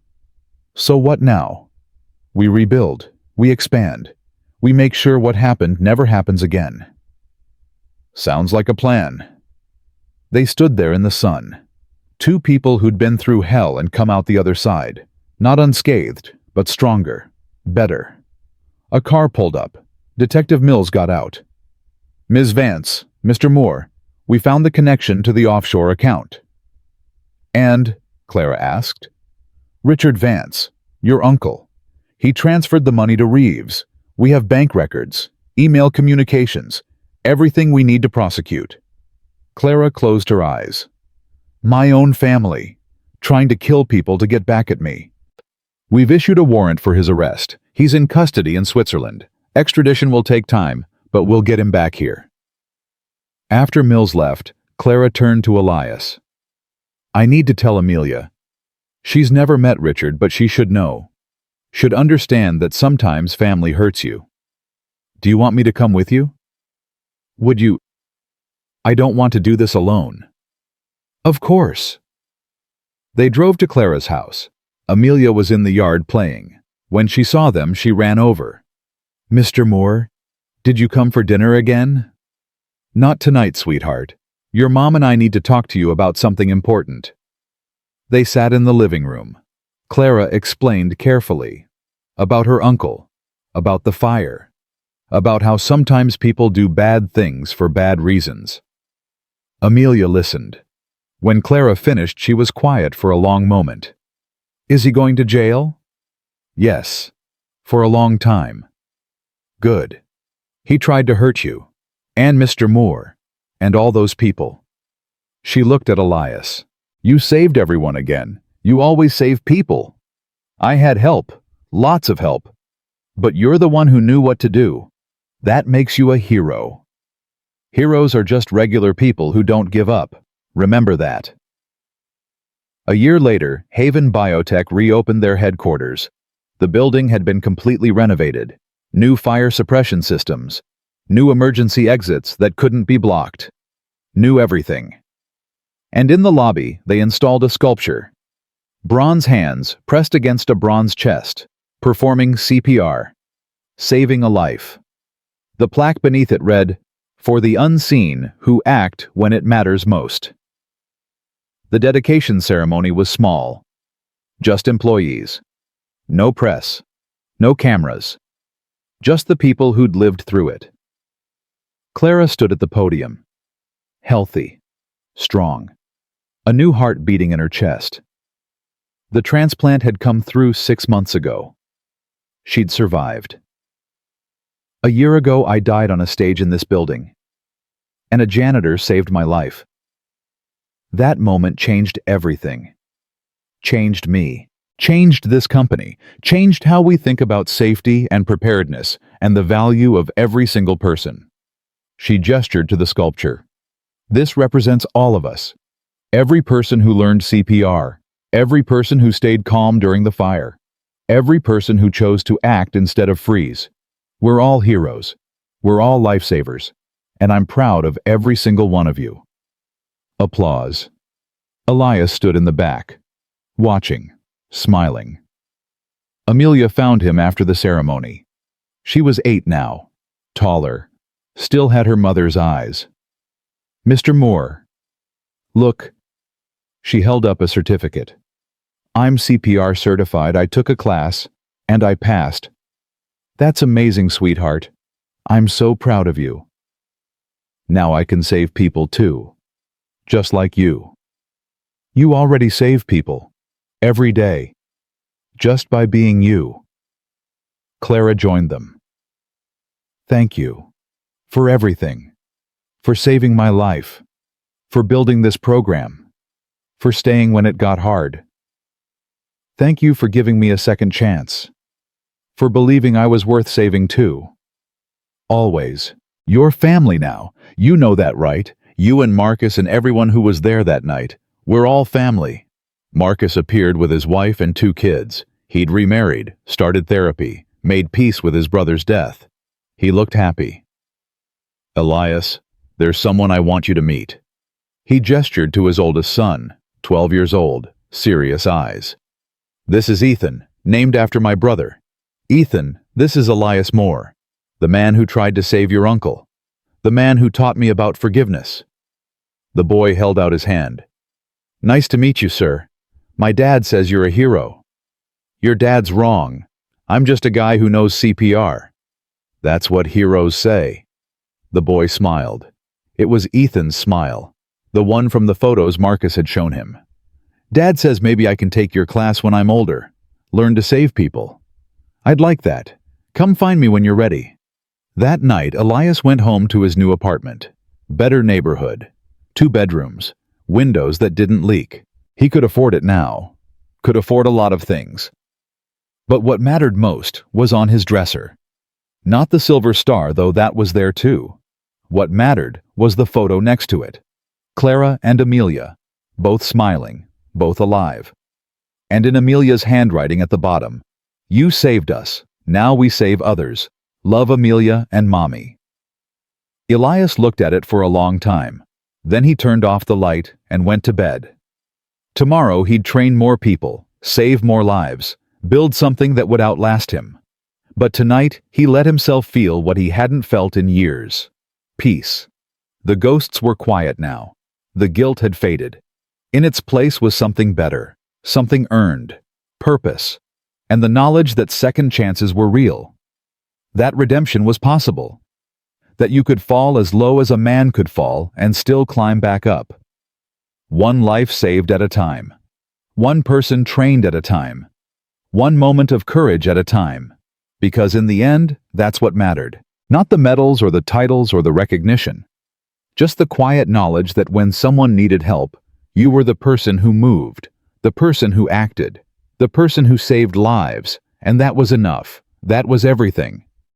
"So what now? We rebuild, we expand, we make sure what happened never happens again." "Sounds like a plan." They stood there in the sun. Two people who'd been through hell and come out the other side. Not unscathed, but stronger, better. A car pulled up. Detective Mills got out. "Ms. Vance, Mr. Moore, we found the connection to the offshore account." "And?" Clara asked. "Richard Vance, your uncle. He transferred the money to Reeves. We have bank records, email communications, everything we need to prosecute." Clara closed her eyes. "My own family, trying to kill people to get back at me. We've issued a warrant for his arrest. He's in custody in Switzerland. Extradition will take time, but we'll get him back here." After Mills left, Clara turned to Elias. "I need to tell Amelia. She's never met Richard, but she should know. Should understand that sometimes family hurts you. Do you want me to come with you?" "Would you?" "I don't want to do this alone." "Of course." They drove to Clara's house. Amelia was in the yard playing. When she saw them, she ran over. "Mr. Moore, did you come for dinner again?" "Not tonight, sweetheart. Your mom and I need to talk to you about something important." They sat in the living room. Clara explained carefully. About her uncle, about the fire, about how sometimes people do bad things for bad reasons. Amelia listened. When Clara finished, she was quiet for a long moment. "Is he going to jail?" "Yes, for a long time." "Good. He tried to hurt you, and Mr. Moore, and all those people." She looked at Elias. "You saved everyone again. You always save people. I had help, lots of help. But you're the one who knew what to do. That makes you a hero. Heroes are just regular people who don't give up. Remember that." A year later, Haven Biotech reopened their headquarters. The building had been completely renovated. New fire suppression systems. New emergency exits that couldn't be blocked. New everything. And in the lobby, they installed a sculpture. Bronze hands pressed against a bronze chest, performing CPR. Saving a life. The plaque beneath it read, "For the unseen who act when it matters most." The dedication ceremony was small. Just employees. No press. No cameras. Just the people who'd lived through it. Clara stood at the podium. Healthy. Strong. A new heart beating in her chest. The transplant had come through 6 months ago. She'd survived. "A year ago, I died on a stage in this building. And a janitor saved my life. That moment changed everything. Changed me. Changed this company. Changed how we think about safety and preparedness and the value of every single person." She gestured to the sculpture. "This represents all of us. Every person who learned CPR. Every person who stayed calm during the fire. Every person who chose to act instead of freeze. We're all heroes. We're all lifesavers. And I'm proud of every single one of you." Applause. Elias stood in the back, watching, smiling. Amelia found him after the ceremony. She was 8 now, taller, still had her mother's eyes. Mr. Moore. Look. She held up a certificate. I'm CPR certified, I took a class, and I passed. That's amazing, sweetheart. I'm so proud of you. Now I can save people too. Just like you. You already save people. Every day. Just by being you. Clara joined them. Thank you. For everything. For saving my life. For building this program. For staying when it got hard. Thank you for giving me a second chance. For believing I was worth saving too. Always. You're family now. You know that, right? You and Marcus and everyone who was there that night. We're all family. Marcus appeared with his wife and 2 kids. He'd remarried, started therapy, made peace with his brother's death. He looked happy. Elias, there's someone I want you to meet. He gestured to his oldest son, 12 years old, serious eyes. This is Ethan, named after my brother. Ethan, this is Elias Moore, the man who tried to save your uncle, the man who taught me about forgiveness. The boy held out his hand. Nice to meet you, sir. My dad says you're a hero. Your dad's wrong. I'm just a guy who knows CPR. That's what heroes say. The boy smiled. It was Ethan's smile, the one from the photos Marcus had shown him. Dad says maybe I can take your class when I'm older. Learn to save people. I'd like that. Come find me when you're ready. That night, Elias went home to his new apartment. Better neighborhood. 2 bedrooms. Windows that didn't leak. He could afford it now. Could afford a lot of things. But what mattered most was on his dresser. Not the silver star, though that was there too. What mattered was the photo next to it. Clara and Amelia, both smiling, both alive. And in Amelia's handwriting at the bottom, "You saved us, now we save others. Love, Amelia and Mommy." Elias looked at it for a long time. Then he turned off the light and went to bed. Tomorrow he'd train more people, save more lives, build something that would outlast him. But tonight he let himself feel what he hadn't felt in years. Peace. The ghosts were quiet now. The guilt had faded. In its place was something better, something earned, purpose, and the knowledge that second chances were real. That redemption was possible. That you could fall as low as a man could fall and still climb back up. One life saved at a time. One person trained at a time. One moment of courage at a time. Because in the end, that's what mattered. Not the medals or the titles or the recognition. Just the quiet knowledge that when someone needed help, you were the person who moved, the person who acted, the person who saved lives, and that was enough. That was everything.